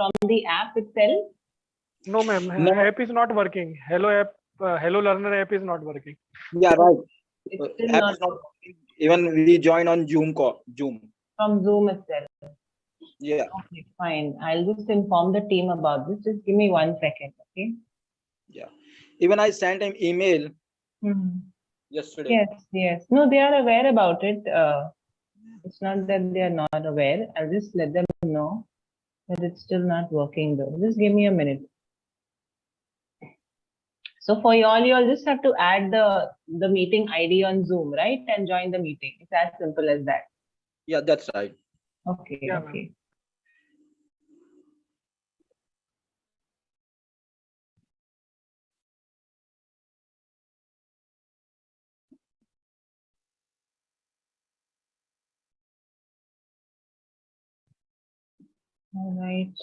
from the app itself? No, ma'am. No. App is not working. Hello app, Hello Learner app is not working. Yeah, right. It's still App not is not working. Even we join on Zoom call. Zoom. from Zoom itself. Yeah. Okay, fine. I'll just inform the team about this. Just give me 1 second, okay? Yeah. Even I sent an email yesterday. Yes, yes. No, they are aware about it. It's not that they are not aware. I'll just let them know that it's still not working though. Just give me a minute. So for y'all, you'll just have to add the meeting ID on Zoom, right? And join the meeting. It's as simple as that. Yeah, that's right. Okay, Yeah, okay. All right.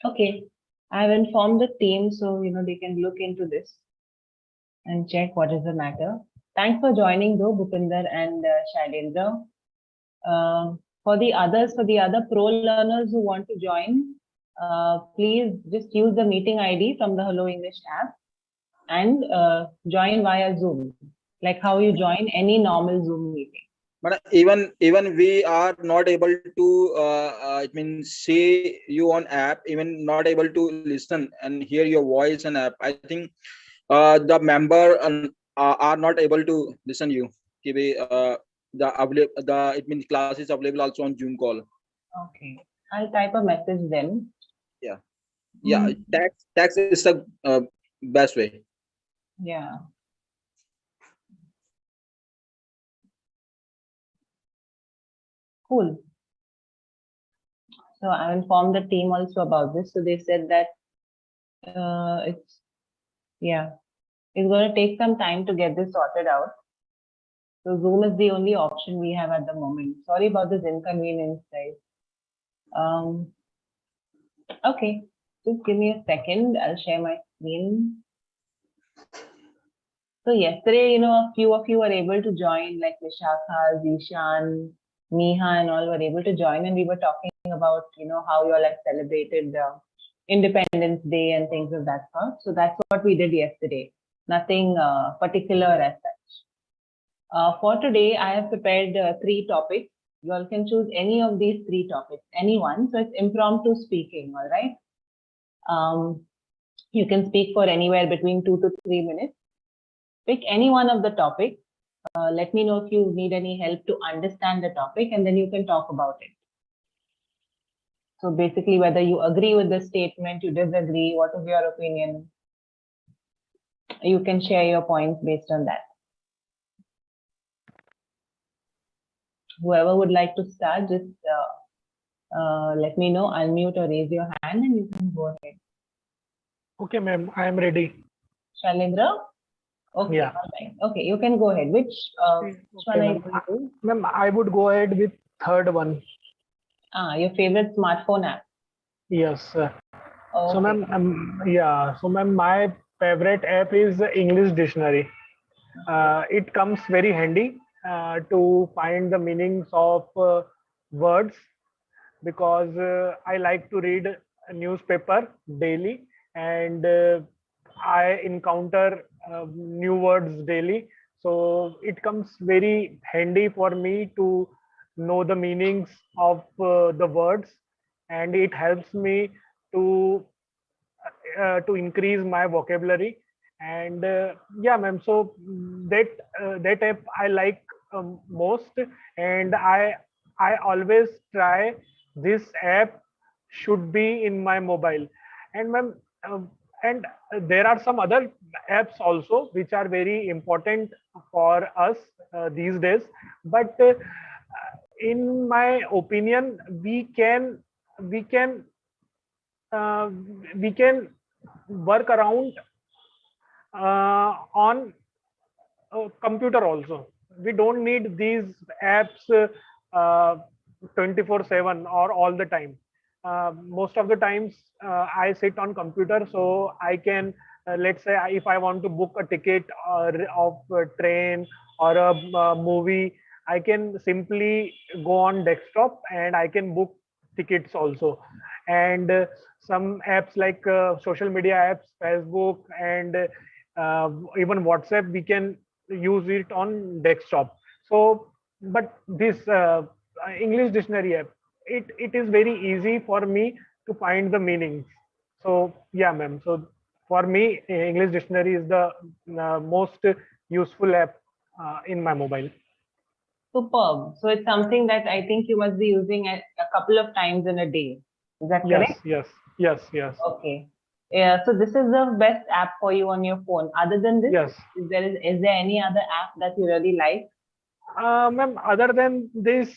Okay. I've informed the team so they can look into this and check what is the matter. Thanks for joining though, Bhupinder and Shailendra. For the other pro learners who want to join, please just use the meeting ID from the Hello English app and join via Zoom, like how you join any normal Zoom meeting. But even we are not able to it means see you on app, even not able to listen and hear your voice and app. I think the member are not able to listen you. It means class is available also on Zoom call. Okay, I'll type a message then. Yeah, text is the best way. Yeah. Cool. So I informed the team also about this. So they said that it's going to take some time to get this sorted out. So Zoom is the only option we have at the moment. Sorry about this inconvenience, guys. Okay, just give me a second. I'll share my screen. So yesterday, a few of you were able to join, like Vishakha, Zishan, Neha, and all were able to join, and we were talking about, how you all have celebrated Independence Day and things of that sort. So that's what we did yesterday. Nothing particular as such. For today, I have prepared 3 topics. You all can choose any of these 3 topics, any one. So it's impromptu speaking, all right? You can speak for anywhere between 2 to 3 minutes. Pick any one of the topics. Let me know if you need any help to understand the topic, and then you can talk about it. So basically, whether you agree with the statement, you disagree, what is your opinion? You can share your points based on that. Whoever would like to start, just let me know. Unmute or raise your hand and you can go ahead. Okay, ma'am, I am ready. Shailendra? Okay, Yeah. all right. Okay, you can go ahead. Which one are you going to do? Ma'am, I would go ahead with third one. Your favorite smartphone app? Yes. So, Okay. ma'am, So, ma'am, my favorite app is English Dictionary. It comes very handy to find the meanings of words, because I like to read a newspaper daily, and I encounter new words daily. So it comes very handy for me to know the meanings of the words, and it helps me to increase my vocabulary. And yeah, ma'am. So that app I like most, and I always try this app should be in my mobile. And ma'am, and there are some other apps also which are very important for us these days. But in my opinion, we can work around on computer also. We don't need these apps 24/7 or all the time. Most of the times I sit on computer, so I can let's say if I want to book a ticket of a train or a movie, I can simply go on desktop and I can book tickets also. And some apps like social media apps, Facebook, and even WhatsApp, we can use it on desktop. So, but this English dictionary app, it is very easy for me to find the meanings. So yeah, ma'am. So for me, English dictionary is the most useful app in my mobile. Superb. So it's something that I think you must be using a couple of times in a day. Is that Yes, correct? yes, yes, yes, Okay. Yeah. So this is the best app for you on your phone. Other than this, yes. is there any other app that you really like? Ma'am, other than this,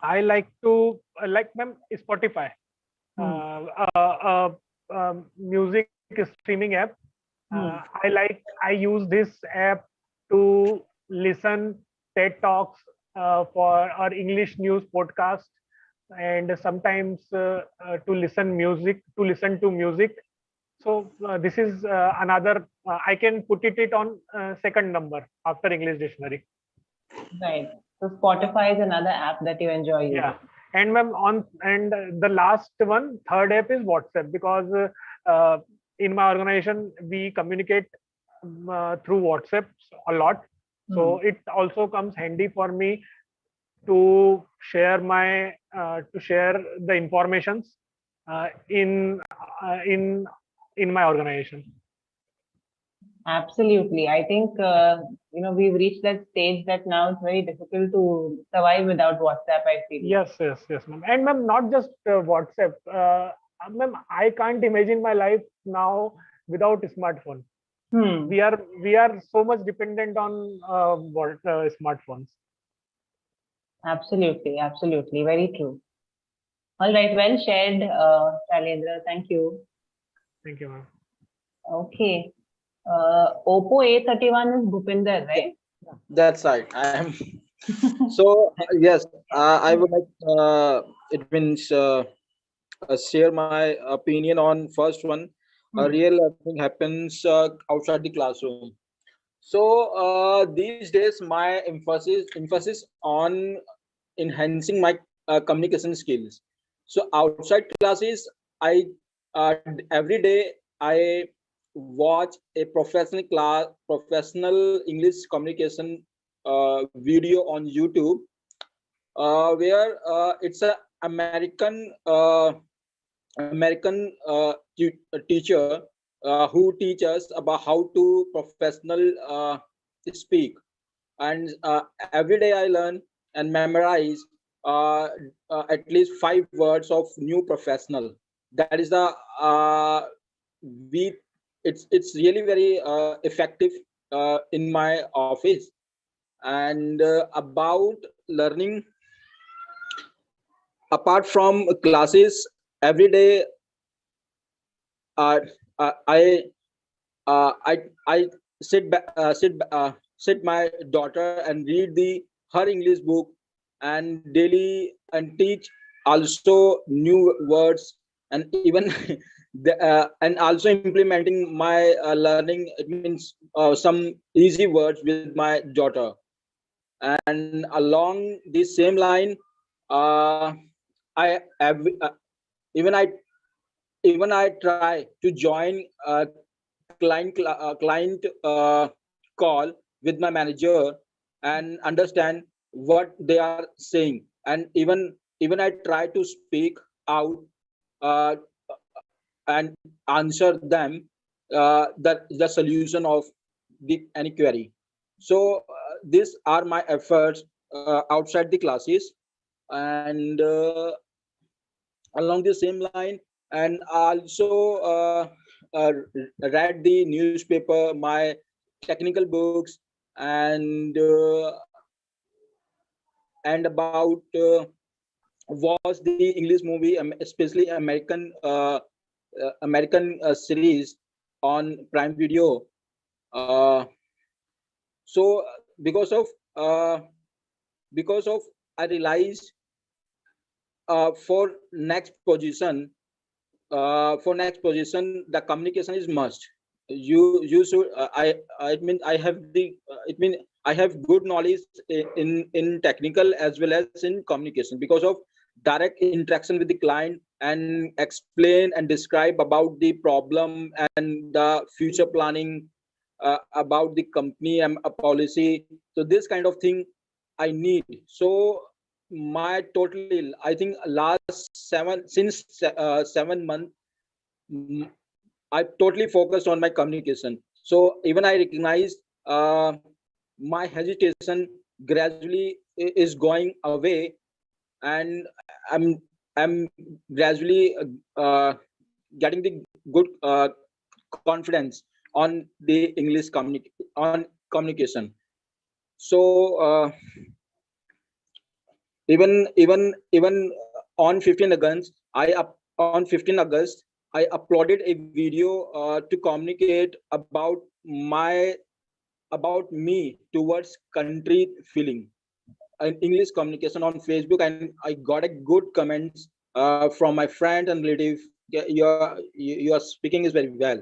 I like to like ma'am Spotify, Hmm. music streaming app. Hmm. I use this app to listen TED talks for our English news podcast, and sometimes to listen to music. So this is another. I can put it on second number after English dictionary. Right. So Spotify is another app that you enjoy Yeah, using. and ma'am on and the last one, third app is WhatsApp, because in my organization we communicate through WhatsApp a lot. Hmm. So it also comes handy for me to share my to share the informations uh, in uh, in in my organization. Absolutely. I think, we've reached that stage that now it's very difficult to survive without WhatsApp, I feel. Yes, yes, yes, ma'am. And ma'am, not just WhatsApp. Ma'am, I can't imagine my life now without smartphone. Hmm. We are so much dependent on smartphones. Absolutely. Absolutely. Very true. All right. Well shared, Shalendra. Thank you. Thank you, ma'am. Okay. Oppo A31 is Bhupinder, Yeah, right? that's right. I am. So yes, I would like it means share my opinion on first one. A Hmm. real learning happens outside the classroom. So these days, my emphasis on enhancing my communication skills. So outside classes, I every day I watch a professional English communication video on YouTube, where it's a American teacher who teaches about how to professional speak. And every day I learn and memorize uh, at least 5 words of new professional. That is the we it's really very effective in my office. And about learning, apart from classes, every day uh, I I sit my daughter and read the her English book, and daily, and teach also new words, and even and also implementing my learning. It means some easy words with my daughter. And along the same line, uh, I have, even I even I try to join client call with my manager and understand what they are saying, and even I try to speak out uh, and answer them the solution of any query. So these are my efforts outside the classes. And along the same line, and also uh, read the newspaper, my technical books, and about watch the English movie, especially American series on Prime Video. uh, so because of uh, I realized for next position the communication is must. You should I it means I have the it mean I have good knowledge in technical as well as in communication because of direct interaction with the client and explain and describe about the problem and the future planning about the company and a policy. So this kind of thing I need. So my totally, I think last 7 months, mm, I totally focused on my communication. So even I recognize my hesitation gradually is going away, and I'm I'm gradually getting the good confidence on the English on communication. So even on 15 August, on 15 August, I uploaded a video to communicate about me towards country feeling in English communication on Facebook, and I got a good comments from my friend and relative. Yeah, your speaking is very well.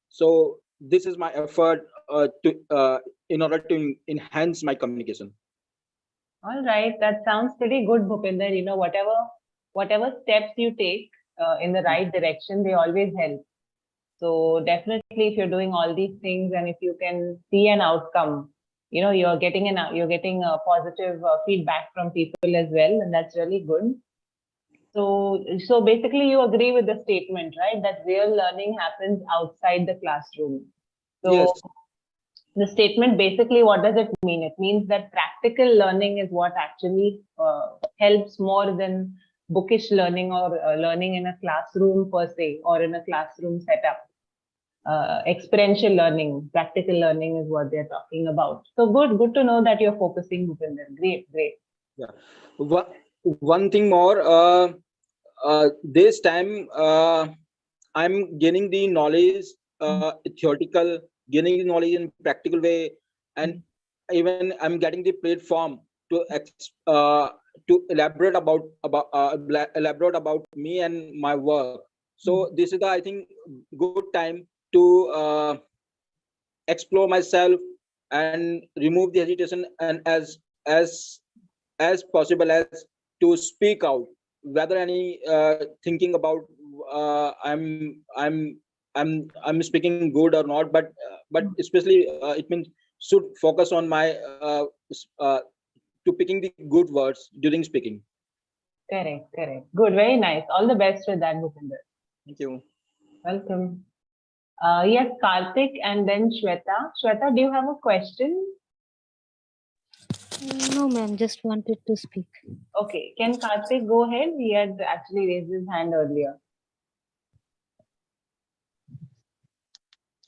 So this is my effort to in order to enhance my communication. All right, that sounds pretty good, Bhupinder. You know, whatever steps you take in the right direction, they always help. So definitely, if you're doing all these things and if you can see an outcome, you know, you're getting a positive feedback from people as well, and that's really good. So basically, you agree with the statement, right? That real learning happens outside the classroom. So Yes, the statement basically, what does it mean? It means that practical learning is what actually helps more than bookish learning or learning in a classroom per se or in a classroom setup. Experiential learning, practical learning is what they're talking about. So good to know that you're focusing, Bhupinder. Great. yeah. One thing more. This time I'm gaining the knowledge, theoretical, gaining the knowledge in practical way, and even I'm getting the platform to elaborate elaborate about me and my work. So this is the, I think, good time to explore myself and remove the hesitation, and as possible as to speak out, whether any thinking about I'm speaking good or not, but especially it means should focus on my to picking the good words during speaking. Correct. Good, very nice. All the best with that, Bhupinder. Thank you. Welcome. Yes, Karthik and then Shweta. Shweta, do you have a question? No, ma'am, just wanted to speak. Okay, can Karthik go ahead? He had actually raised his hand earlier.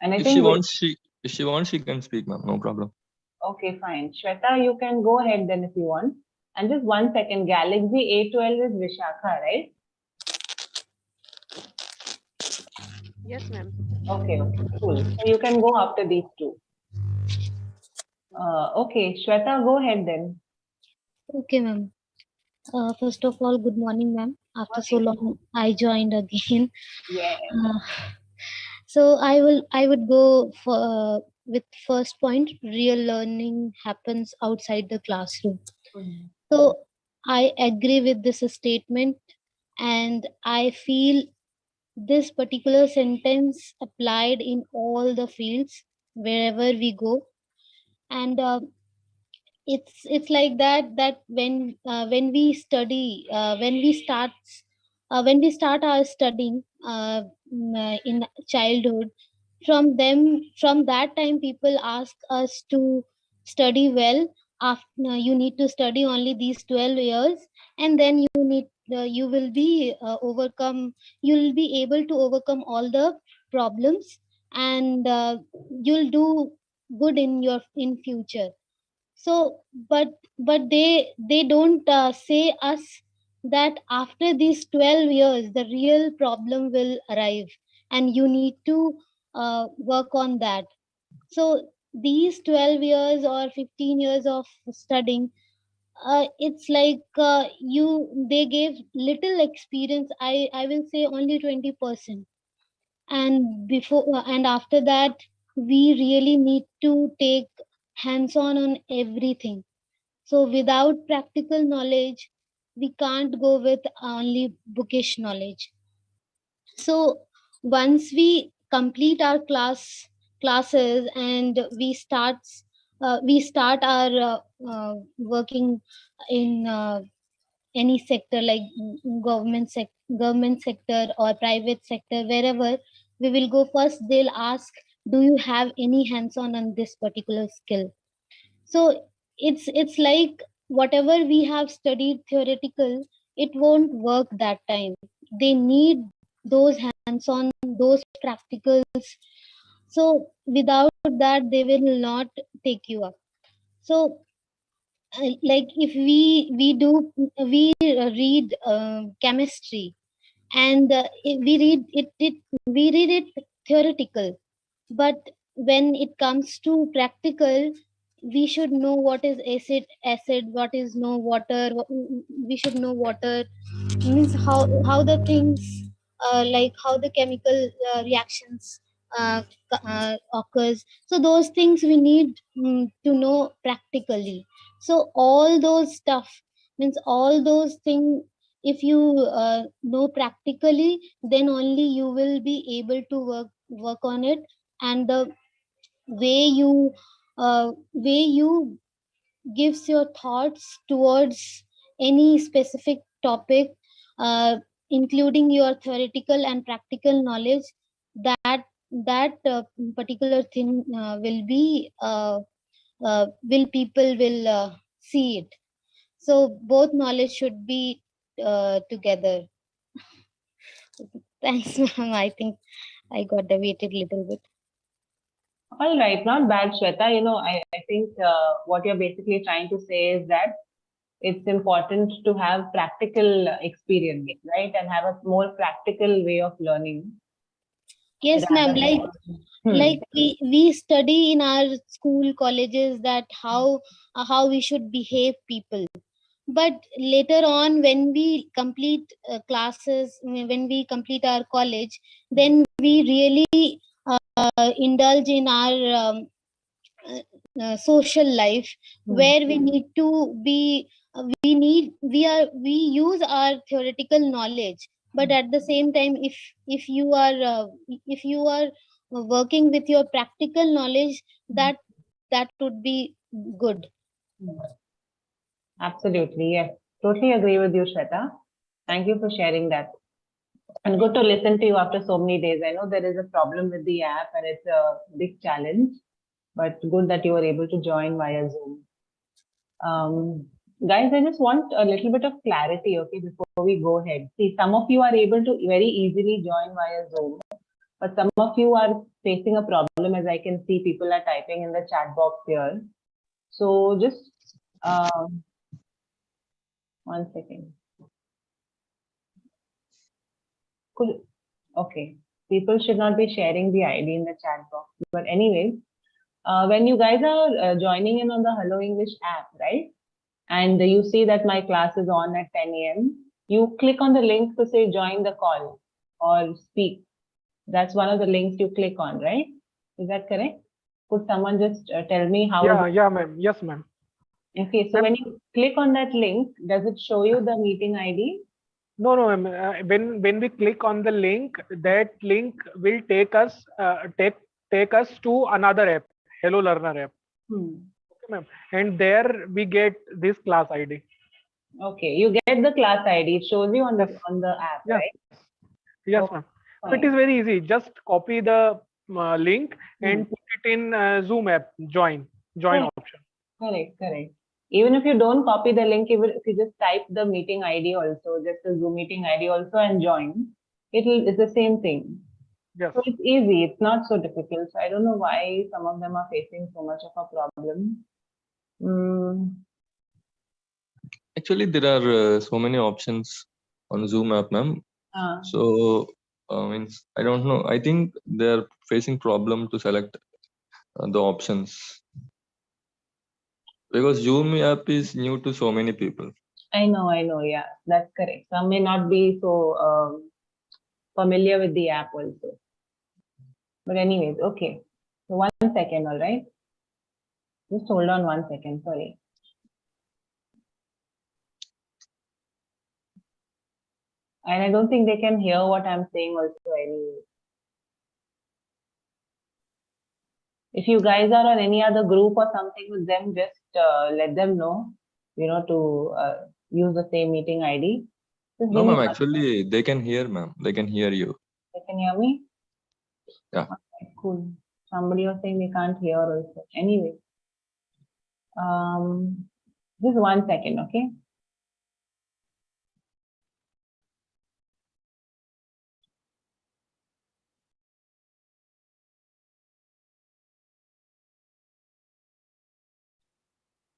And I If think she wants, she can speak, ma'am. No problem. okay, fine. Shweta, you can go ahead then if you want. And just 1 second, Galaxy A12 is Vishakha, right? Yes, ma'am. Okay, cool. So you can go after these two. Okay, Shweta, go ahead then. Okay, ma'am. First of all, good morning, ma'am. After so long, I joined again. Yeah. So I would go for with first point. Real learning happens outside the classroom. So I agree with this statement, and I feel this particular sentence applied in all the fields wherever we go, and it's like that when we study when we start our studying in childhood, from that time people ask us to study well. After you need to study only these 12 years, and then you will be you'll be able to overcome all the problems, and you'll do good in future. So but they don't say us that after these 12 years the real problem will arrive, and you need to work on that. So these 12 years or 15 years of studying, it's like you they gave little experience. I will say only 20%, and before and after that we really need to take hands-on on everything. So without practical knowledge, we can't go with only bookish knowledge. So once we complete our classes and we start our working in any sector like government sector or private sector, wherever we will go first, they'll ask, do you have any hands-on on this particular skill? So it's like whatever we have studied theoretical, it won't work that time. They need those hands-on, those practicals. So without that, they will not take you up. So like if we read chemistry, and we read it theoretical, but when it comes to practical, we should know what is acid, what is no water. We should know water means how the things like how the chemical reactions occurs. So those things we need to know practically. So all those stuff means all those things, if you know practically, then only you will be able to work on it. And the way you gives your thoughts towards any specific topic, uh, including your theoretical and practical knowledge, that particular thing will people will see it. So both knowledge should be together. Thanks, ma'am. I think I got deviated a little bit. All right, not bad, Shweta. I think what you're basically trying to say is that it's important to have practical experience, right? And have a more practical way of learning. Yes, ma'am. rather Like we study in our school colleges that how we should behave people, but later on when we complete classes, when we complete our college, then we really indulge in our social life, where we need to be we use our theoretical knowledge, but at the same time, if you are working with your practical knowledge, that would be good. Absolutely, yes. Totally agree with you, Shweta. Thank you for sharing that. And good to listen to you after so many days. I know there is a problem with the app and it's a big challenge, but good that you were able to join via Zoom. Guys, I just want a little bit of clarity, okay, before we go ahead. See, some of you are able to very easily join via Zoom, but some of you are facing a problem, as I can see people are typing in the chat box here. So just one second. Okay, people should not be sharing the ID in the chat box. But anyways, when you guys are joining in on the Hello English app, right? And you see that my class is on at 10 a.m. You click on the link to say join the call or speak. That's one of the links you click on, right? Is that correct? Could someone just tell me how? Yeah, ma'am. Yes, ma'am. Okay, so when you click on that link, does it show you the meeting ID? No, ma'am. When we click on the link, that link will take us to another app, Hello Learner app. Okay, ma'am. And there we get this class ID. Okay, you get the class ID. It shows you on the app, yes. right? Yes, ma'am. So it is very easy. Just copy the link and put it in Zoom app. Join option. Correct. Even if you don't copy the link, even if you just type the meeting ID also, just the Zoom meeting ID also, and join, it's the same thing. Yes. So it's easy. It's not so difficult. So I don't know why some of them are facing so much of a problem. Actually, there are so many options on Zoom app, ma'am. So means I don't know. I think they're facing problem to select the options, because Zoom app is new to so many people. I know. Yeah, that's correct. Some may not be so familiar with the app also. But anyways, okay. So 1 second, all right. Just hold on 1 second, sorry. And I don't think they can hear what I'm saying also anyway. If you guys are on any other group or something with them, just let them know, to use the same meeting ID. Just No, give me ma'am. 1 Actually, they can hear, ma'am. They can hear you. They can hear me? Yeah. Okay, cool. Somebody was saying they can't hear also. Anyway, just 1 second, okay?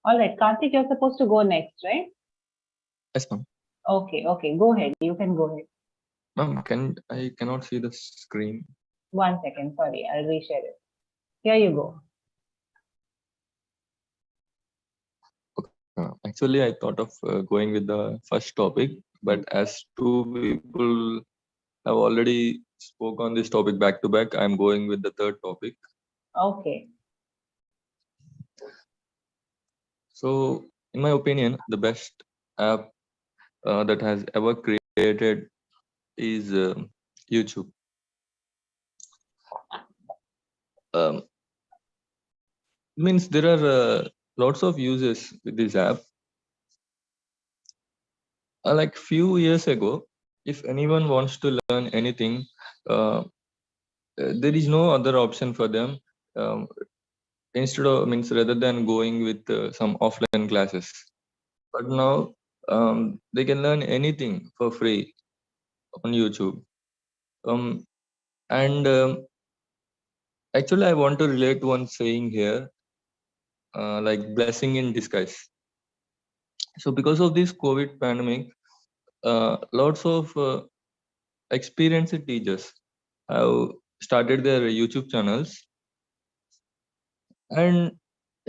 All right, Karthik, you're supposed to go next, right? Yes, ma'am. Okay, go ahead. You can go ahead. Ma'am, I cannot see the screen. 1 second, sorry, I'll reshare it. Here you go. Actually, I thought of going with the first topic, but as two people have already spoke on this topic back to back, I'm going with the third topic. Okay. So, in my opinion, the best app that has ever created is YouTube. Means there are lots of uses with this app. Like few years ago, if anyone wants to learn anything, there is no other option for them. Instead of rather than going with some offline classes, but now they can learn anything for free on YouTube. And actually, I want to relate one saying here, like blessing in disguise. So because of this COVID pandemic, lots of experienced teachers have started their YouTube channels, and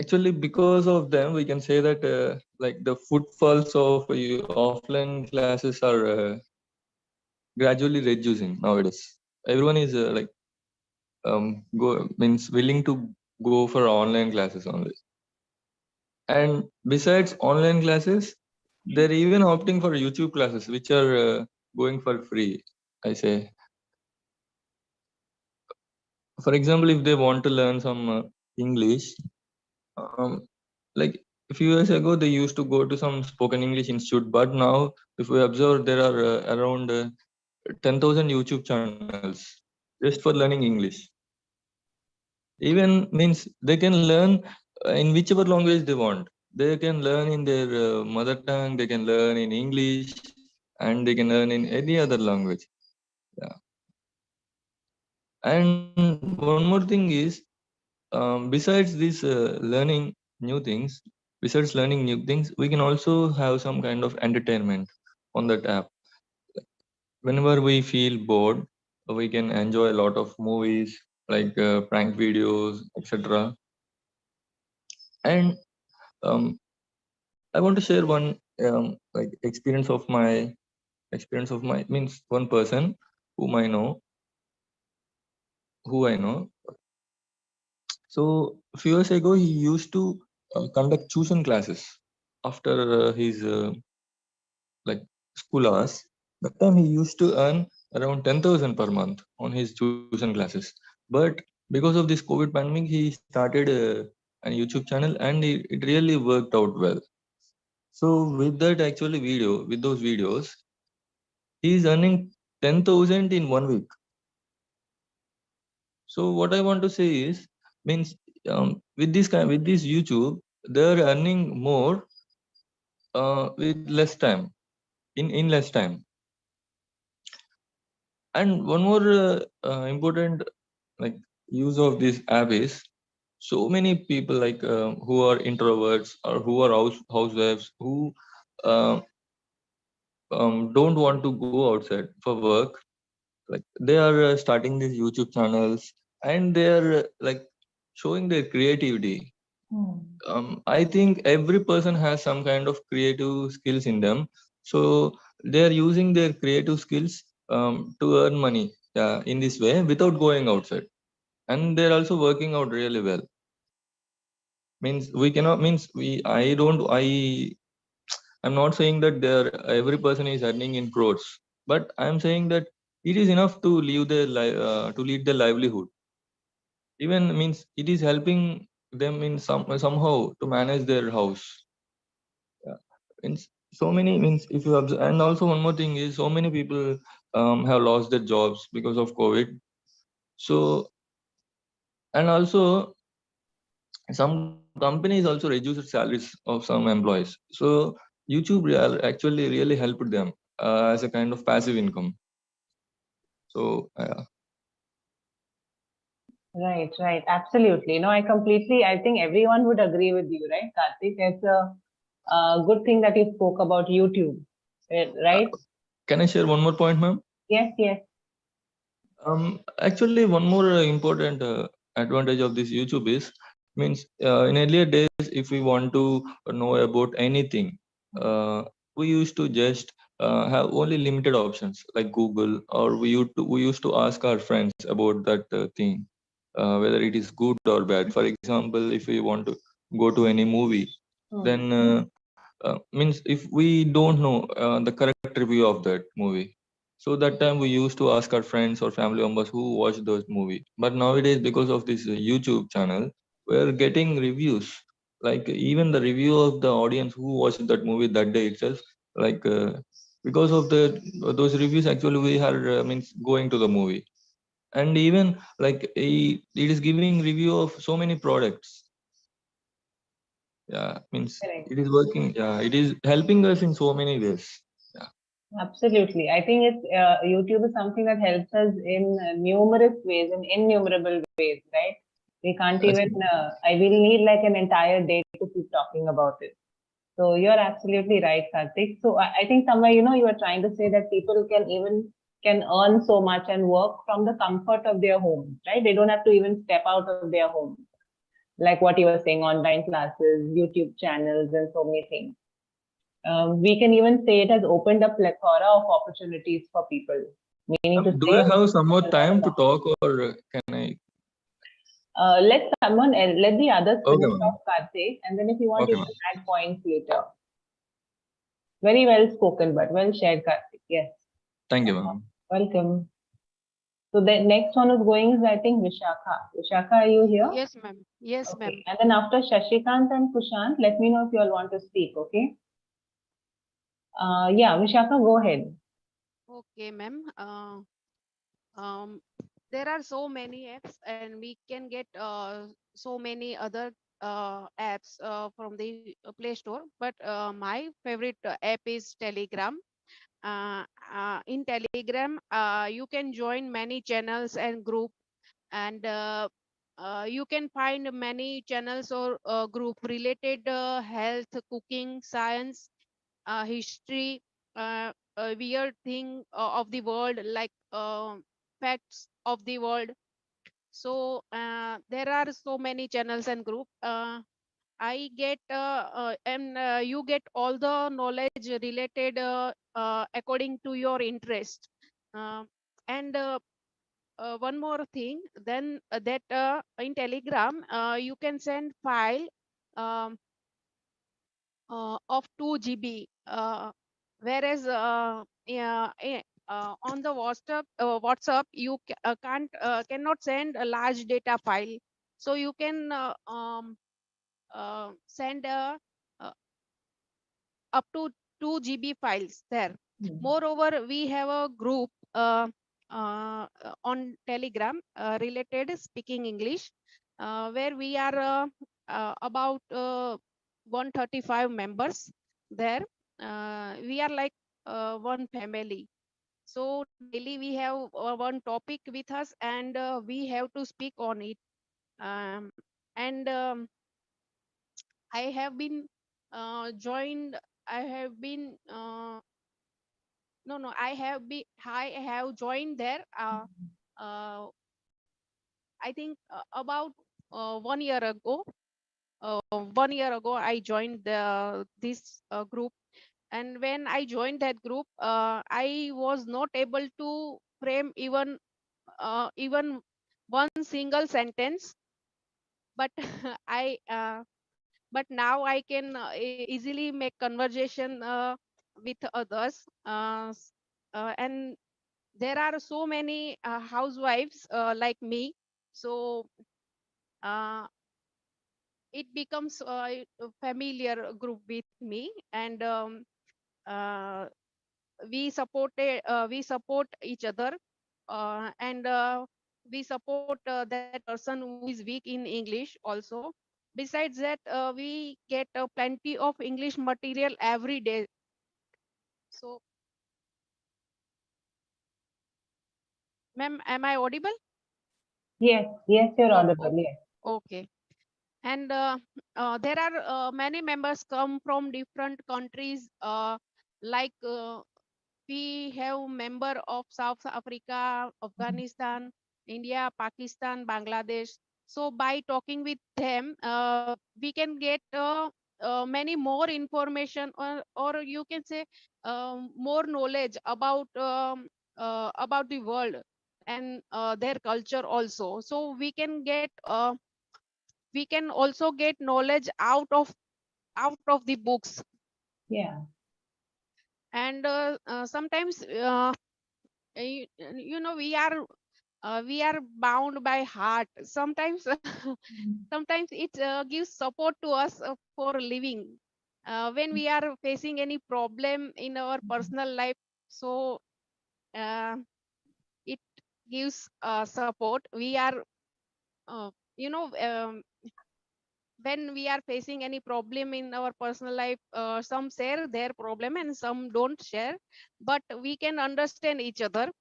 actually because of them we can say that like the footfalls of offline classes are gradually reducing nowadays. Everyone is like willing to go for online classes only. And besides online classes, they're even opting for YouTube classes, which are going for free. I say, for example, if they want to learn some English, like a few years ago, they used to go to some spoken English institute, but now, if we observe, there are around 10,000 YouTube channels just for learning English. Even they can learn in whichever language they want. They can learn in their mother tongue, they can learn in English, and they can learn in any other language. Yeah. And one more thing is, besides this learning new things, we can also have some kind of entertainment on that app. Whenever we feel bored, we can enjoy a lot of movies like prank videos, etc. And I want to share one like experience of my one person who I know. So a few years ago, he used to conduct tuition classes after his like school hours. That time he used to earn around 10,000 per month on his tuition classes. But because of this COVID pandemic, he started a YouTube channel, and it really worked out well. So with those videos, he is earning 10,000 in 1 week. So what I want to say is, with this YouTube, they're earning more with less time, in less time. And one more important like use of this app is, so many people like who are introverts or who are housewives who uh, don't want to go outside for work, like they are starting these YouTube channels, and they are like showing their creativity. I think every person has some kind of creative skills in them, so they are using their creative skills to earn money in this way without going outside, and they're also working out really well. Means we cannot, means I'm not saying that every person is earning in crores, but I'm saying that it is enough to to lead their livelihood. Even means it is helping them in somehow to manage their house. Yeah. Means so many, means if you observe, and also one more thing is so many people have lost their jobs because of COVID. So, and also some companies also reduced salaries of some employees. So YouTube actually really helped them as a kind of passive income. So Right, right. Absolutely. No, I think everyone would agree with you, right, Karthik? It's a good thing that you spoke about YouTube, right? can I share one more point, ma'am? Yes, yes. Actually, one more important advantage of this YouTube is, means in earlier days, if we want to know about anything, we used to just have only limited options like Google, or we used to ask our friends about that thing, whether it is good or bad. For example, if we want to go to any movie, then means if we don't know the correct review of that movie, so that time we used to ask our friends or family members who watched those movie. But nowadays, because of this YouTube channel, we're getting reviews, like even the review of the audience who watched that movie that day itself, like because of those reviews, actually we are means going to the movie. And even like it is giving review of so many products. Yeah, means Correct. it is working. Yeah, it is helping us in so many ways. Yeah. Absolutely. I think it's YouTube is something that helps us in numerous ways, in innumerable ways, right? We can't Yes, even, I will need like an entire day to keep talking about it. So you're absolutely right, Karthik. So I think somewhere, you were trying to say that people can earn so much and work from the comfort of their home, right? They don't have to even step out of their home. Like what you were saying, online classes, YouTube channels, and so many things. We can even say it has opened up plethora of opportunities for people. Meaning to do say, I have some more a lot time of to talk, or can I? let someone else, let the others Okay, finish ma'am. off Karthik, and then if you want, Okay, you ma'am. can add points later. Very well spoken, but well shared, Karthik. Yes, Thank you, ma'am. welcome. So the next one is going is, I think, Vishakha. Vishakha, are you here? Yes, ma'am. Yes, Okay. ma'am. And then after Shashikant and Kushant, let me know if you all want to speak, okay? Yeah, Vishakha, go ahead. Okay, ma'am. Um, there are so many apps, and we can get so many other apps from the Play Store. But my favorite app is Telegram. In Telegram, you can join many channels and group, and you can find many channels or group related health, cooking, science, history, weird thing of the world, like facts of the world. So there are so many channels and group. I get and you get all the knowledge related according to your interest. Uh, and one more thing, then that in Telegram you can send file um, of 2 GB, whereas yeah, on the WhatsApp you cannot send a large data file. So you can send up to 2 GB files there. Moreover, we have a group on Telegram related speaking English, where we are about 135 members there. We are like one family. So daily we have one topic with us, and we have to speak on it. And I have been joined. I have been no no. I have joined there. Uh, I think about 1 year ago. 1 year ago, I joined this group, and when I joined that group, I was not able to frame even one single sentence. But I but now I can easily make conversation with others. And there are so many housewives like me, so uh, it becomes a familiar group with me, and uh, we support each other, and we support that person who is weak in English also. Besides that, we get plenty of English material every day. So, ma'am, am I audible? Yes, yes, you're Oh, audible. Yes. okay. And there are many members come from different countries, like we have member of South Africa, Afghanistan, India, Pakistan, Bangladesh. So by talking with them, we can get many more information, or you can say more knowledge about the world and their culture also. So we can also get knowledge out of the books. Yeah. And sometimes you know, we are bound by heart sometimes. Sometimes it gives support to us for living when we are facing any problem in our personal life. So uh, it gives support. We are you know, when we are facing any problem in our personal life, some share their problem and some don't share, but we can understand each other.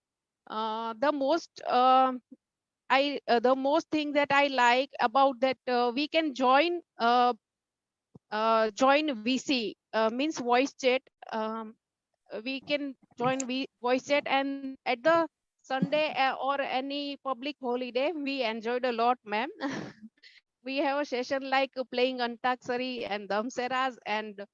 The most the most thing that I like about that, we can join VC, means voice chat. We can join voice chat, and at the Sunday or any public holiday, we enjoyed a lot, ma'am. We have a session like playing Antaksari and Damseras, and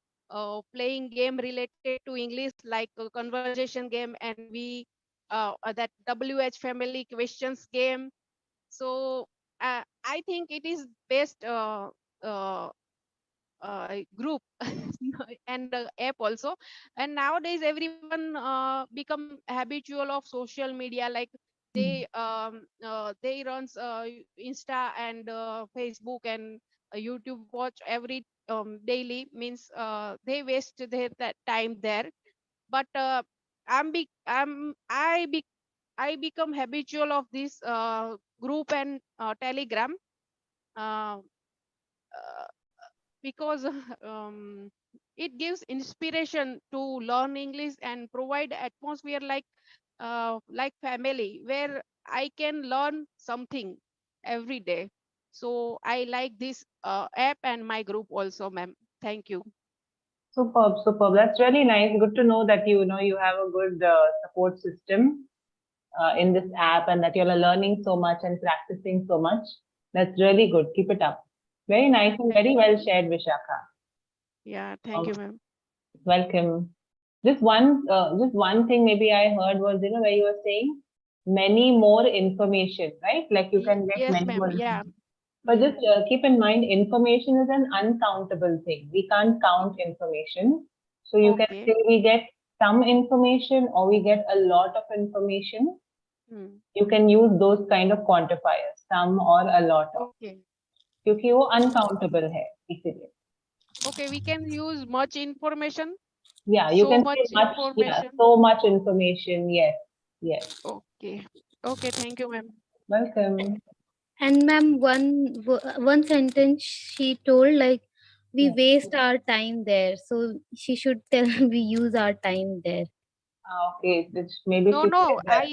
playing game related to English, like a conversation game, and we that WH family questions game. So I think it is best uh, group and app also. And nowadays everyone become habitual of social media, like they runs Insta and Facebook and YouTube watch every daily, means they waste their that time there. But I become habitual of this group and Telegram, uh, uh, because it gives inspiration to learn English and provide atmosphere like family, where I can learn something every day. So I like this app and my group also, ma'am. Thank you. Superb, superb. That's really nice. Good to know that you know you have a good support system in this app, and that you're learning so much and practicing so much. That's really good. Keep it up. Very nice and very well shared, Vishakha. Yeah, thank you, ma'am. Welcome. Just one thing maybe I heard was, you know, where you were saying many more information, right? Like you can get Yes, many ma'am. more Yeah. information. But Mm. just keep in mind, information is an uncountable thing. We can't count information. So you can Okay. say we get some information or we get a lot of information. Mm. You can use those kind of quantifiers, some or a lot of, Okay. क्योंकि वो uncountable है इसीलिए. Okay, we can use much information, Yeah, you so can say much much, yeah, information. so much information. Yes, yes. Okay. Okay, thank you, ma'am. Welcome. And ma'am, one sentence she told, like, we Yeah. waste our time there. So she should tell we use our time there. Okay, which maybe No, she no, said that.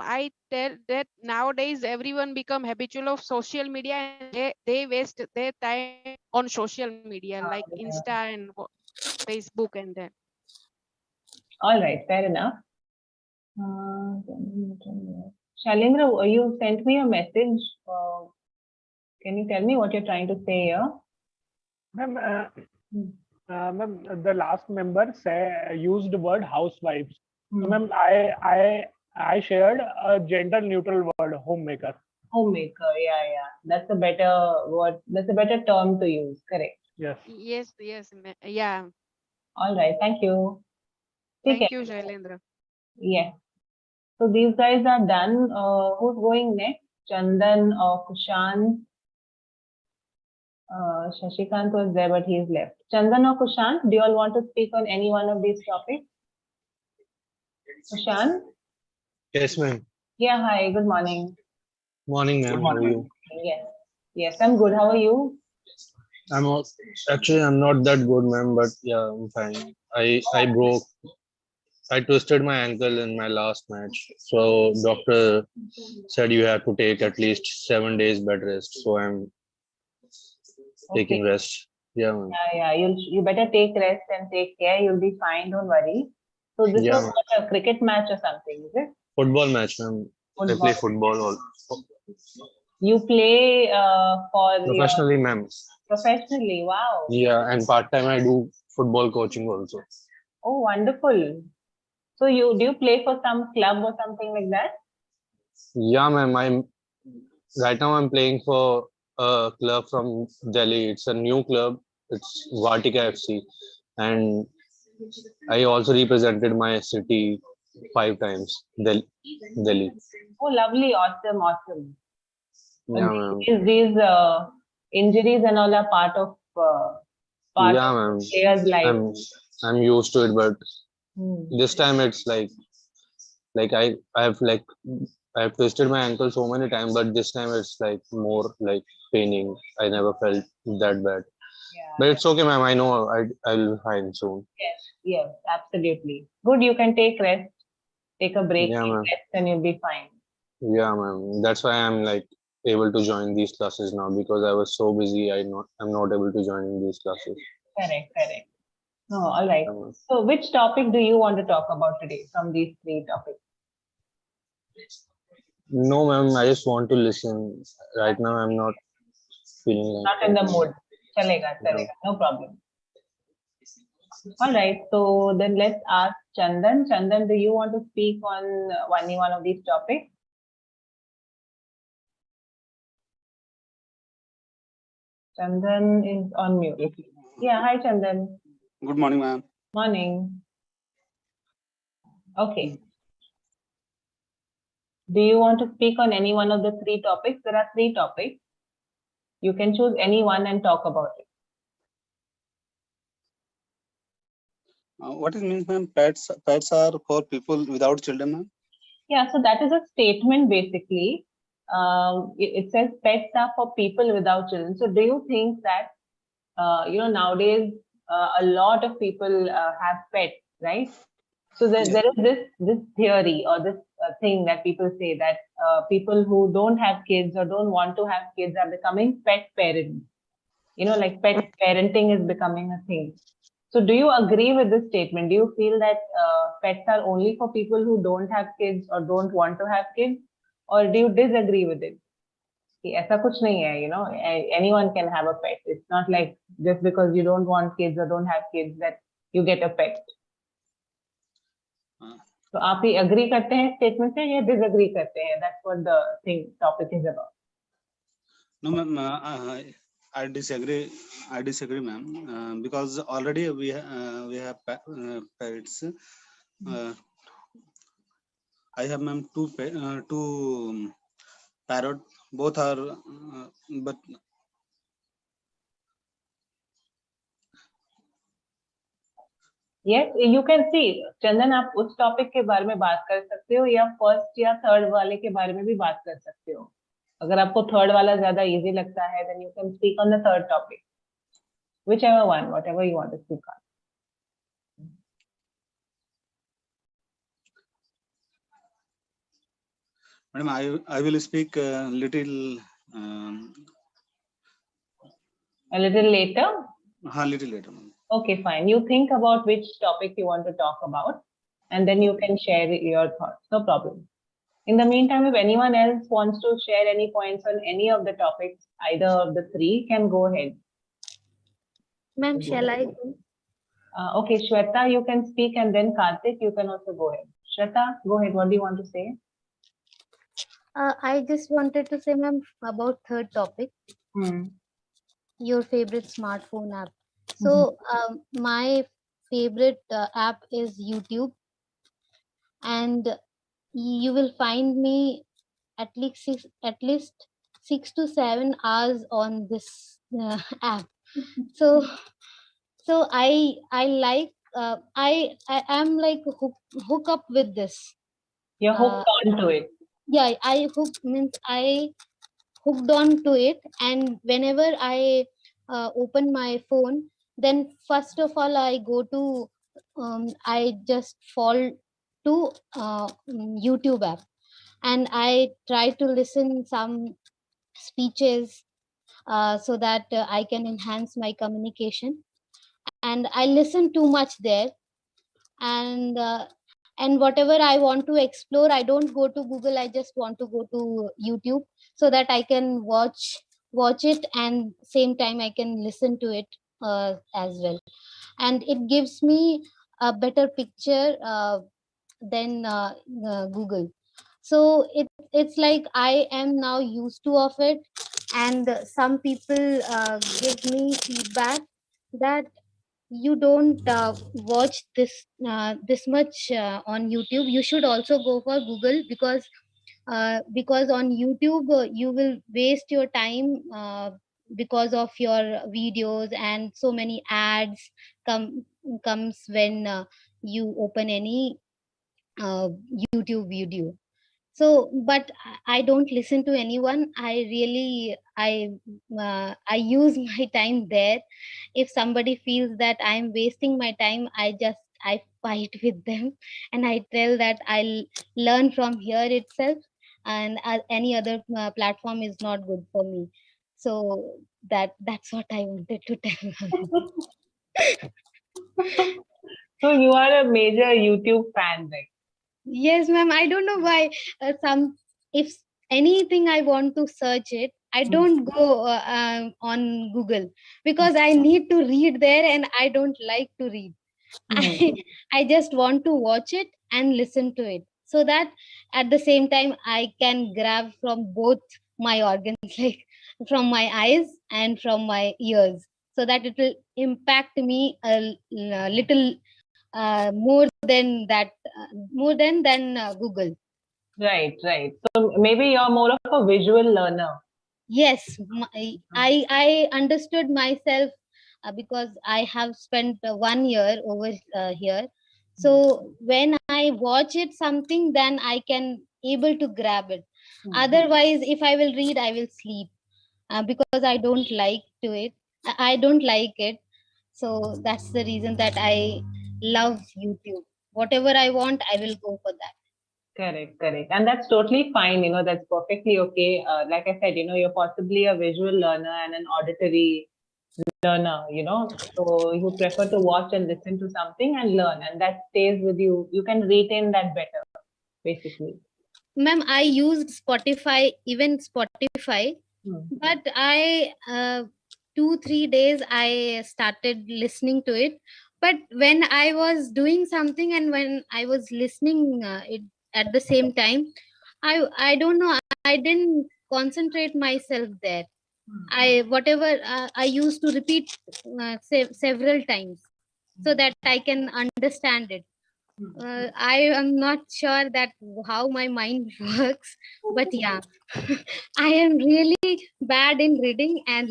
I tell that nowadays everyone become habitual of social media, and they waste their time on social media like Yeah. Insta and Facebook and that. All right, fair enough. Shalindra, you sent me a message. Can you tell me what you're trying to say here? Ma'am, Hmm. ma'am, the last member used the word housewives. So, Hmm. ma'am, I shared a gender neutral word, homemaker. Homemaker, yeah, yeah. That's a better word. That's a better term to use. Correct. Yes. Yes, yes, yeah. All right. Thank you. Thank Okay. you, Shailendra. Yes. So these guys are done. Who's going next? Chandan or Kushant? Shashikant was there, but he's left. Chandan or Kushant, do you all want to speak on any one of these topics? Kushant? Yes, ma'am. Yeah, hi, good morning. Morning, ma'am. How are you? Yes. Yes, I'm good. How are you? Actually, I'm not that good, ma'am, but yeah, I'm fine. I twisted my ankle in my last match. So doctor said you have to take at least 7 days bed rest. So I'm taking Okay. rest. Yeah, ma'am. Yeah, you better take rest and take care. You'll be fine. Don't worry. So this Yeah, was ma'am. what, a cricket match or something, is it? Football match, ma'am. I Football. play football all You play for your professionally, ma'am. professionally. Wow. Yeah, and part time I do football coaching also. Oh, wonderful. So do you play for some club or something like that? Yeah, ma'am. Right now I'm playing for a club from Delhi. It's a new club. It's Vatika FC, and I also represented my city 5 times. Delhi. Oh, lovely. Awesome. Awesome. Yeah, ma'am. These injuries and all are part Yeah, of ma'am. players' life. I'm used to it, but Hmm. this time it's like I've twisted my ankle so many times, but this time it's like more like paining. I never felt that bad. But Yeah. it's okay, ma'am. I know I'll be fine soon. Yes. Yes. Absolutely. Good. You can take rest. Take a break. Yeah, Take ma'am. rest, and you'll be fine. Yeah, ma'am. That's why I'm like able to join these classes now because I was so busy. I'm not able to join in these classes. Correct. Correct. No. All right. Yeah, ma'am. So, which topic do you want to talk about today from these three topics? No, ma'am. I just want to listen. Right now, I'm not feeling like Not in the talking. mood. Chalega. No. Chalega. No problem. All right. So then let's ask Chandan. Chandan, do you want to speak on any one of these topics? Chandan is on mute. Yeah. Hi, Chandan. Good morning, ma'am. Morning. Okay. Do you want to speak on any one of the three topics? There are three topics. You can choose any one and talk about it. What it means, ma'am? Pets are for people without children, ma'am. Yeah, so that is a statement basically. It says pets are for people without children. So do you think that nowadays a lot of people have pets, right? So there is this theory or this thing that people say that people who don't have kids or don't want to have kids are becoming pet parents. Like pet parenting is becoming a thing. So do you agree with this statement? Do you feel that pets are only for people who don't have kids or don't want to have kids? Or do you disagree with it? कि ऐसा कुछ नहीं है, anyone can have a pet. It's not like just because you don't want kids or don't have kids that you get a pet. तो आप ही agree करते हैं statement से या disagree करते हैं? That's what the topic is about. No, ma'am. I disagree. I disagree, ma'am. Because already we have pets. I have, ma'am, two parrot. Both are, but Yes, you can see. चंदन, आप उस topic के बारे में बात कर सकते हो या फर्स्ट या थर्ड वाले के बारे में भी बात कर सकते हो. अगर आपको थर्ड वाला ज्यादा इजी लगता है, then you can speak on the third topic. Whichever one, whatever you want to speak on. madam, I will speak A little later? little later, ma'am. Okay, fine. You think about which topic you want to talk about, and then you can share your thoughts. No problem. In the meantime, if anyone else wants to share any points on any of the topics, either of the three, can go ahead. Ma'am, shall I go? Okay, Shweta, you can speak, and then Karthik, you can also go ahead. Shweta, go ahead. What do you want to say? I just wanted to say, ma'am, about third topic. your favorite smartphone app. So my favorite app is YouTube, and you will find me at least 6 to 7 hours on this app. So I like I am like hook up with this. You're hooked onto it. Yeah, I hooked on to it, and whenever I open my phone, then first of all I go to I just fall to YouTube app, and I try to listen some speeches so that I can enhance my communication, and I listen too much there. And and whatever I want to explore, I don't go to Google, I just want to go to YouTube, so that I can watch it, and same time I can listen to it as well, and it gives me a better picture than Google. So it's like I am now used to of it, and some people give me feedback that you don't watch this much on YouTube. You should also go for Google, because on YouTube you will waste your time because of your videos, and so many ads come comes when you open any uh, YouTube video. So but I don't listen to anyone. I use my time there. If somebody feels that I'm wasting my time, I fight with them, and I tell that I'll learn from here itself, and any other platform is not good for me. So that's what I wanted to tell. So you are a major YouTube fan, right? Yes, ma'am. I don't know why. If anything I want to search it, I don't go on Google, because I need to read there, and I don't like to read. I just want to watch it and listen to it, so that at the same time I can grab from both my organs, like from my eyes and from my ears, so that it will impact me a little more than Google. Right, right. So maybe you're more of a visual learner. Yes, I understood myself because I have spent 1 year over here. So when I watch it something, then I can able to grab it. Otherwise, if I will read, I will sleep because I don't like to it. I don't like it. So that's the reason that I love YouTube. Whatever I want, I will go for that. Correct, correct. And that's totally fine. That's perfectly okay. Like I said, you're possibly a visual learner and an auditory learner. So you prefer to watch and listen to something and learn, and that stays with you. You can retain that better, basically. Ma'am, I used Spotify, even Spotify, but I 2-3 days I started listening to it. But when I was doing something and when I was listening it at the same time, I don't know, I didn't concentrate myself there. I whatever I used to repeat several times, so that I can understand it. I am not sure that how my mind works, but yeah, I am really bad in reading, and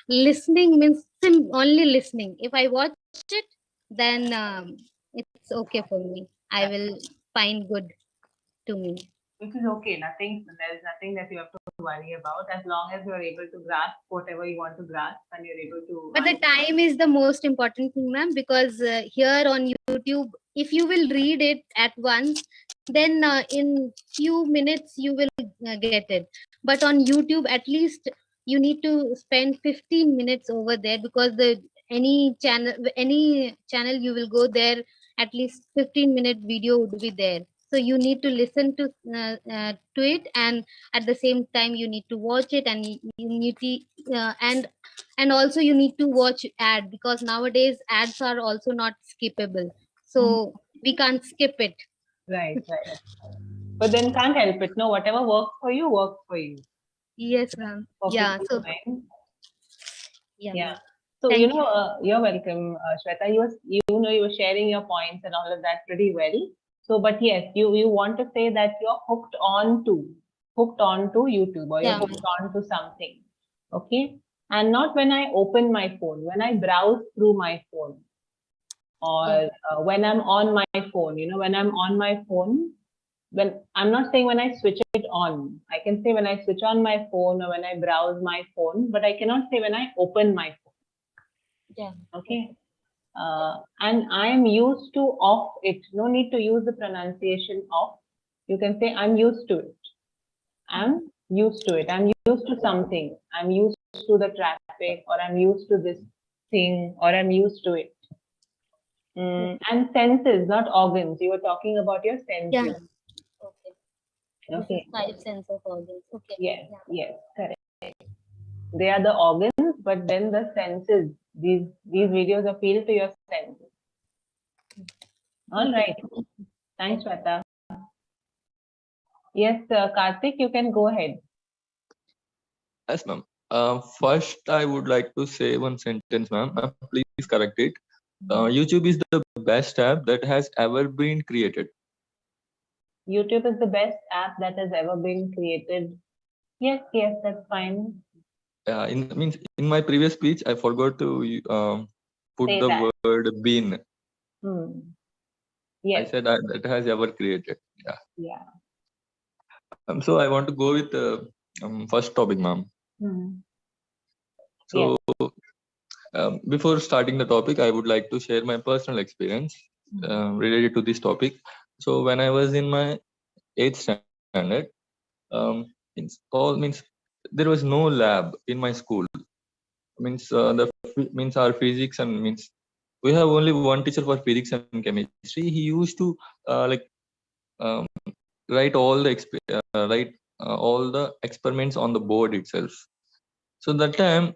listening means only listening. If I watch it, then it's okay for me. I will find good to me. Which is okay. There is nothing that you have to worry about, as long as you're able to grasp whatever you want to grasp and you're able to. But the time is the most important thing, ma'am, because here on YouTube, if you will read it at once, then in few minutes you will get it. But on YouTube, at least you need to spend 15 minutes over there, because any channel you will go there, at least 15-minute video would be there. So you need to listen to it, and at the same time you need to watch it, and you need to and also you need to watch ad, because nowadays ads are also not skippable, so we can't skip it. Right, right. But then can't help it. No, whatever works for you works for you. Yes, ma'am. Yeah, so Fine. Yeah. So, Thank you. you're welcome, Shweta. You were sharing your points and all of that pretty well. So, but yes, you want to say that you're hooked on to YouTube, or you're Yeah. hooked on to something. Okay. And not when I open my phone, when I browse through my phone, or Yeah. when I'm on my phone, when I'm on my phone, when I'm not saying when I switch it on. I can say when I switch on my phone or when I browse my phone, but I cannot say when I open my phone. Yeah. Okay. And I am used to off it. No need to use the pronunciation of. You can say I'm used to it. I'm used to it. I'm used to something. I'm used to the traffic, or I'm used to this thing, or I'm used to it. And senses, not organs. You were talking about your Yeah. senses. Okay. This is Okay. 5 sense of organs. Okay. Yes, Yeah. yes, correct. They are the organs, but then the senses. These videos appeal to your senses. All right. Thanks, Shweta. Yes, Karthik, you can go ahead. Yes, ma'am. First, I would like to say one sentence, ma'am. Please correct it. YouTube is the best app that has ever been created. YouTube is the best app that has ever been created. Yes, that's fine. In my previous speech, I forgot to put Say the that. word been. Yes. I said that has ever created. Yeah. Yeah. So I want to go with first topic, ma'am. So before starting the topic, I would like to share my personal experience related to this topic. So when I was in my 8th standard, means there was no lab in my school. Means our physics and means we have only one teacher for physics and chemistry. He used to write all the experiments on the board itself. So that time,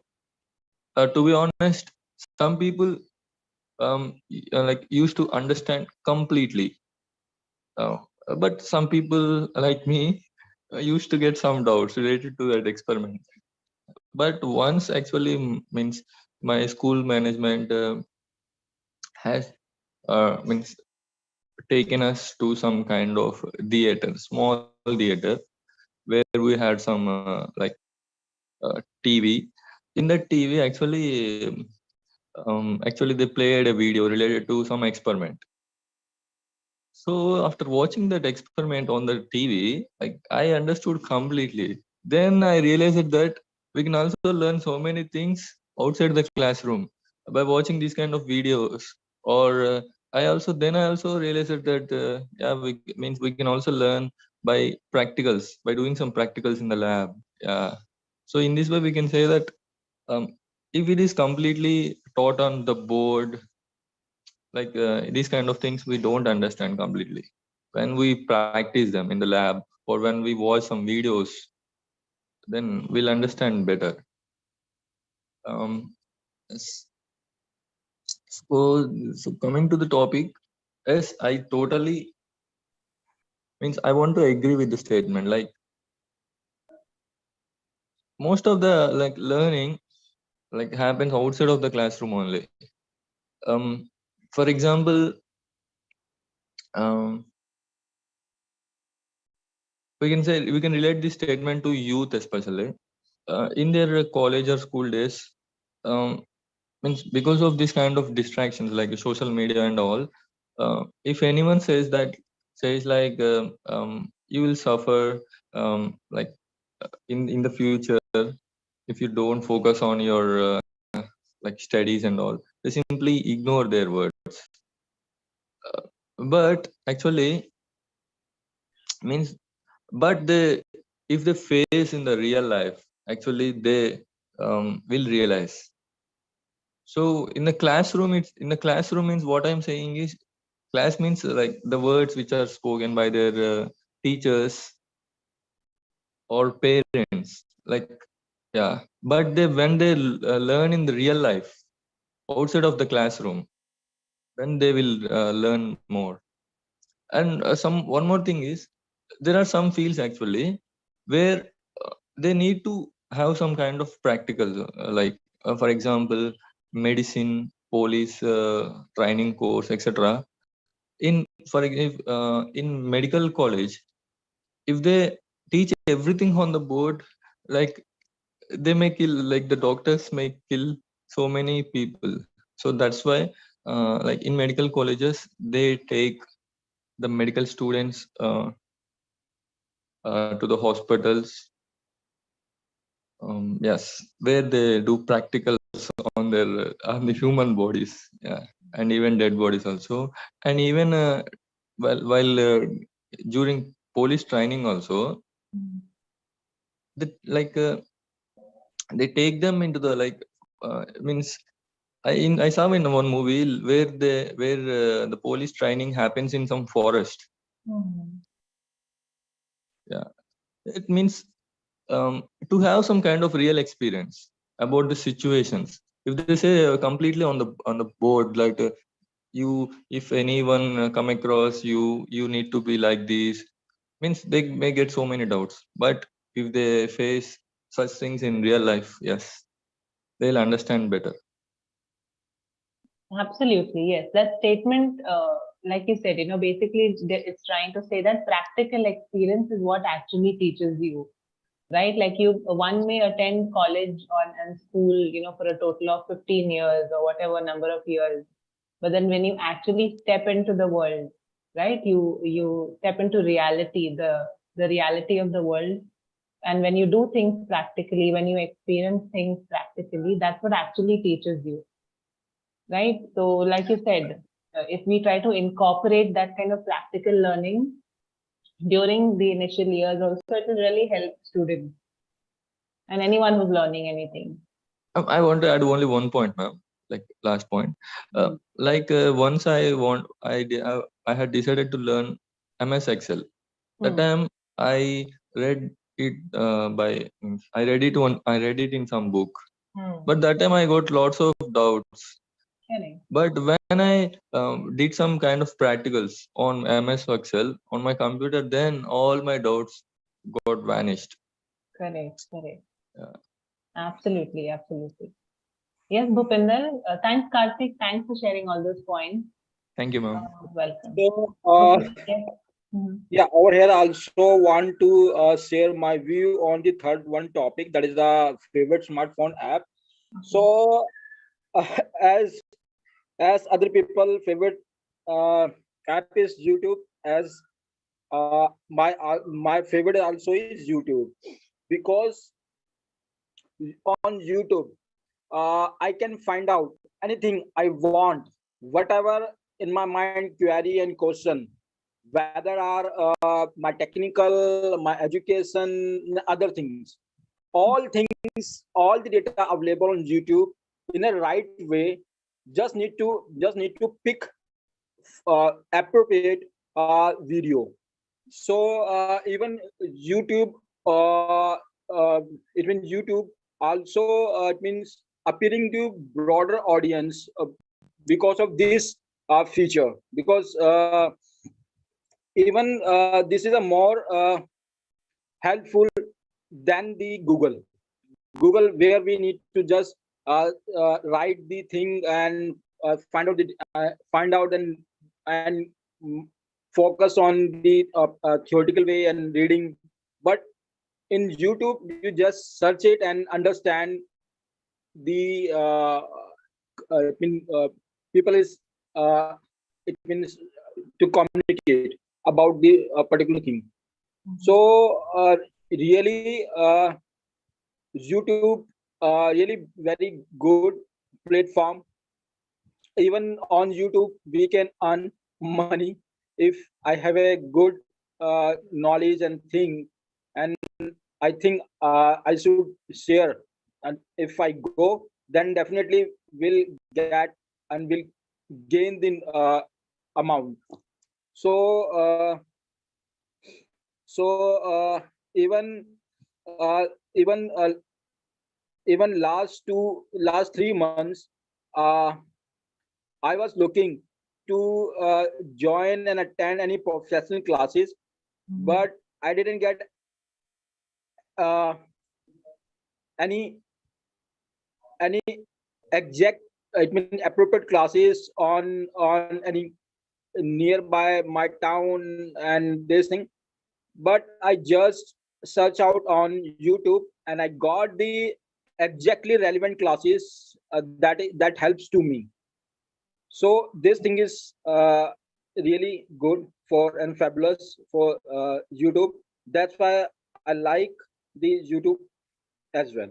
to be honest, some people used to understand completely, but some people like me used to get some doubts related to that experiment. But once actually means my school management has means taken us to some kind of theater, small theater, where we had some TV. In that TV, actually they played a video related to some experiment. So after watching that experiment on the TV, I understood completely. Then I realized that we can also learn so many things outside the classroom by watching these kind of videos. Or I also realized that we can also learn by practicals, by doing some practicals in the lab. Yeah. So in this way we can say that if it is completely taught on the board, these kind of things we don't understand completely. When we practice them in the lab or when we watch some videos, then we'll understand better. Yes. So coming to the topic, yes, I totally means I want to agree with the statement. Like most of the learning happens outside of the classroom only. For example, we can relate this statement to youth, especially in their college or school days. Means because of this kind of distractions like social media and all, if anyone says you will suffer in the future if you don't focus on your studies and all, they simply ignore their words. But actually means but they if they face in the real life, actually they will realize. So in the classroom means what I'm saying is class means like the words which are spoken by their teachers or parents, yeah, but when they learn in the real life outside of the classroom, then they will learn more. And some one more thing is there are some fields actually where they need to have some kind of practical, for example, medicine, police training course, etc. In in medical college, if they teach everything on the board, like they may kill, like the doctors may kill so many people. So that's why, like in medical colleges, they take the medical students to the hospitals. Yes, where they do practicals on their on the human bodies, yeah, and even dead bodies also, and even while during police training also, like they take them into the like means I saw in one movie where the police training happens in some forest. Yeah, it means to have some kind of real experience about the situations. If they say completely on the board, like you, if anyone come across you, you need to be like this, means they may get so many doubts. But if they face such things in real life, yes, they'll understand better. Absolutely, yes. That statement, like you said, basically it's trying to say that practical experience is what actually teaches you, right? Like one may attend college and school, for a total of 15 years or whatever number of years. But then when you actually step into the world, right, you step into reality, the reality of the world. And when you do things practically, when you experience things practically, that's what actually teaches you, right? So like you said, if we try to incorporate that kind of practical learning during the initial years also, it will really help students and anyone who's learning anything. I want to add only one point, ma'am. Like last point. Once I had decided to learn MS Excel. That time I read it I read it in some book. But that time I got lots of doubts. But when I did some kind of practicals on MS Excel on my computer, then all my doubts got vanished. Correct. Yeah. Absolutely. Yes, Bhupinder. Thanks, Karthik. Thanks for sharing all those points. Thank you, ma'am. Welcome. So, yeah, over here I also want to share my view on the third one topic, that is the favorite smartphone app. So, as other people favorite app is YouTube, as my favorite also is YouTube, because on YouTube I can find out anything I want, whatever in my mind query and question, whether are my technical, my education, other things, all things, all the data available on YouTube in a right way. Just need to pick appropriate video. So even YouTube, it means YouTube also, it means appearing to broader audience because of this feature. Because even this is a more helpful than the Google, where we need to just write the thing and find out and focus on the theoretical way and reading. But in YouTube, you just search it and understand the people is it means to communicate about the particular thing. So really YouTube really very good platform. Even on YouTube we can earn money if I have a good knowledge and thing, and I think I should share. And if I go, then definitely will get and will gain the amount. So even uh, even uh, even last 3 months, uh, I was looking to join and attend any professional classes, but I didn't get any any exact, appropriate classes on any nearby my town and this thing, but I just search out on YouTube and I got the exactly relevant classes that helps to me. So this thing is really good for and fabulous for YouTube. That's why I like the YouTube as well.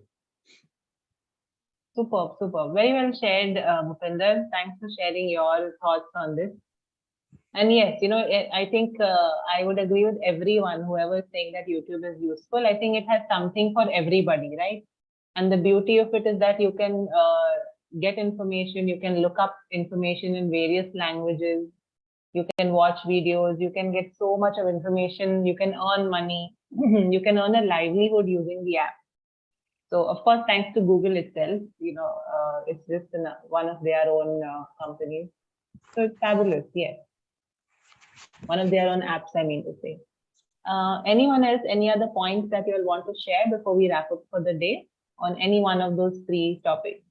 Superb, superb. Very well shared, Bhupinder. Thanks for sharing your thoughts on this. And yes, I think I would agree with everyone, whoever is saying that YouTube is useful. I think it has something for everybody, right? And the beauty of it is that you can get information, you can look up information in various languages, you can watch videos, you can get so much of information, you can earn money, you can earn a livelihood using the app. So of course, thanks to Google itself, it's just one of their own companies. So it's fabulous, yes. One of their own apps, I mean to say. Anyone else, any other points that you all want to share before we wrap up for the day on any one of those three topics?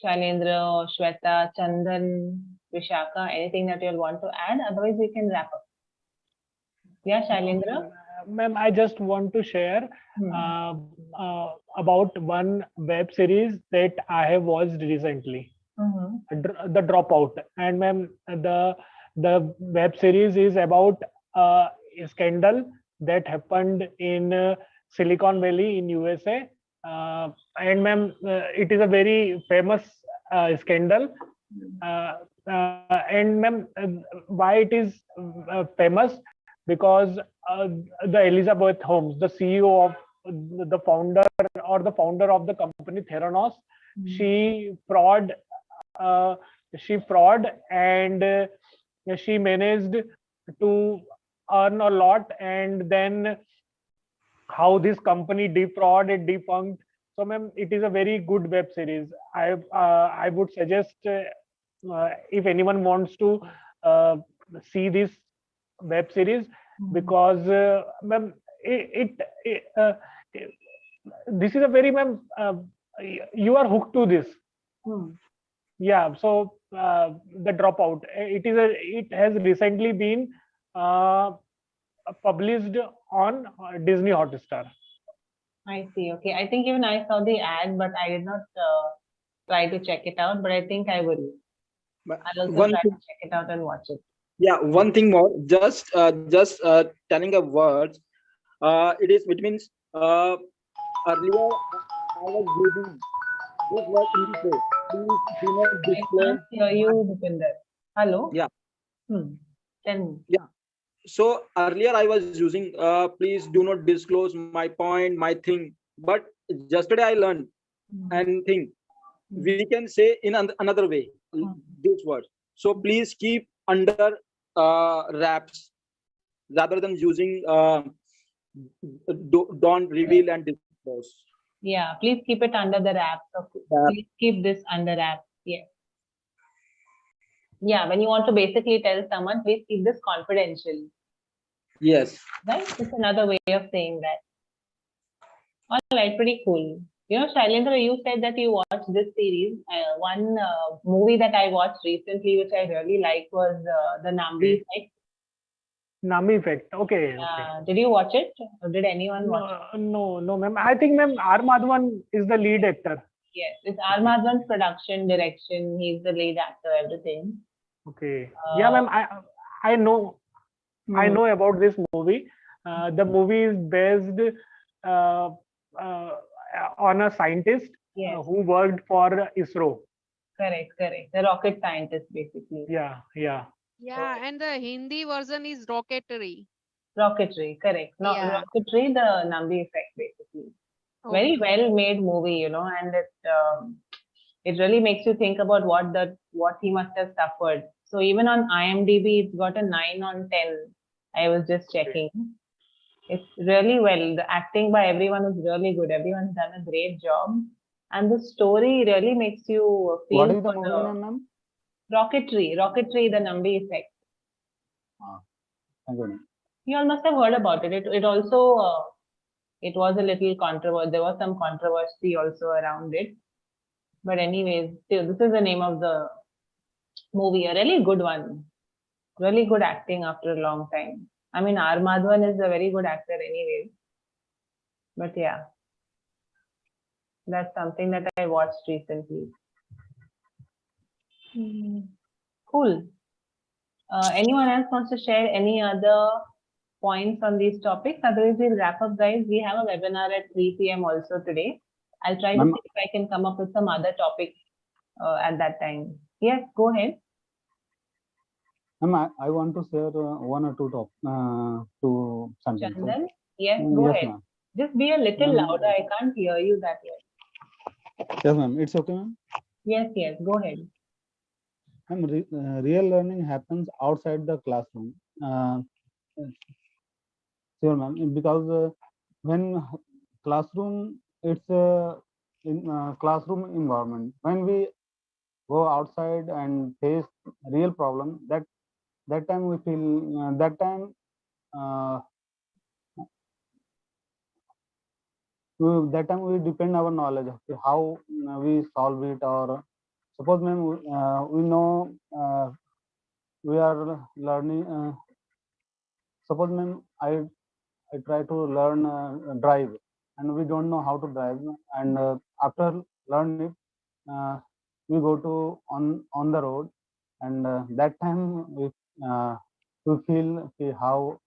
Shailendra, Shweta, Chandan, Vishaka, anything that you all want to add? Otherwise, we can wrap up. Yeah, Shailendra? Ma'am, I just want to share about one web series that I have watched recently, The Dropout. And ma'am, the web series is about a scandal that happened in Silicon Valley in USA. And ma'am, it is a very famous scandal. And ma'am, why it is famous? Because the Elizabeth Holmes, the CEO of the founder of the company Theranos, she fraud and she managed to earn a lot, and then how this company defrauded, defunct. So ma'am, it is a very good web series. I would suggest if anyone wants to see this web series, because ma'am, this is a very, ma'am, you are hooked to this. Yeah, so The Dropout, it has recently been published on Disney Hotstar. I see. Okay, I think even I saw the ad, but I did not try to check it out. But I think I will. I'll also try to check it out and watch it. Yeah, one thing more, just telling a word. It means earlier I was using this word in the place. Please do not I can't hear you, Bhupinder. Hello? Yeah. Tell me. Yeah. So earlier I was using please do not disclose my point, my thing. But yesterday I learned and think we can say in another way this word. So please keep under wraps rather than using don't reveal and disclose. Yeah, please keep it under the wraps. Please keep this under wraps. Yes. Yeah, when you want to basically tell someone, please keep this confidential. Yes. Right? It's another way of saying that. All right, pretty cool. Shailendra, you said that you watched this series. One movie that I watched recently, which I really liked, was The Nambi Effect. Nambi Effect. Okay. Did you watch it? Or did anyone watch it? No, ma'am. I think, ma'am, R. Madhavan is the lead actor. Yes, it's R. Madhavan's production, direction. He's the lead actor, everything. Okay. Yeah, ma'am. I know. I know about this movie. The movie is based on a scientist who worked for ISRO. Correct. The rocket scientist, basically. Yeah. Yeah, and the Hindi version is rocketry. Rocketry, correct. No, Yeah. Rocketry, the Nambi Effect, basically. Okay. Very well made movie, and it really makes you think about what he must have suffered. So even on IMDb, it's got a 9 on 10. I was just checking. It's really well. The acting by everyone is really good. Everyone's done a great job. And the story really makes you feel. What is the movie name, ma'am? Rocketry, the Nambi Effect. Thank you. You all must have heard about it. It also it was a little controversial. There was some controversy also around it. But anyways, still, this is the name of the movie. A really good one. Really good acting after a long time. I mean, R. Madhavan is a very good actor anyways. But yeah, that's something that I watched recently. Cool. Anyone else wants to share any other points on these topics? Otherwise, we'll wrap up, guys. We have a webinar at 3 p.m. also today. I'll try to see if I can come up with some other topics at that time. Yes, go ahead. I want to share one or two sentences. Chandan, yes, go ahead. Just be a little louder. I can't hear you that well. Yes, ma'am. It's okay, ma'am. Yes, go ahead. Real learning happens outside the classroom. Sure, ma'am. Because when classroom, it's in classroom environment. When we go outside and face real problem, that time we feel that time we depend our knowledge how we solve it, or suppose ma'am we know we are learning. Suppose ma'am I try to learn drive, and we don't know how to drive, and after learn it, we go to on the road, and that time we feel how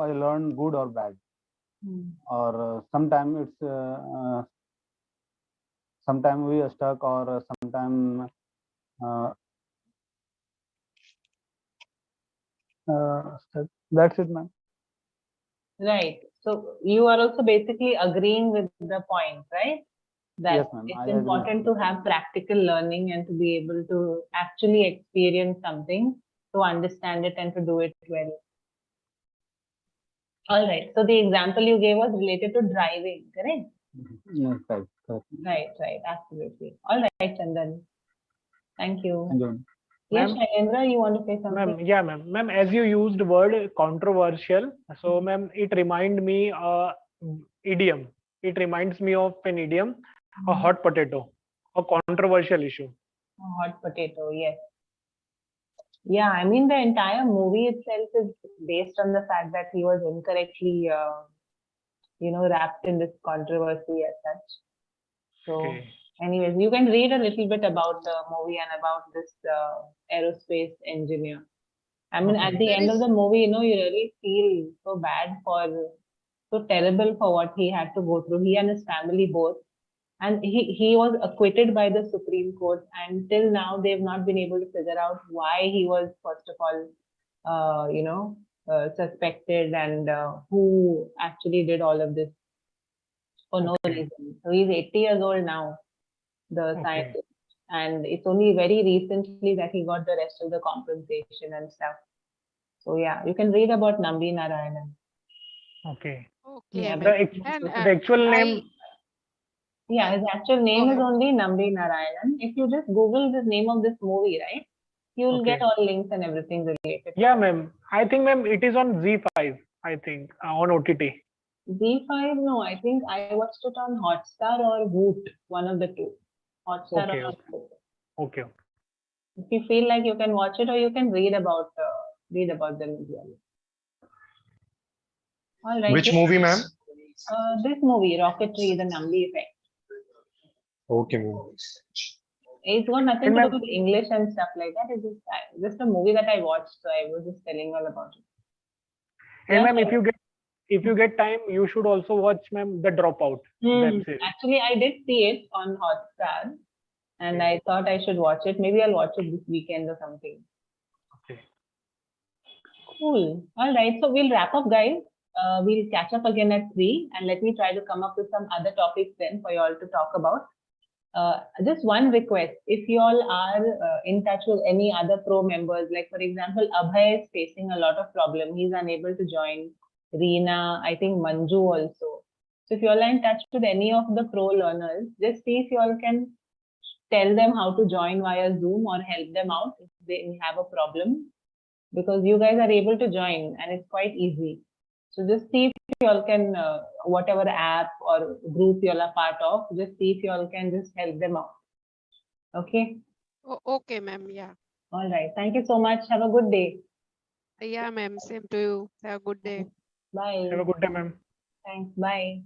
I learn good or bad, or sometimes it's sometimes we are stuck, or sometimes that's it, ma'am. Right. So you are also basically agreeing with the point, right? That yes, it's important to have practical learning and to be able to actually experience something, to understand it and to do it well. All right. So the example you gave was related to driving, correct? Yes, right. Right. Absolutely. All right, Chandan. Thank you. Enjoy. Yes, Shailendra, you want to say something? Ma'am, yeah, ma'am. Ma'am, as you used the word controversial, so ma'am, it remind me idiom. It reminds me of an idiom, a hot potato, a controversial issue. A hot potato, yes. Yeah, I mean the entire movie itself is based on the fact that he was incorrectly, wrapped in this controversy as such. So, anyways, you can read a little bit about the movie and about this aerospace engineer. I mean, at the end of the movie, you really feel so bad so terrible for what he had to go through. He and his family both. And he was acquitted by the Supreme Court. And till now, they've not been able to figure out why he was, first of all, suspected, and who actually did all of this for no reason. So he's 80 years old now, the scientist. And it's only very recently that he got the rest of the compensation and stuff. So yeah, you can read about Nambi Narayanan. Okay. Yeah, the actual name. Yeah, his actual name is only Nambi Narayanan. If you just Google the name of this movie, right, you will get all links and everything related. Yeah, ma'am. I think, ma'am, it is on Z5. I think on OTT. Z5? No, I think I watched it on Hotstar or Woot, one of the two. Hotstar or Woot. Okay. If you feel like you can watch it, or you can read about them as well. All right. Which movie, ma'am? This movie, Rocketry, the Nambi Effect. Okay, ma'am. It's got nothing to do with English and stuff like that. It's just a movie that I watched, so I was just telling all about it. And ma'am, if you get time, you should also watch, ma'am, The Dropout. Actually, I did see it on Hotstar, and I thought I should watch it. Maybe I'll watch it this weekend or something. Okay. Cool. All right. So we'll wrap up, guys. We'll catch up again at 3, and let me try to come up with some other topics then for you all to talk about. Just one request, if you all are in touch with any other pro members, like for example, Abhay is facing a lot of problem. He's unable to join. Reena, I think Manju also. So if you all are in touch with any of the pro learners, just see if you all can tell them how to join via Zoom or help them out if they have a problem, because you guys are able to join and it's quite easy. So just see if you all can, whatever app or group you all are part of, just see if you all can just help them out. Okay. Okay, ma'am. Yeah. All right. Thank you so much. Have a good day. Yeah, ma'am. Same to you. Have a good day. Bye. Have a good day, ma'am. Thanks. Bye.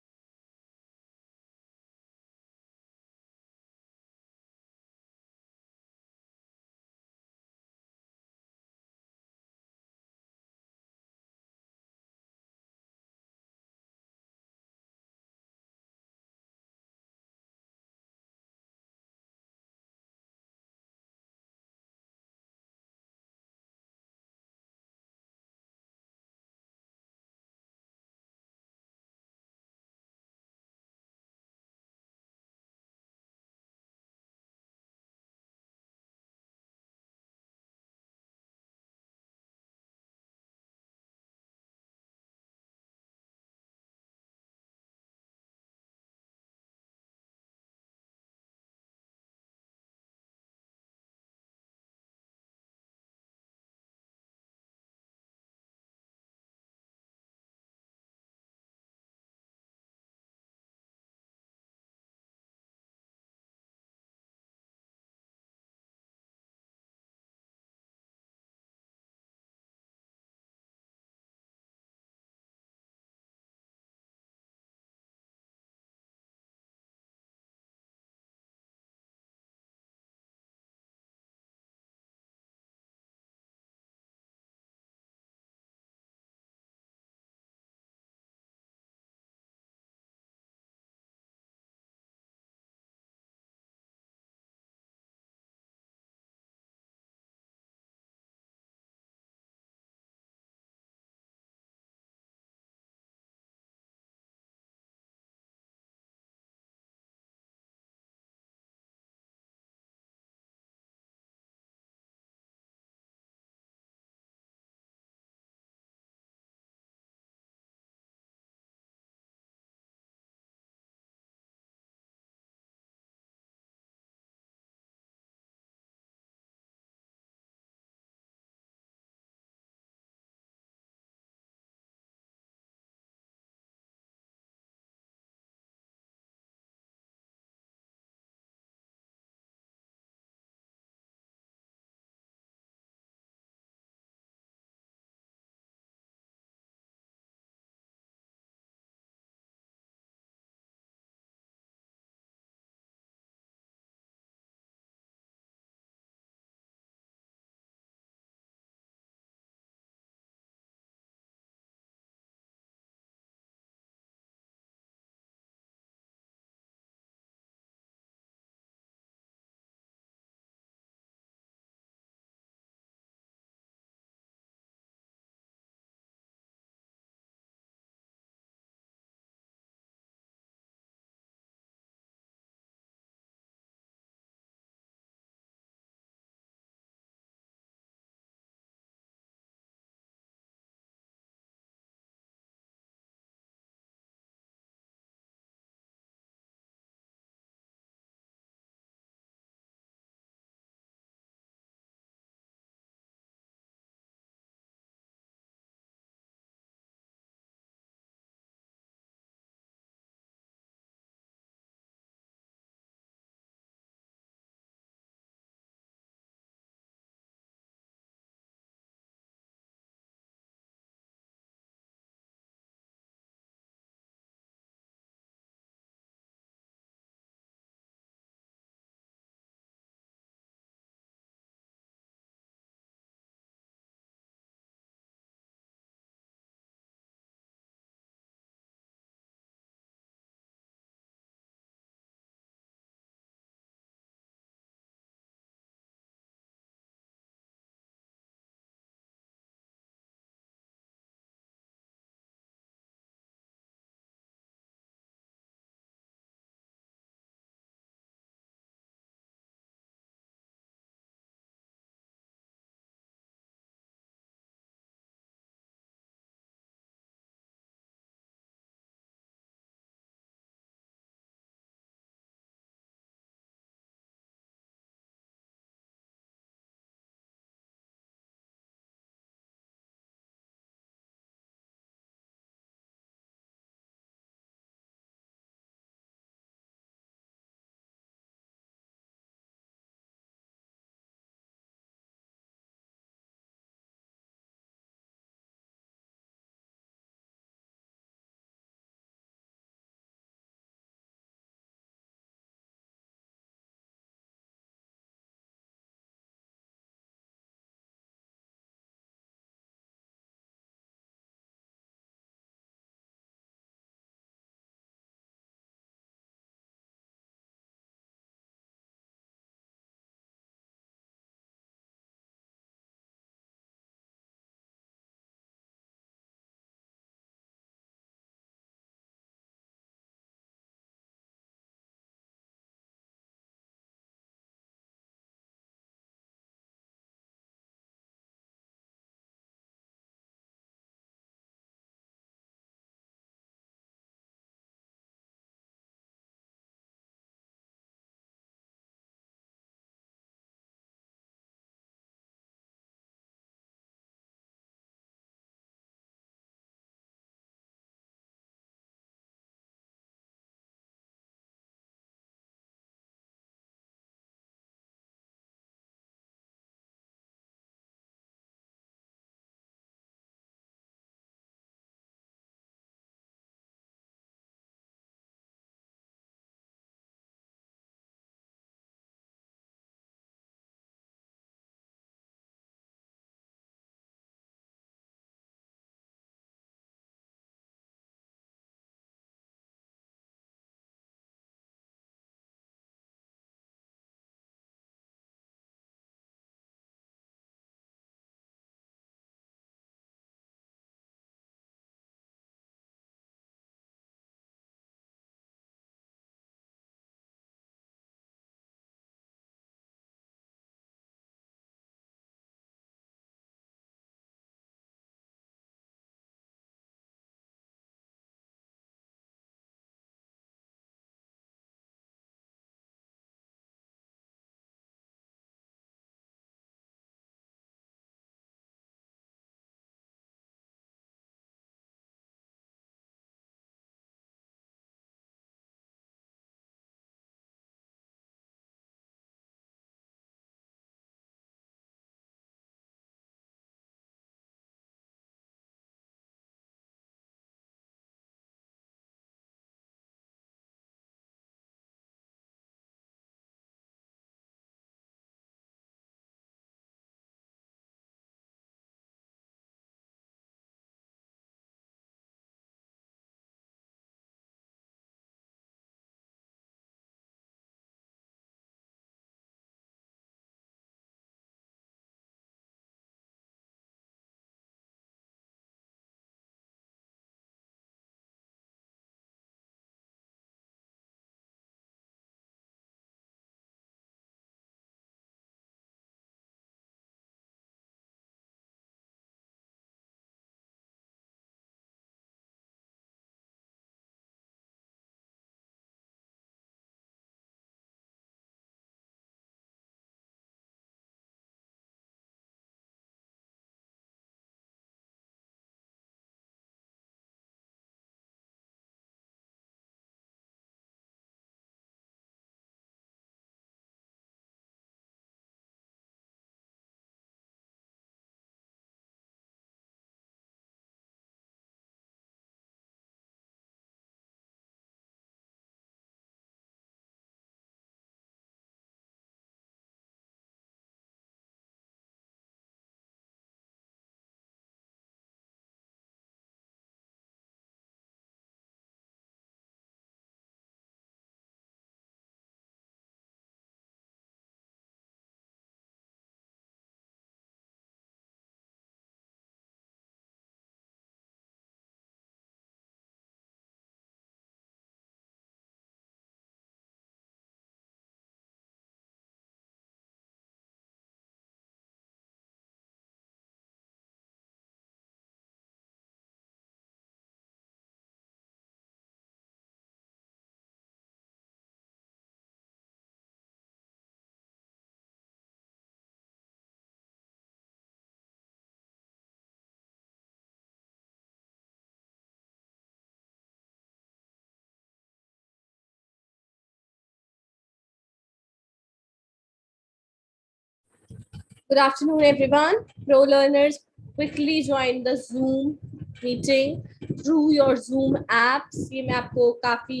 Good afternoon, everyone. Pro learners, quickly join the Zoom meeting through your Zoom apps. ये मैं आपको काफी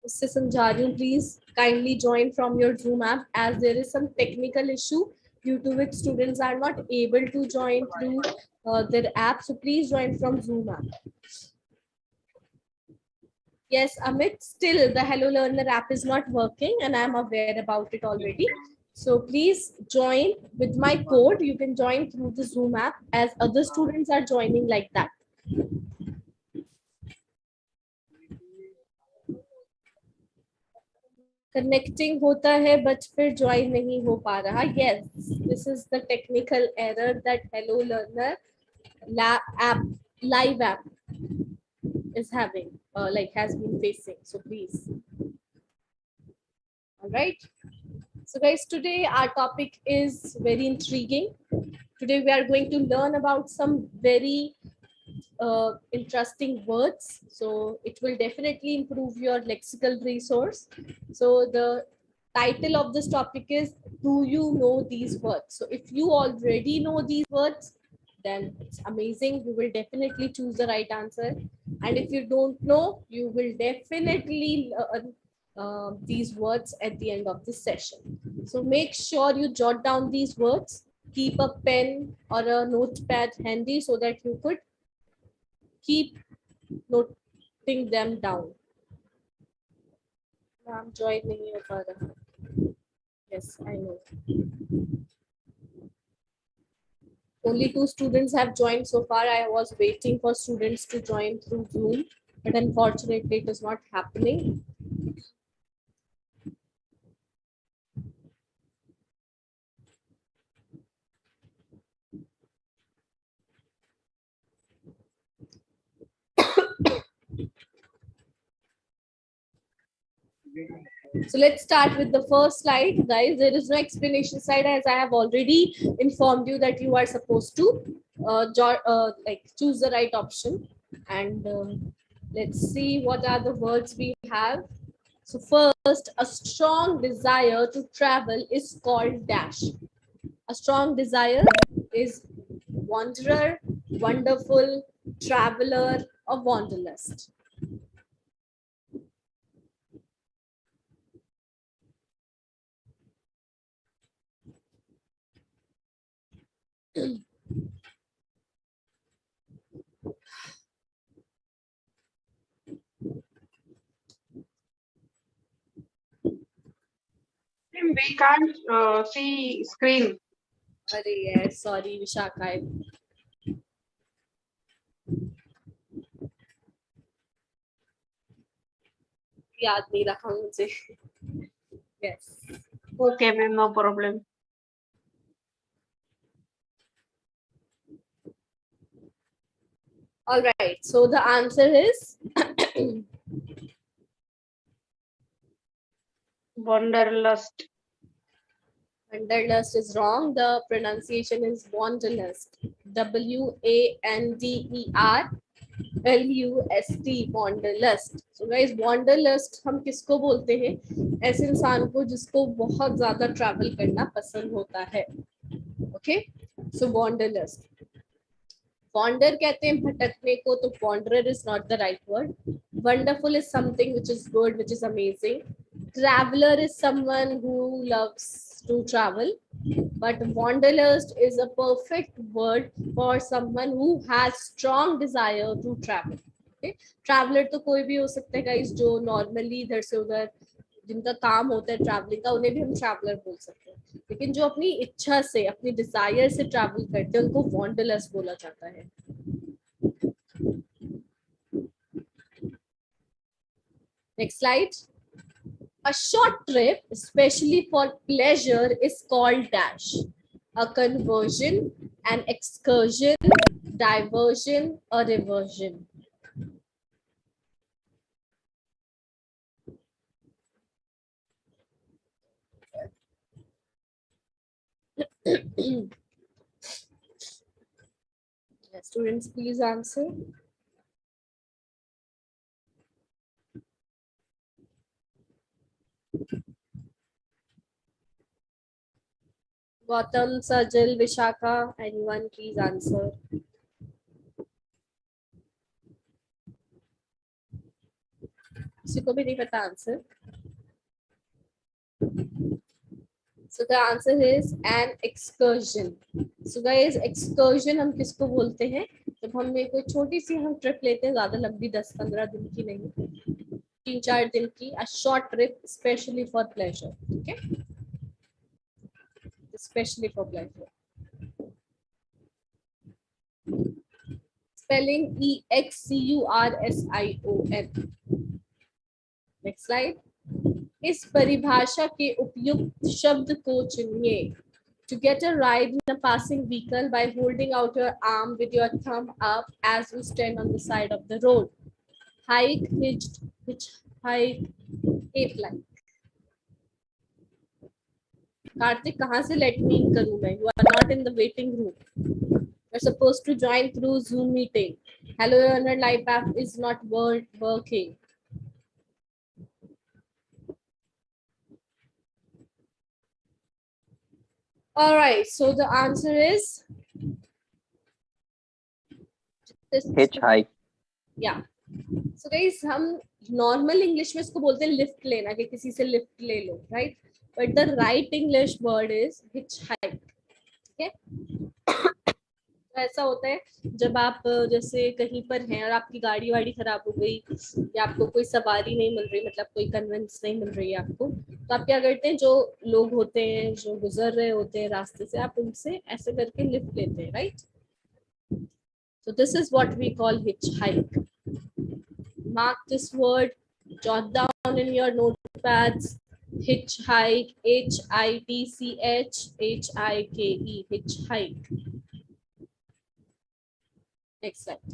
उससे समझा रही हूँ. Please kindly join from your Zoom app as there is some technical issue due to which students are not able to join through their app. So please join from Zoom app. Yes, Amit, still the Hello Learner app is not working and I'm aware about it already. So please join with my code. You can join through the Zoom app as other students are joining like that. Connecting hota hai but फिर join नहीं हो पा रहा. Yes, this is the technical error that Hello Learner live app is having, has been facing. So please. All right. So guys, today our topic is very intriguing. Today we are going to learn about some very interesting words. So it will definitely improve your lexical resource. So the title of this topic is, do you know these words? So if you already know these words, then it's amazing. You will definitely choose the right answer. And if you don't know, you will definitely learn these words at the end of this session. So make sure you jot down these words. Keep a pen or a notepad handy so that you could keep noting them down. I'm joining you for yes, I know. Only 2 students have joined so far. I was waiting for students to join through Zoom, but unfortunately it is not happening. So let's start with the first slide, guys. There is no explanation slide as I have already informed you that you are supposed to choose the right option. And let's see what are the words we have. So first, a strong desire to travel is called dash. A strong desire is wanderer, wonderful, traveler, or wanderlust. We can't see screen. Yes, sorry, Vishaka. याद नहीं रखा मुझे. Yes. Okay, ma'am, no problem. All right. So the answer is Wanderlust. Wanderlust is wrong. The pronunciation is wanderlust. WANDERLUST. Wanderlust. So guys, wanderlust हम किसको बोलते हैं? ऐसे इंसान को जिसको बहुत ज़्यादा travel करना पसंद होता है. Okay. So wanderlust. Wander कहते हैं भटकने को, तो wanderer is not the right word. Wonderful is something which is good, which is amazing. Traveler is someone who loves to travel, but wanderlust is a perfect word for someone who has strong desire to travel. Okay? Traveler तो कोई भी हो सकता है guys, जो normally इधर से उधर जिनका काम होता है ट्रैवलिंग का, उन्हें भी हम ट्रैवलर बोल सकते हैं. लेकिन जो अपनी इच्छा से, अपनी डिजायर से ट्रैवल करते हैं, उनको wanderlust बोला जाता है. Next slide. A short trip, especially for pleasure, is called dash. A conversion, an excursion, diversion, a reversion. Students, please answer. Gautam, Sajal, Vishakha, anyone please answer. किसी को भी नहीं पता answer. So the answer is an excursion. So guys, excursion हम किसको बोलते हैं? जब हमें कोई छोटी सी हम ट्रिप लेते हैं, ज्यादा लंबी 10-15 दिन की नहीं, 3-4 दिन की, a short trip especially for pleasure. Okay, especially for pleasure. Spelling EXCURSION. Next slide. इस परिभाषा के उपयुक्त शब्द को चुनिए. To get a ride in a passing vehicle by holding out your arm with your thumb up as you stand on the side of the road. Hike, hitched, hitchhike, ape-like. Kartik कहाँ से let me in करूँ मैं? You are not in the waiting room. You're supposed to join through Zoom meeting. Hello Learner Live app is not working. All right, so the answer is hitchhike. Yeah. So guys, हम normal English में इसको बोलते हैं lift लेना, कि किसी से lift ले लो, right? But the right English word is hitchhike. Okay? ऐसा होता है जब आप जैसे कहीं पर हैं और आपकी गाड़ी वाड़ी खराब हो गई या आपको कोई सवारी नहीं मिल रही, मतलब कोई कन्वेंस नहीं मिल रही है आपको, तो आप क्या करते हैं, जो लोग होते हैं जो गुजर रहे होते हैं रास्ते से, आप उनसे ऐसे करके लिफ्ट लेते हैं, right? So this is what we call hitchhike. Mark this word, jot down in your notepads. Hitchhike, HITCH, hitchhike. Next slide.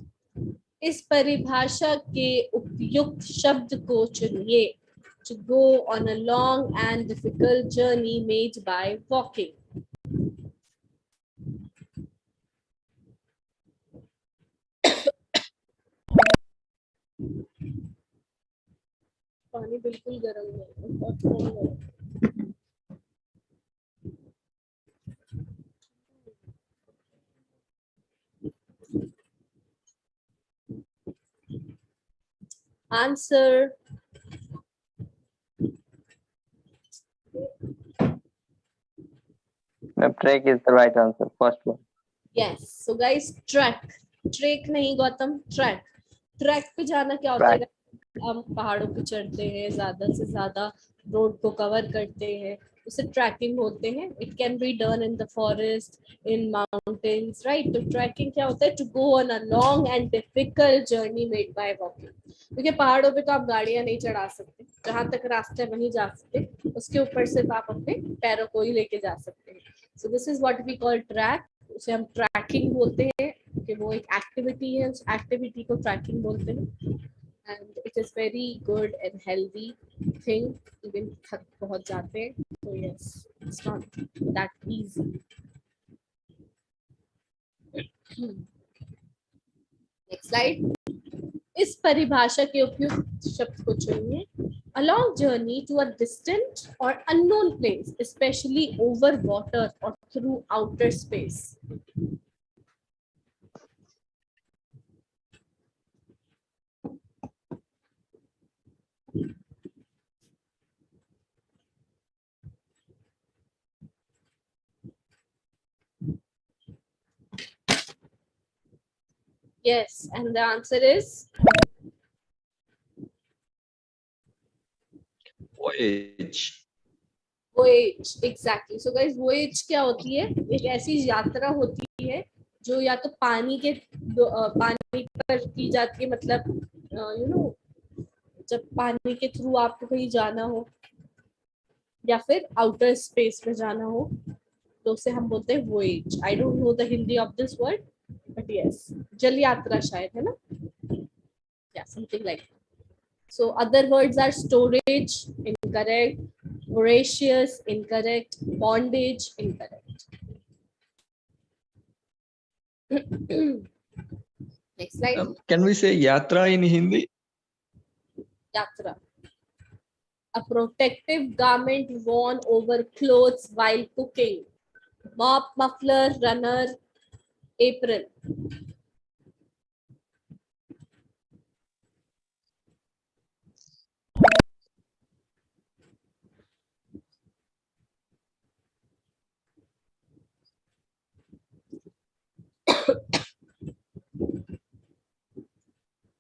इस परिभाषा के उपयुक्त शब्द को चुनिए. To go on a long and difficult journey made by walking. पानी बिल्कुल गर्म है. Answer. Trek is the right answer. First one. Yes. So guys, trek. Trek नहीं गौतम, trek. Trek पे जाना क्या होता है? हम पहाड़ों पे चढ़ते हैं, ज्यादा से ज्यादा रोड को कवर करते हैं, उसे ट्रैकिंग बोलते हैं. It can be done in the forest, in mountains, right? तो ट्रैकिंग क्या होता है? To go on a long and difficult journey made by walking. क्योंकि पहाड़ों पे तो आप गाड़ियां नहीं चढ़ा सकते, जहां तक रास्ते वहीं जा सकते, उसके ऊपर सिर्फ आप अपने पैरों को ही लेके जा सकते हैं. So this is what we call trek. उसे हम ट्रैकिंग बोलते हैं कि वो एक एक्टिविटी है, उस एक्टिविटी को ट्रैकिंग बोलते हैं. And it is very good and healthy thing. Even थक बहुत जाते हैं, so yes, it's not that easy. Next slide. इस परिभाषा के उपयुक्त शब्द को चुनिए. A long journey to a distant or unknown place, especially over water or through outer space. Yes, and the answer is voyage. voyage. Exactly. So guys, voyage क्या होती है? एक ऐसी यात्रा होती है जो या तो पानी पर की जाती है, मतलब जब पानी के थ्रू आपको कहीं जाना हो या फिर आउटर स्पेस में जाना हो, तो उसे हम बोलते हैं voyage. I don't know the Hindi of this word, but yes, जल यात्रा शायद है ना? Yeah, something like that. So other words are storage, incorrect. Voracious, incorrect. Bondage, incorrect. Next slide. Can we say yatra in Hindi? Yatra. A protective garment worn over clothes while cooking. Mop, muffler, runner, apron.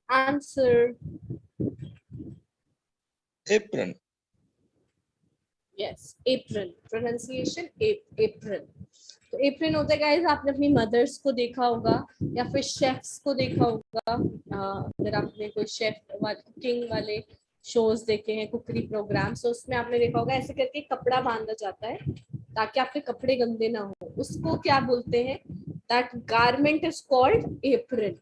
Answer. Apron. Yes, apron. Pronunciation apron. तो apron होता है guys, आपने अपनी mother's को देखा होगा या फिर शेफ्स को देखा होगा। अगर आपने कोई शेफ कुकिंग वाले शोज देखे हैं, कुकरी प्रोग्राम्स, तो उसमें आपने देखा होगा ऐसे करके कपड़ा बांधा जाता है ताकि आपके कपड़े गंदे ना हो। उसको क्या बोलते हैं? That garment is called apron.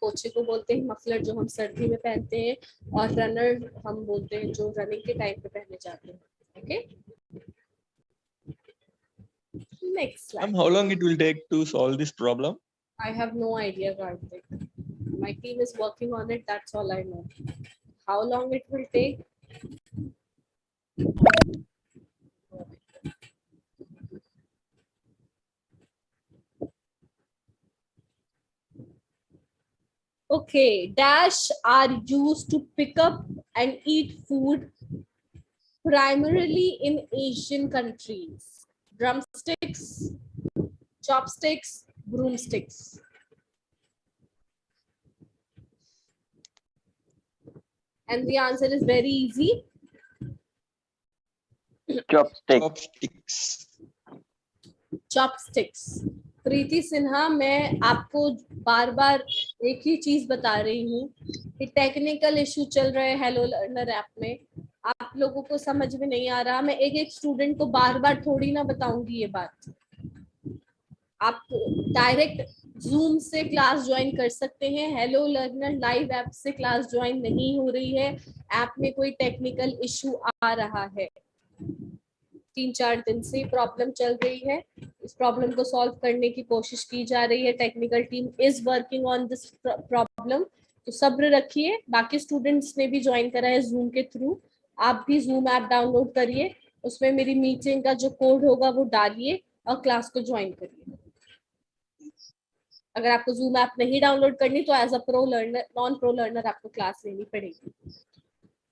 पोछे को बोलते हैं मफलर, जो हम सर्दी में पहनते हैं, और रनर हम बोलते हैं जो रनिंग के टाइम पे पहने जाते हैं। Okay, next slide. How long it will take to solve this problem? I have no idea, Karthik. My team is working on it, that's all I know. How long it will take? Okay, dash are used to pick up and eat food primarily in Asian countries. Drumsticks, chopsticks, broomsticks. And the answer is very easy. Chopsticks. Chopsticks. प्रीति सिन्हा, मैं आपको बार बार एक ही चीज बता रही हूँ कि technical issue चल रहे हैं हेलो लर्नर ऐप में, आप लोगों को समझ में नहीं आ रहा। मैं एक एक स्टूडेंट को बार बार थोड़ी ना बताऊंगी ये बात। आप डायरेक्ट जूम से क्लास ज्वाइन कर सकते हैं, हेलो लर्नर लाइव ऐप से क्लास ज्वाइन नहीं हो रही है, ऐप में कोई टेक्निकल इशू आ रहा है। 3-4 दिन से प्रॉब्लम चल रही है, इस प्रॉब्लम को सॉल्व करने की कोशिश की जा रही है। Technical team is working on this problem, तो सब्र रखिए। बाकी स्टूडेंट्स ने भी ज्वाइन करा है जूम के थ्रू, आप भी जूम ऐप डाउनलोड करिए, उसमें मेरी मीटिंग का जो कोड होगा वो डालिए और क्लास को ज्वाइन करिए। अगर आपको जूम ऐप नहीं डाउनलोड करनी तो as a pro learner, non pro learner आपको क्लास लेनी पड़ेगी।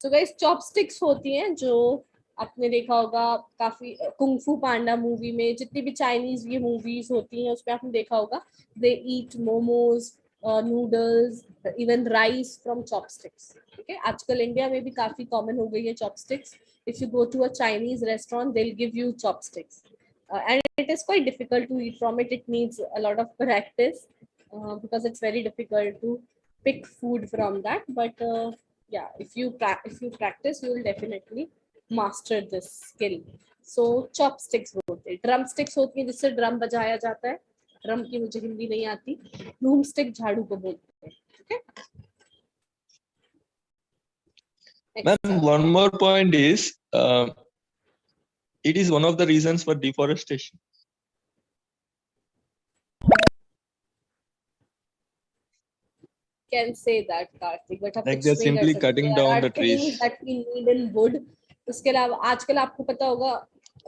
तो गाइस, चॉपस्टिक्स होती हैं जो आपने देखा होगा काफी कुंग-फू पांडा मूवी में, जितनी भी चाइनीज ये मूवीज होती हैं उसमें आपने देखा होगा, they eat momos, noodles, even rice from chopsticks. ठीक है, आजकल इंडिया में भी काफी कॉमन हो गई है chopsticks. If you go to a Chinese restaurant, they will give you chopsticks and it is quite difficult to eat from it. It needs a lot of practice because it's very difficult to pick food from that, but yeah, if you practice, you will definitely master this skill. So chopsticks होते हैं, drumsticks होती है जिससे drum बजाया जाता है, drum की मुझे हिंदी नहीं आती, broomstick झाड़ू को बोलते हैं। ठीक है Ma'am, one more point is it is one of the reasons for deforestation. Can say that, Karthik, but Like they're simply cutting down the trees. that we need in wood. उसके अलावा आजकल आपको पता होगा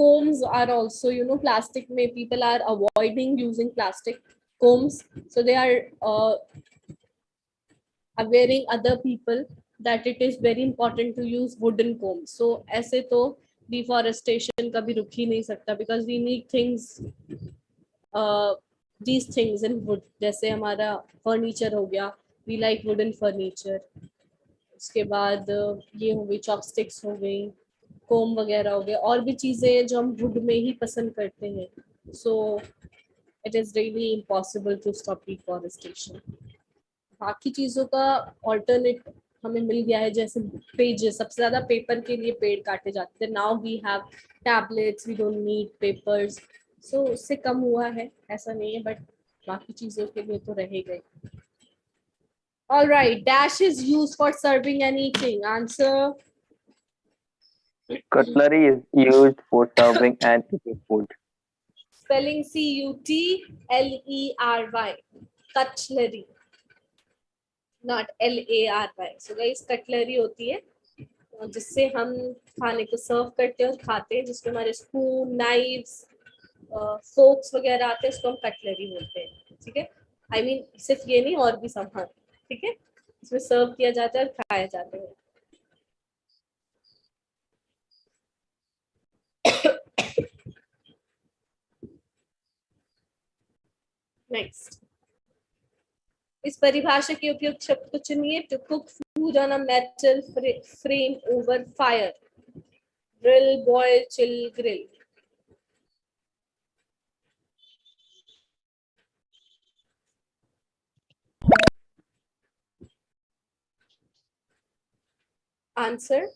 combs are also, you know, plastic में people are avoiding using plastic combs, so they are awareing other people that it is very important to use wooden combs. So ऐसे तो deforestation कभी रुक ही नहीं सकता, because we need things, these things in wood. जैसे हमारा furniture हो गया, we like wooden furniture. उसके बाद ये हो गई चॉपस्टिक्स हो गई, कोम वगैरह हो गए, और भी चीजें जो हम वुड में ही पसंद करते हैं। So it is really impossible to stop deforestation. बाकी चीजों का ऑल्टरनेट हमें मिल गया है, जैसे पेजेस, सबसे ज्यादा पेपर के लिए पेड़ काटे जाते थे, now we have tablets, we don't need papers. So उससे कम हुआ है, ऐसा नहीं है, बट बाकी चीजों के लिए तो रहेगा। All right, dash is used for serving and eating. Answer. Cutlery is used for serving and eating food. Spelling C-U-T-L-E-R-Y. Cutlery, not L-A-R-Y. So guys, cutlery होती है जिससे हम खाने को सर्व करते हैं और खाते हैं, जिसमें हमारे स्पून, नाइव्स, फोक्स वगैरह आते हैं, उसको हम कटलरी बोलते हैं, ठीक है। आई मीन सिर्फ ये नहीं, और भी सामान, ठीक है, इसमें सर्व किया जाता है और खाया जाता है। नेक्स्ट, इस परिभाषा के उपयुक्त शब्द को चुनिए। To cook food on a metal frame over fire, grill, boil, chill, grill. Answer,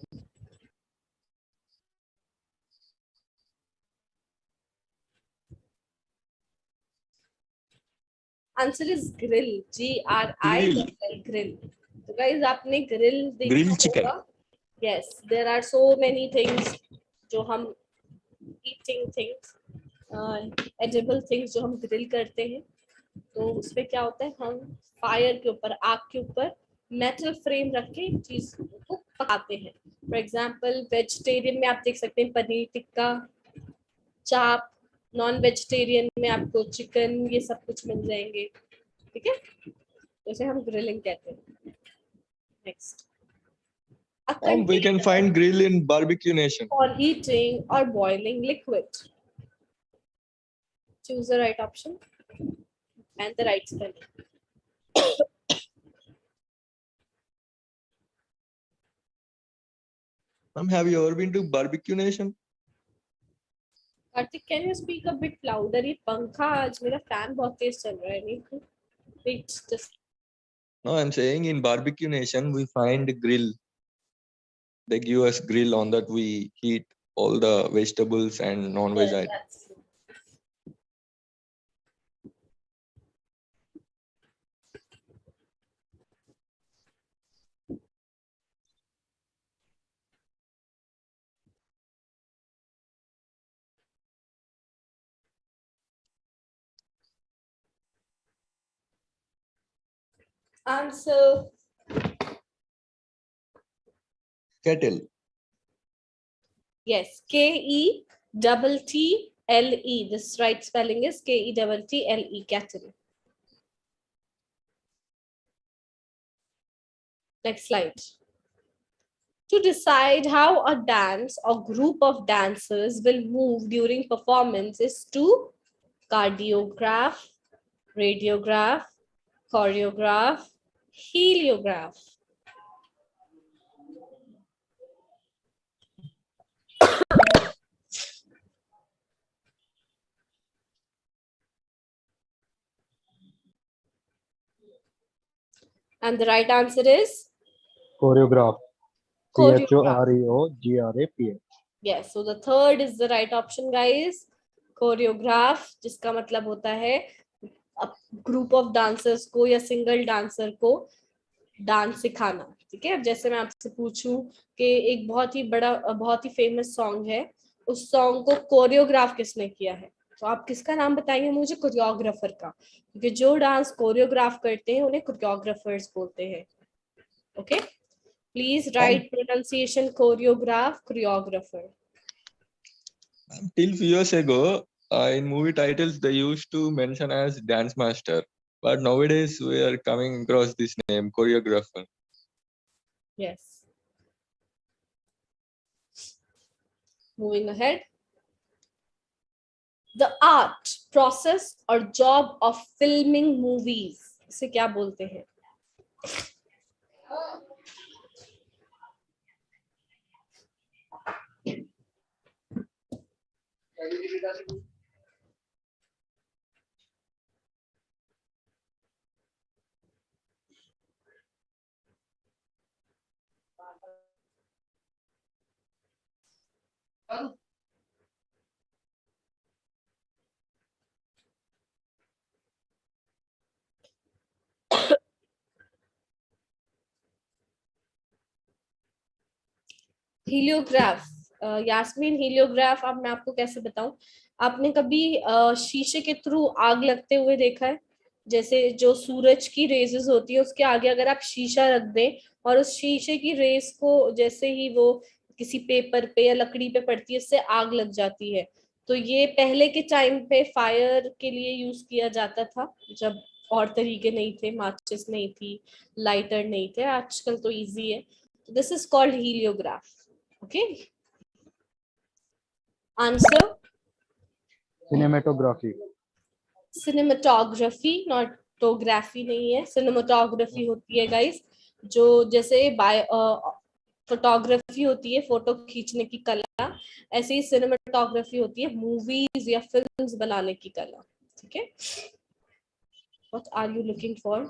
answer is grill, GRIL, grill. तो गाइस आपने ग्रिल देखा होगा। Yes, there are so many things जो हम ईटिंग थिंग्स, एडिबल थिंग्स जो हम grill करते हैं। तो उसमें क्या होता है, हम फायर के ऊपर, आग के ऊपर मेटल फ्रेम रख के चीज को पकाते हैं। फॉर एग्जाम्पल वेजिटेरियन में आप देख सकते हैं पनीर टिक्का, चाप, नॉन वेजिटेरियन में आपको चिकन, ये सब कुछ मिल जाएंगे, ठीक है, जैसे हम ग्रिलिंग कहते हैं। Next, we can find grill in barbecue nation. for heating or boiling liquid. Choose the right option and the right spelling. Have you ever been to barbecue nation? Karthik, can you speak a bit louder? ये पंखा आज मेरा fan बहुत तेज चल रहा है, नहीं? Wait, just. No, I'm saying in barbecue nation we find grill. They give us grill, on that we heat all the vegetables and non-veg items. Answer. Kettle. Yes, KETTLE. This right spelling is KETTLE, kettle. Next slide. To decide how a dance or group of dancers will move during performance is to cardiograph, radiograph, choreograph, heliograph. And the right answer is Choreograph. choreograph. CHOREOGRAPH. Yes, so the third is the right option, guys. Choreograph, जिसका मतलब होता है group of dancers को या single dancer को dance सिखाना, ठीक है। अब जैसे मैं आपसे पूछूं कि एक बहुत ही बड़ा, बहुत ही फेमस सॉन्ग है, उस सॉन्ग को कोरियोग्राफ किसने किया है, तो आप किसका नाम बताएंगे मुझे? कोरियोग्राफर का, क्योंकि जो डांस कोरियोग्राफ करते हैं उन्हें कोरियोग्राफर्स बोलते हैं। Okay, please right pronunciation choreograph, choreographer. Till few years ago, in movie titles they used to mention as dance master, but nowadays we are coming across this name, choreographer. Yes. Moving ahead. The art, process or job of filming movies, इसे क्या बोलते हैं? हीलियोग्राफ, यास्मीन, हीलियोग्राफ अब मैं आपको कैसे बताऊं? आपने कभी शीशे के थ्रू आग लगते हुए देखा है? जैसे जो सूरज की रेजेस होती है उसके आगे अगर आप शीशा रख दें और उस शीशे की रेस को जैसे ही वो किसी पेपर पे या लकड़ी पे पड़ती है इससे आग लग जाती है। तो ये पहले के टाइम पे फायर के लिए यूज किया जाता था, जब और तरीके नहीं थे, माचिस नहीं थी, लाइटर नहीं थे, आजकल तो इजी है। This is called heliograph. Okay, answer cinematography, cinematography, नॉटोग्राफी नहीं है, सिनेमेटोग्राफी होती है गाइस। जो जैसे फोटोग्राफी होती है फोटो खींचने की कला, ऐसे ही सिनेमेटोग्राफी होती है मूवीज या फिल्म्स बनाने की कला। ठीक है, what are you looking for?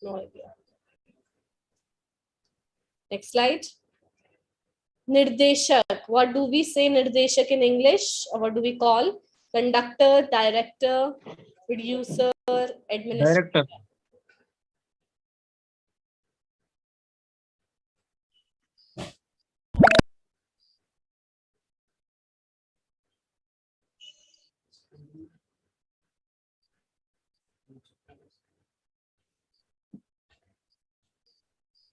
No idea. Next slide. निर्देशक, what do we say निर्देशक in English, or what do we call? Conductor, director, producer, administrator. Director.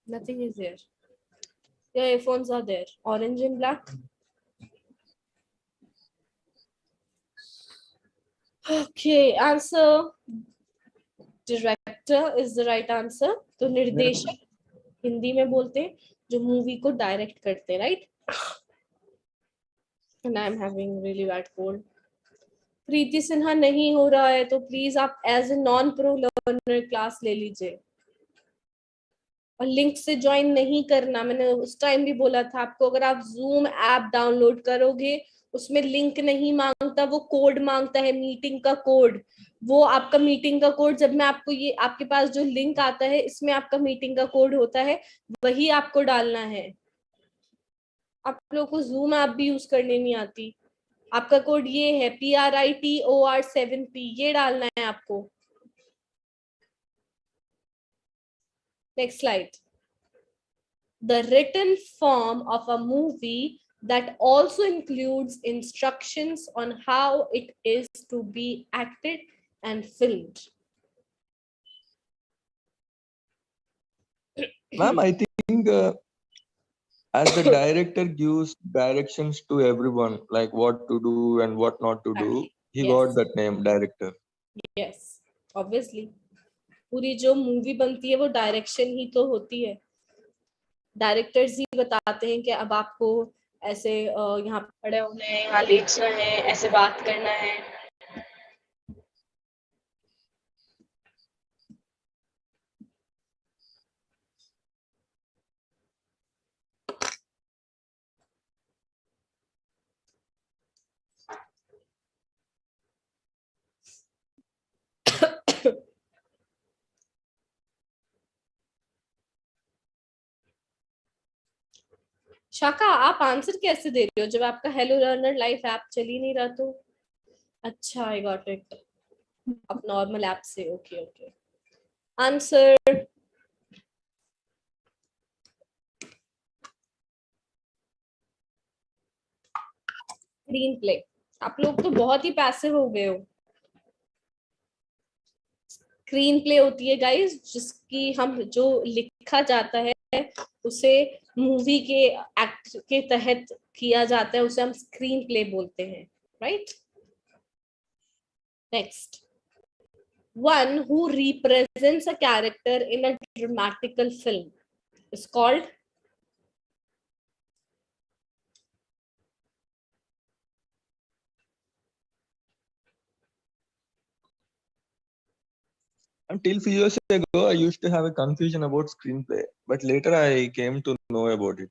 Nothing is there. Your earphones are there, orange and black. Okay, answer director is the right answer. तो निर्देशक हिंदी में बोलते हैं जो movie को direct करते हैं, right? And I am having really bad cold. Preeti Sinha नहीं हो रहा है तो प्लीज आप as a non pro learner class ले लीजिए, और लिंक से ज्वाइन नहीं करना। मैंने उस टाइम भी बोला था आपको, अगर आप जूम ऐप डाउनलोड करोगे उसमें लिंक नहीं मांगता, वो कोड मांगता है, मीटिंग का कोड। वो आपका मीटिंग का कोड, जब मैं आपको ये आपके पास जो लिंक आता है इसमें आपका मीटिंग का कोड होता है, वही आपको डालना है। आप लोगों को जूम ऐप भी यूज करने नहीं आती। आपका कोड ये है PRITOR7P, ये डालना है आपको। Next slide. The written form of a movie that also includes instructions on how it is to be acted and filmed. Ma'am, I think as the director gives directions to everyone, like what to do and what not to do, he Yes. got that name, director. Yes, obviously. पूरी जो movie बनती है वो direction ही तो होती है। Directors ही बताते हैं कि अब आपको ऐसे यहाँ खड़े होना है, यहाँ लेटना है, ऐसे बात करना है। शाखा, आप आंसर कैसे दे रहे हो जब आपका हेलो लर्नर लाइफ ऐप चल ही नहीं रहा? तो अच्छा, आई गॉट इट, अब नॉर्मल ऐप से। Okay okay, answer screen play. आप लोग तो बहुत ही पैसिव हो गए हो। स्क्रीन प्ले होती है गाइस जिसकी हम जो लिखा जाता है उसे मूवी के एक्ट के तहत किया जाता है, उसे हम स्क्रीन प्ले बोलते हैं, right? Next, one who represents a character in a dramatical film is called? Until few years ago, I used to have a confusion about screenplay, but later I came to know about it.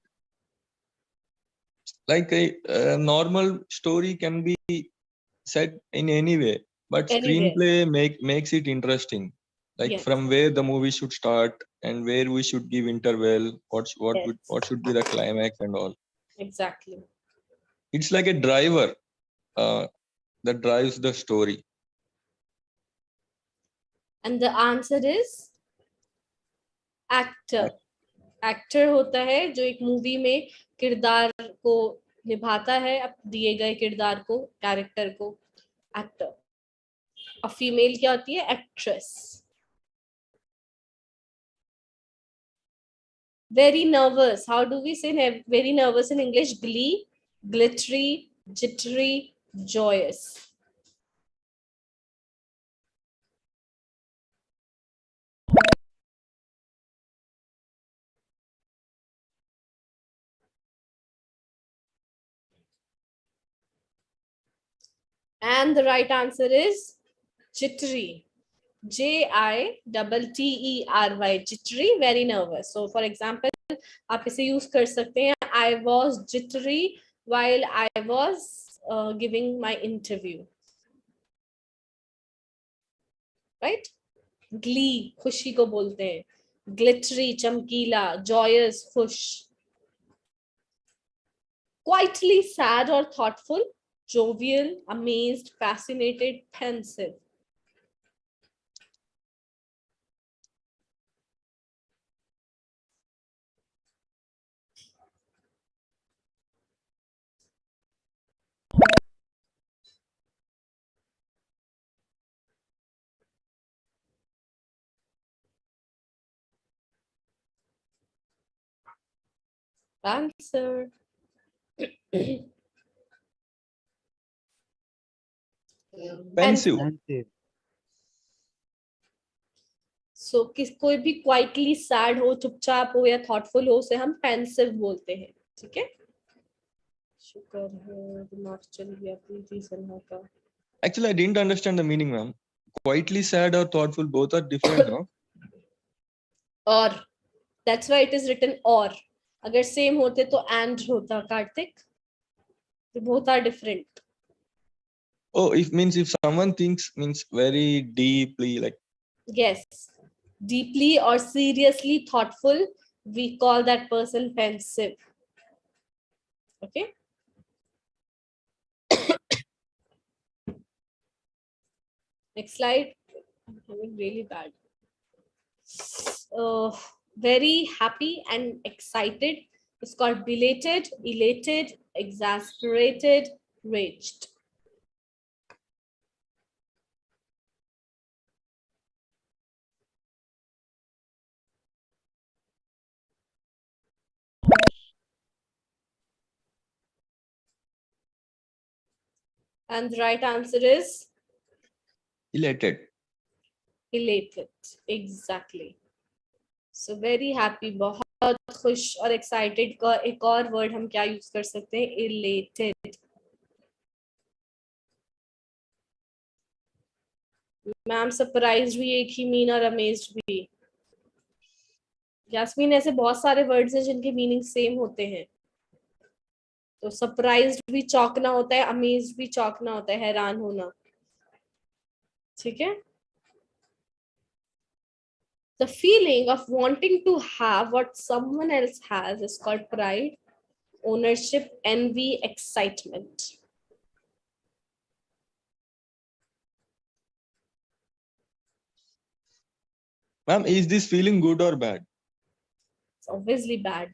Like a normal story can be said in any way, but screenplay makes it interesting. Like Yes. from where the movie should start and where we should give interval, what should be the climax and all. Exactly. It's like a driver that drives the story. And the answer is actor. Actor होता है जो एक movie में किरदार को निभाता है, अब दिए गए किरदार को, कैरेक्टर को, एक्टर। और फीमेल क्या होती है? Actress. Very nervous. How do we say very nervous in English? Glee, glittery, jittery, joyous. And the right answer is jittery. Jittery, jittery, very nervous. So for example, आप इसे use कर सकते हैं. I was jittery while I was giving my interview. Right? Glee, खुशी को बोलते हैं. Glittery, चमकीला. Joyous, खुश. Quietly sad or thoughtful. Jovial, amazed, fascinated, pensive. Answer. Pensive. So कोई भी क्वाइटली सैड हो, चुपचाप हो या थॉटफुल हो, उसे हम पेंसिव बोलते हैं. ठीक है. शुक्र है दिमाग चल गया प्रीति सिन्हा का. Actually, I didn't understand the meaning, ma'am. Quietly sad or thoughtful, both are different, no? Or that's why it is written or. अगर सेम होते तो and होता Kartik. Both are different. Oh, if someone thinks means very deeply, like. Yes, deeply or seriously thoughtful, we call that person pensive. Okay. Next slide. I'm having really bad. Very happy and excited. It's called belated, elated, exasperated, raged. And the right answer is Elated. elated. Exactly. So very happy, बहुत खुश और excited का एक और word हम क्या use कर सकते हैं? Elated. मैम surprised भी एक ही mean और amazed भी. यास्मीन, ऐसे बहुत सारे वर्ड्स हैं जिनके मीनिंग सेम होते हैं. तो सरप्राइज्ड भी चौंकना होता है, अमेज्ड भी चौंकना होता है, हैरान होना. ठीक है. The feeling of wanting to have what someone else has is called pride, ownership, envy, excitement. Ma'am, is this feeling good or bad? It's obviously bad.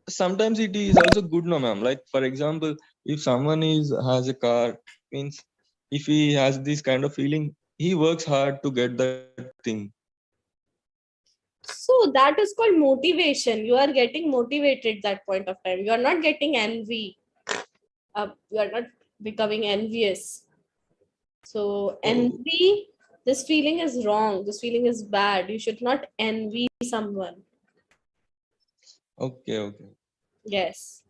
Sometimes it is also good, no, ma'am. Like for example, if someone has a car, means if he has this kind of feeling, he works hard to get that thing. So that is called motivation. You are getting motivated that point of time. You are not getting envy. You are not becoming envious. So envy, this feeling is wrong. This feeling is bad. You should not envy someone. Okay. Yes.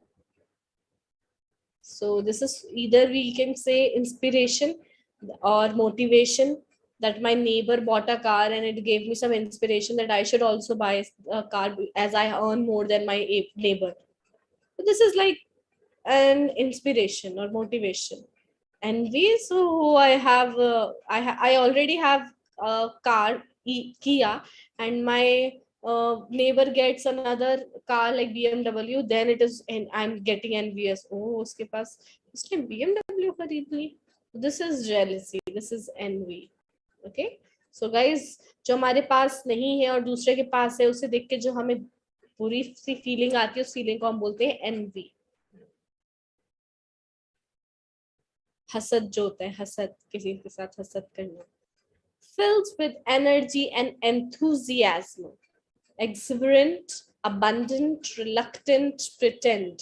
So this is either we can say inspiration or motivation, that my neighbor bought a car and it gave me some inspiration that I should also buy a car as I earn more than my neighbor. So this is like an inspiration or motivation. Envy, so I already have a car, Kia, and my neighbor gets another car like BMW, then it is, and I'm getting envious. Oh, uske paas usne BMW खरीद ली. This is jealousy. This is envy. Okay. So guys, जो हमारे पास नहीं है और दूसरे के पास है, उसे देख के जो हमें बुरी सी फीलिंग आती है, उस फीलिंग को हम बोलते हैं envy. हसद जो होता है, हसद, किसी के साथ हसद करना. Filled with energy and enthusiasm. Exuberant, abundant, reluctant, pretend.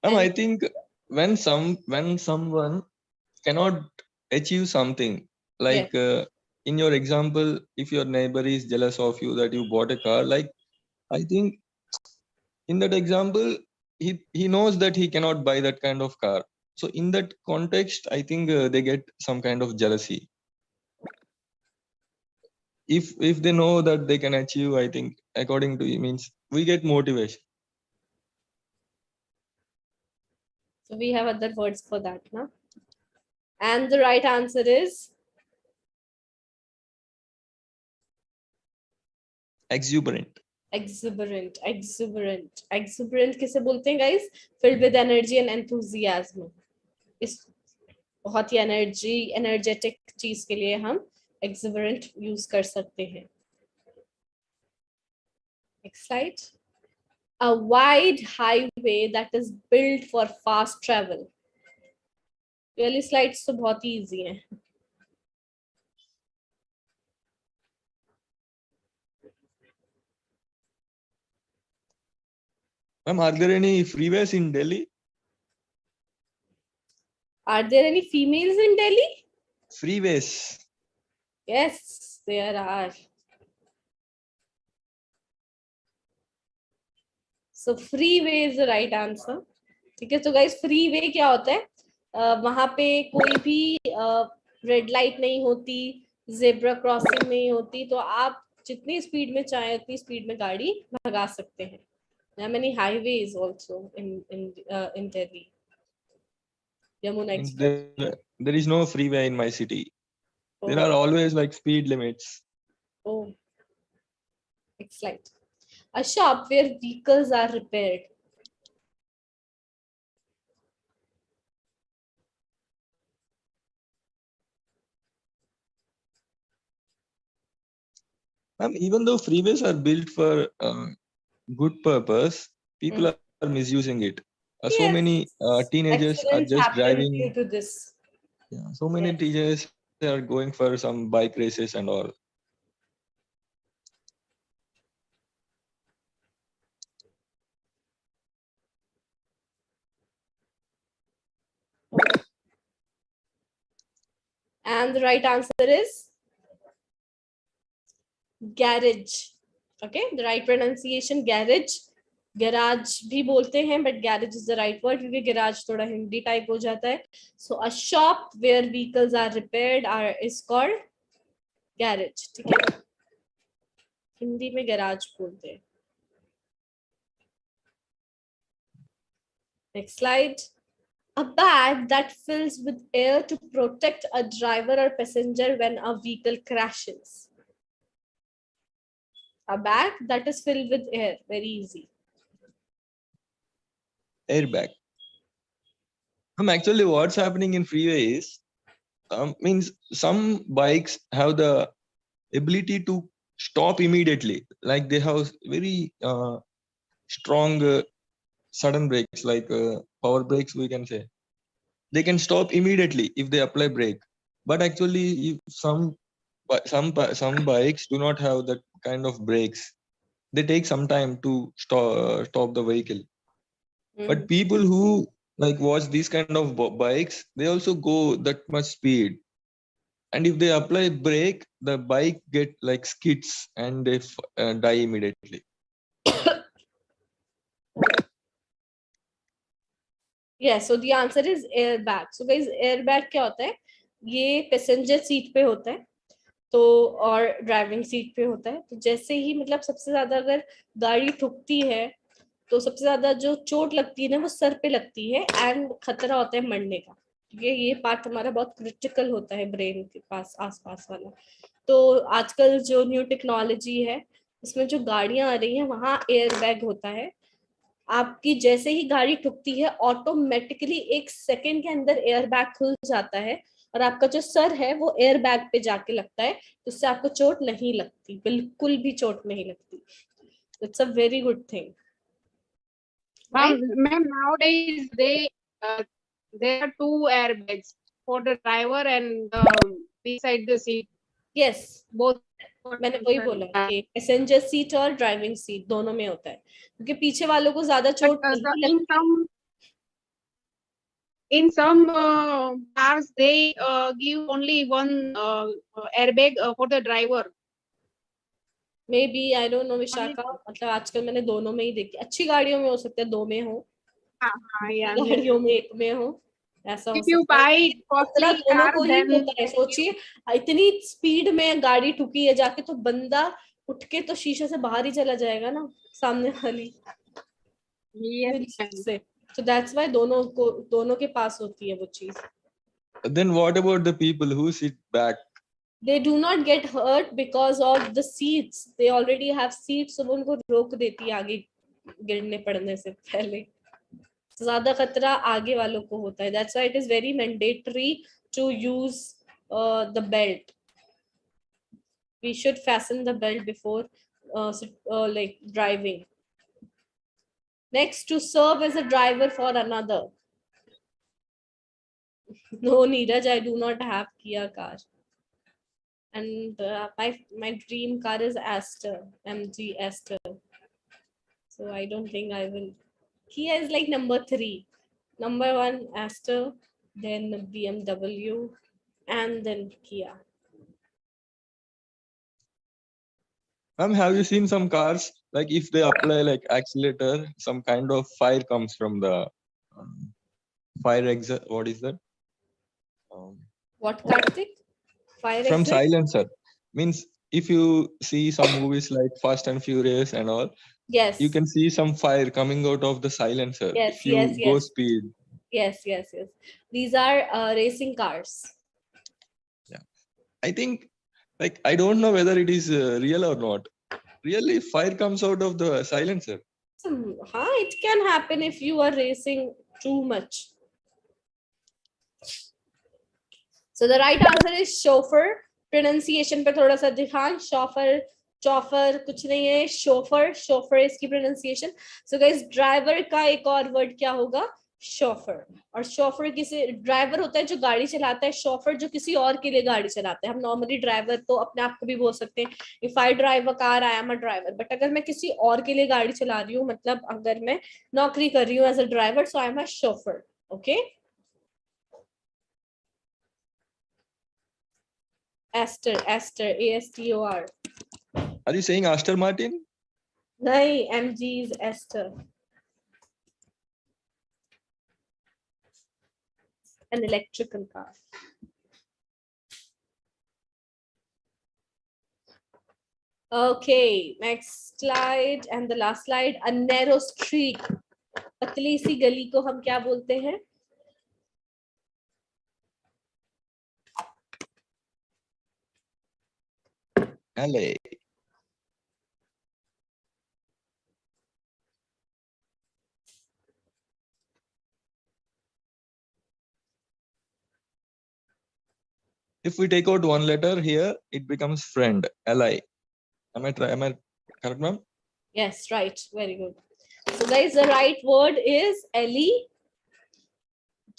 I think when someone cannot achieve something, like in your example, if your neighbor is jealous of you that you bought a car, like I think in that example, he knows that he cannot buy that kind of car. So in that context, I think they get some kind of jealousy. If they know that they can achieve, I think according to it means we get motivation. So we have other words for that, no? And the right answer is exuberant. Exuberant. Exuberant. Exuberant किसे बोलते हैं guys? Filled with energy and enthusiasm. इस बहुत ही energetic चीज के लिए हम exuberant use कर सकते हैं. Next slide. A wide highway that is built for fast travel. Really slides तो बहुत ही easy हैं. Ma'am, are there any freeways in Delhi? Are there any females in Delhi? Freeways. Yes, there are. So freeway is the right answer. ठीक है, तो guys freeway क्या होता है? वहां पे कोई भी रेड लाइट नहीं होती, जेब्रा क्रॉसिंग नहीं होती, तो आप जितनी स्पीड में चाहे उतनी स्पीड में गाड़ी भगा सकते हैं. There are many highways also in Delhi. Yamuna Express. There is no freeway in my city. There are always like speed limits. Oh. Next slide. A shop where vehicles are repaired. Even though freeways are built for good purpose, people are misusing it. So many teenagers are just driving. Due to this. Yeah, so many teenagers are going for some bike races and all. And the right answer is garage. Okay, the right pronunciation garage. Garage भी बोलते हैं, but garage is the right word क्योंकि garage थोड़ा Hindi type हो जाता है. So a shop where vehicles are repaired is called garage. ठीक है, हिंदी में garage बोलते हैं. Next slide. A bag that fills with air to protect a driver or passenger when a vehicle crashes. A bag that is filled with air. Very easy. Airbag. Actually, what's happening in freeways means some bikes have the ability to stop immediately. Like they have very strong sudden brakes, like power brakes, we can say. They can stop immediately if they apply brake. But actually, if some bikes do not have that kind of brakes. They take some time to stop the vehicle. But people who like watch these kind of bikes, they also go that much speed. And if they apply brake, the bike get like skids and they die immediately. Yeah, so the answer is airbag. So guys, airbag क्या होता है? ये passenger seat पे होता है, तो और driving seat पे होता है. तो जैसे ही मतलब सबसे ज्यादा अगर गाड़ी ठुकती है तो सबसे ज्यादा जो चोट लगती है ना वो सर पे लगती है एंड खतरा होता है मरने का. ये पार्ट हमारा बहुत क्रिटिकल होता है ब्रेन के पास आसपास वाला. तो आजकल जो न्यू टेक्नोलॉजी है इसमें जो गाड़ियां आ रही हैं वहां एयरबैग होता है. आपकी जैसे ही गाड़ी ठुकती है ऑटोमेटिकली 1 सेकंड के अंदर एयरबैग खुल जाता है और आपका जो सर है वो एयर बैग पे जाके लगता है, तो उससे आपको चोट नहीं लगती, बिल्कुल भी चोट नहीं लगती. It's a very good thing. Ma'am, nowadays there are two airbags for the driver and beside the seat. Yes, Both. मैंने वही बोला कि पैसेंजर सीट और ड्राइविंग सीट दोनों में होता है, क्योंकि पीछे वालों को ज्यादा चोट नहीं लगती. In some cars they give only one airbag for the driver. Maybe I don't know Vishakha, मतलब आजकल मैंने दोनों में ही देखी. अच्छी गाड़ियों में हो सकता है दो में हो, गाड़ियों में एक में हो, ऐसा हो सकता है. खतरा दोनों को ही होता है. सोचिए इतनी स्पीड में गाड़ी ठुकी है जाके, तो बंदा उठ के तो शीशे से बाहर ही चला जाएगा ना, सामने वाली से. So that's why दोनों के पास होती है वो चीज. Then what about the people who sit back? They do not get hurt because of the seats. They already have seats, so उनको रोक देती है आगे गिरने पड़ने से पहले. ज्यादा खतरा आगे वालों को होता है. That's why it is very mandatory to use the belt. We should fasten the belt before like driving. Next, to serve as a driver for another. No, Neeraj, I do not have Kia car. And my dream car is Aster, MG Aster. So I don't think I will. Kia is like number 3. Number 1, Aster, then BMW, and then Kia. Ma'am, have you seen some cars, like if they apply like accelerator, some kind of fire comes from the fire exit? What is that? What, Karthik? Fire from exit? silencer. Means if you see some movies like Fast and Furious and all, yes, you can see some fire coming out of the silencer. Yes, if you yes, go yes. speed. Yes. These are racing cars. Yeah, I think, like, I don't know whether it is real or not. Really, fire comes out of the silencer. It can happen if you are racing too much. So the right answer is chauffeur. Pronunciation पे थोड़ा सा ध्यान. chauffeur कुछ नहीं है. chauffeur इसकी pronunciation. So guys, driver का एक और word क्या होगा? chauffeur. और chauffeur किसी ड्राइवर होता है जो गाड़ी चलाता है. chauffeur जो किसी और के लिए गाड़ी चलाता है. हम normally driver तो अपने आप को भी बोल सकते हैं. If I drive a car, I am a driver. But अगर मैं किसी और के लिए गाड़ी चला रही हूँ, मतलब अगर मैं नौकरी कर रही हूँ as a driver, so I am a chauffeur. Okay? Aster, A-S-T-O-R. Are you saying Aston Martin? No, MG is Aster. An electrical car. Okay, next slide and the last slide. A narrow street. पतली सी गली को हम क्या बोलते हैं? LA. If we take out one letter here, it becomes friend. Li. Am I correct, ma'am? Yes, right. Very good. So guys, the right word is LE.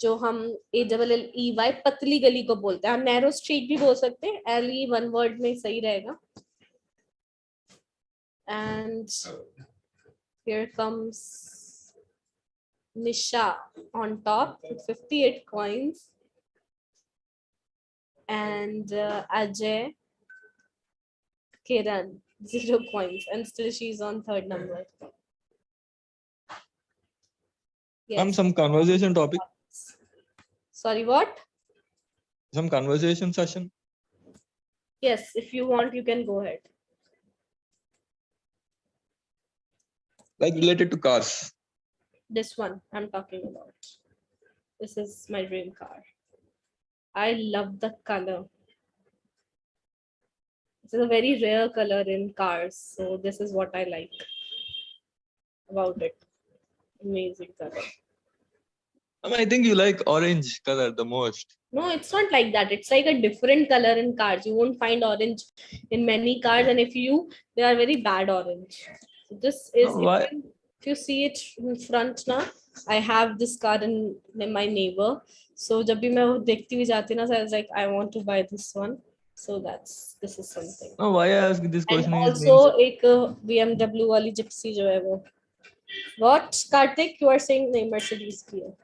जो हम ALLEY पतली गली को बोलते हैं. हम नैरो स्ट्रीट भी बोल सकते हैं. LE one word में सही रहेगा. And here comes Nisha on top with 58 coins. And Ajay, Kiran, 0 coins. And still she's on 3rd number. Yes. Some conversation topic. Sorry, what? Some conversation session. Yes, if you want, you can go ahead. Like related to cars. This one I'm talking about. This is my dream car. I love the color. This is a very rare color in cars. So this is what I like about it. Amazing color. I think you like orange color the most. No, it's not like that. It's like a different color in cars. You won't find orange in many cars, and they are very bad orange. So this is Why? if you see it in front now, I have this car in my neighbor. So जब भी मैं वो देखती हुई जाती ना, so I was like, I want to buy this one. So this is something. No, why I ask this And question is also एक BMW वाली gypsy जो है वो. What, Karthik? You are saying नहीं, Mercedes की है.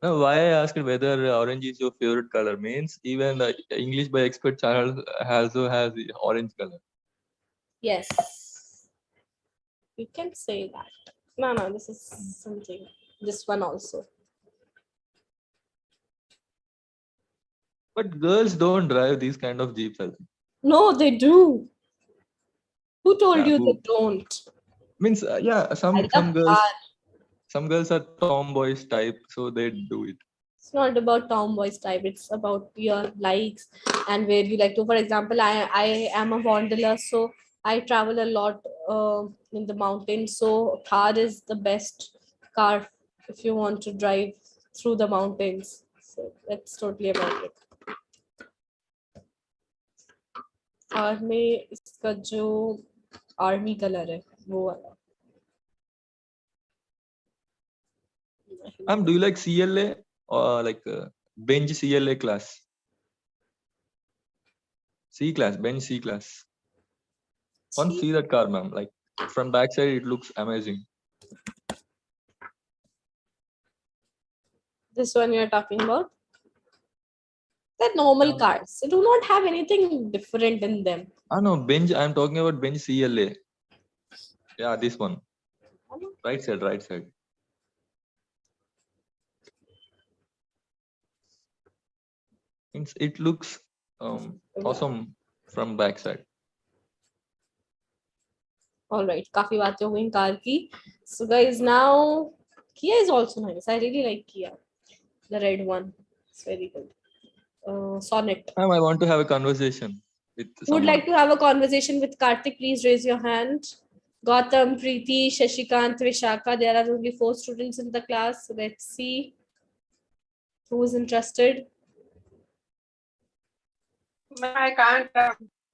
no, why I asked whether orange is your favorite color means even the English by Expert channel also has the orange color. Yes, you can say that. No, this is something. This one also. But girls don't drive these kind of jeeps, I think. No, they do. Who told you they don't? Means yeah, some girls are tomboys type, so they do it. It's not about tomboys type. It's about your likes and where you like to. For example, I am a wanderer, so I travel a lot in the mountains. So Thar is the best car if you want to drive through the mountains. So that's totally about it. Car में इसका जो army colour है वो वाला. Do you like CLA or like bench CLA class? C class, bench C class. Want to see that car, ma'am? Like from backside, it looks amazing. This one you are talking about? They're normal cars. They do not have anything different in them. No, bench. I'm talking about bench CLA. Yeah, this one. Right side, right side. It looks awesome from backside. All right, काफी बातें हो गई car की. So guys, now Kia is also nice. I really like Kia, the red one. It's very good. Sonnet. Ma'am, I want to have a conversation with Who someone. would like to have a conversation with Karthik? Please raise your hand. Gautam, Preeti, Shashikant, Vishaka. There are only 4 students in the class. Let's see who is interested. I can't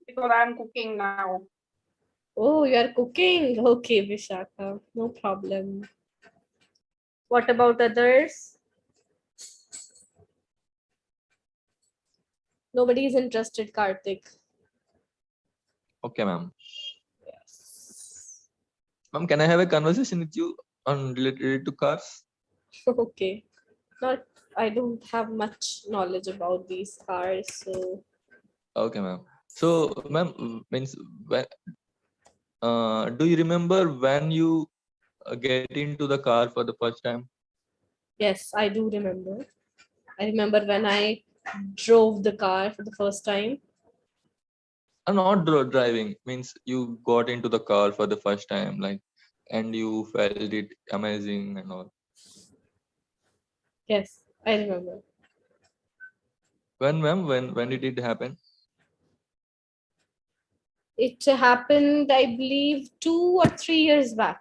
because I'm cooking now. Oh, you are cooking. Okay, Vishaka. No problem. What about others? Nobody is interested, Karthik. Okay, ma'am. Yes. Ma'am, can I have a conversation with you on related to cars? Okay. I don't have much knowledge about these cars, so. Okay, ma'am. So, ma'am, means when, do you remember when you get into the car for the first time? Yes, I do remember. I remember when I drove the car for the first time. Not driving, means you got into the car for the first time, like, and you felt it amazing and all. Yes, I remember. When, ma'am? When did it happen? It happened, I believe, 2 or 3 years back.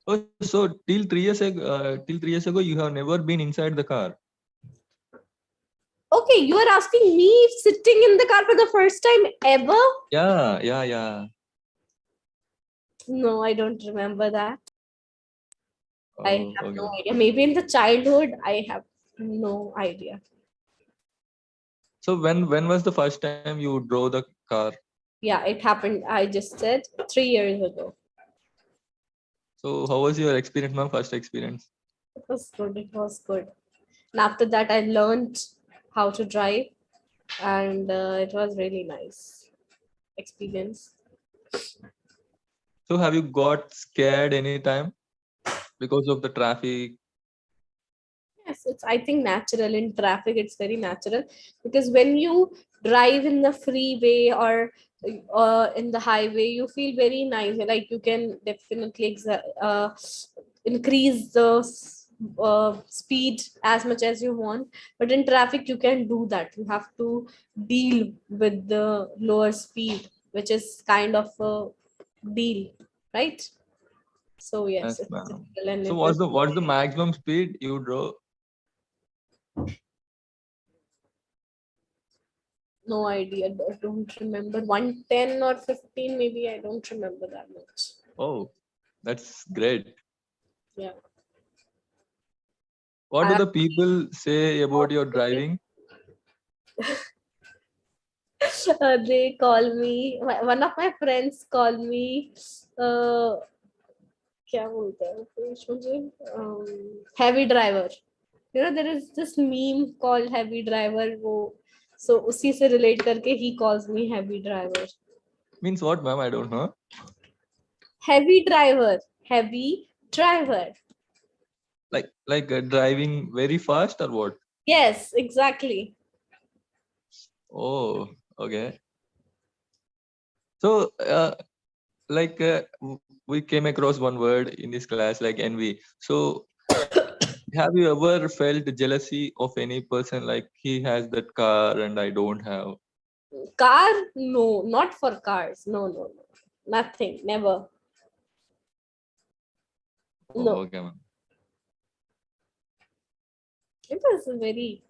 Oh, so till 3 years ago, you have never been inside the car. Okay, you are asking me sitting in the car for the first time ever? Yeah. No, I don't remember that. Oh, I have okay. no idea. Maybe in the childhood, I have no idea. So when was the first time you drove the car? Yeah, it happened. I just said 3 years ago. So how was your experience, ma'am? First experience? It was good. It was good. And after that, I learned how to drive, and it was really nice experience. So have you got scared anytime because of the traffic? Yes, it's, I think, natural in traffic. It's very natural because when you drive in the freeway or in the highway, you feel very nice. Like you can definitely increase the speed as much as you want. But in traffic, you can do that. You have to deal with the lower speed, which is kind of a deal, right? So yes, Yes, it's ma'am. difficult and So it what's was the maximum speed you drove? no idea. I don't remember. 110 or 15 maybe. I don't remember that much. Oh, that's great. Yeah. What do the people say about your driving? They call me. One of my friends call me. क्या बोलते हैं फिर मुझे heavy driver. You know there is this meme called heavy driver. वो so उसी से relate करके he calls me heavy driver. Means what, ma'am? I don't know. Heavy driver. Heavy driver. Like driving very fast or what? Yes, exactly. Oh, okay. So like we came across one word in this class like envy. So have you ever felt jealousy of any person, like he has that car and I don't have? Car? No, not for cars. No. Nothing. Never. Oh, No. okay, ma'am. It was a very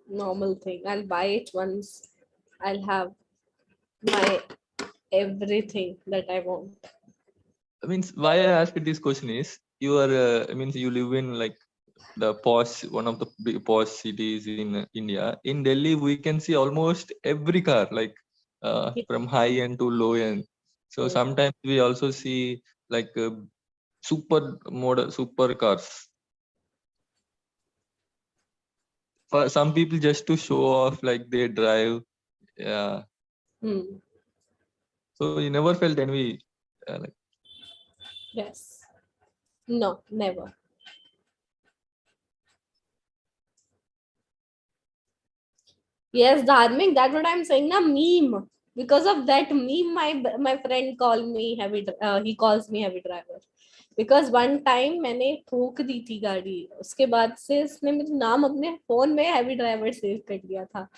normal thing. I'll buy it once. I'll have my everything that I want. I means why I asked this question is you are I means you live in like the posh, one of the big posh cities in India. In Delhi, we can see almost every car, like from high end to low end. So sometimes we also see like super cars. For some people, just to show off, like they drive. Yeah. So you never felt envy, like. Yes. No, never. Yes, Dharmik, that's what I'm saying. Na meme. Because of that meme, my friend called me heavy. He calls me heavy driver. Because one time मैंने ठोक दी थी गाड़ी, उसके बाद से इसने मेरा नाम अपने फोन में heavy driver सेव कर लिया था.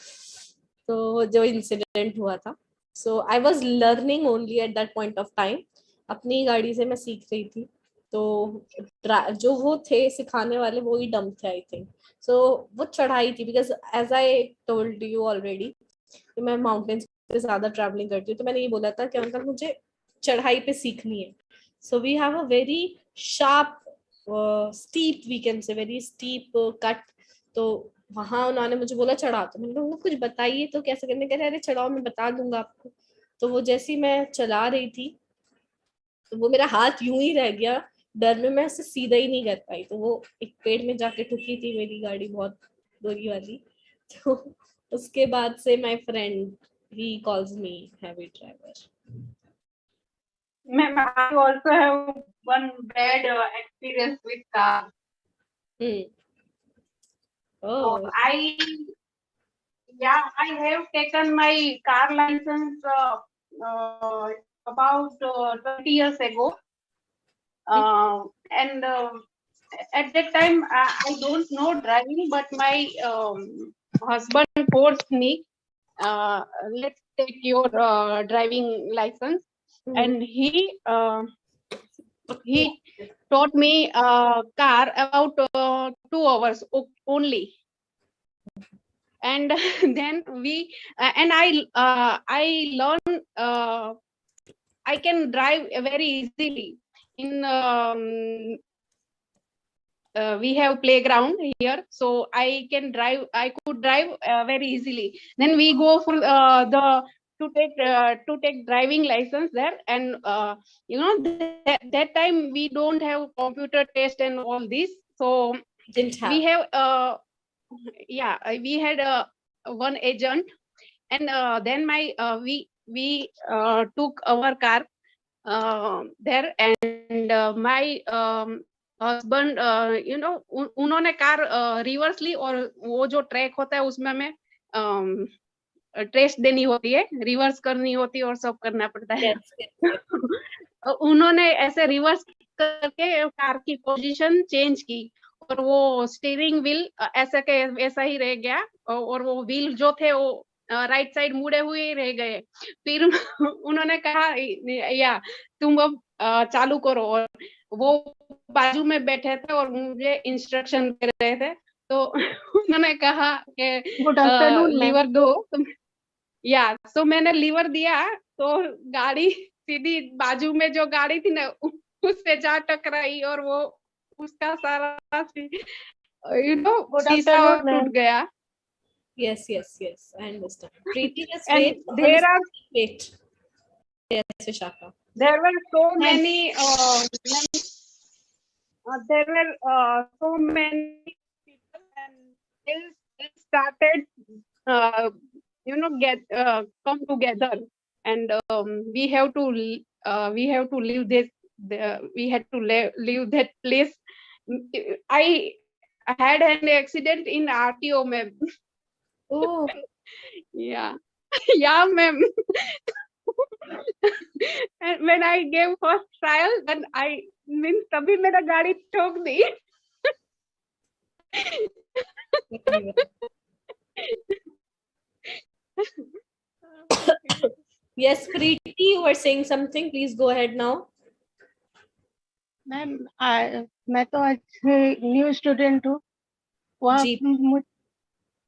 तो जो इंसिडेंट हुआ था. So I was learning only at that point of time. अपनी गाड़ी से मैं सीख रही थी. तो जो वो थे सिखाने वाले वो ही डम थे आई थिंक. सो वो चढ़ाई थी because as I told you already मैं माउंटेन्स पे ज्यादा ट्रैवलिंग करती हूँ. तो मैंने ये बोला था कि अंकल मुझे चढ़ाई पे सीखनी है. So we have a very sharp steep we can say very steep cut. तो वहां उन्होंने मुझे बोला चढ़ा. तो मैंने कहा कुछ बताइए तो कैसे करने. कह रहे अरे चढ़ाओ मैं बता दूंगा आपको. तो वो जैसी मैं चला रही थी तो वो मेरा हाथ यूं ही रह गया. डर में मैं उसे सीधा ही नहीं कर पाई. तो वो एक पेड़ में जाके ठुकी थी मेरी गाड़ी बहुत बुरी वाली. तो उसके बाद से my friend he calls me heavy driver. Ma'am, I also have one bad experience with car. Oh. I have taken my car license about 20 years ago. And at that time I don't know driving, but my husband forced me, let's take your driving license. And he taught me car about 2 hours only. And then we and I learned I can drive very easily. In we have playground here, so I could drive very easily. Then we go for to take driving license there. And that time we don't have computer test and all this, so we have we had one agent. And then we took our car there. And my husband उन्होंने car reverse ली. और वो जो track होता है उसमें हमें test देनी होती है, रिवर्स करनी होती है और सब करना पड़ता है. उन्होंने ऐसे रिवर्स करके कार की पोजीशन चेंज की और वो स्टीयरिंग व्हील ऐसा ही रह गया. और वो व्हील जो थे वो राइट साइड मुड़े हुए रह गए. फिर उन्होंने कहा या तुम अब चालू करो. और वो बाजू में बैठे थे और मुझे इंस्ट्रक्शन दे रहे थे, तो उन्होंने कहा कि गुड आफ्टरनून मैम। लीवर दो, या तो मैंने लीवर दिया तो गाड़ी सीधी बाजू में जो गाड़ी थी ना उससे जा टकराई और वो उसका सारा गुड शीशा आफ्टरनून मैम। टूट गया. Yes, yes, yes. I understand. Preeti, just And wait. there are Wait. Yes, Vishaka. there were so many there were so many people, and they started get come together, and we have to leave this we had to leave that place. I had an accident in RTO, ma'am. Oh. Yeah. Yeah, ma'am. And when I gave first trial, then I means तभी मेरा गाड़ी ठोक दी. Yes, Preeti, you were saying something. Please go ahead now. Ma'am मैं तो आज new student हूँ,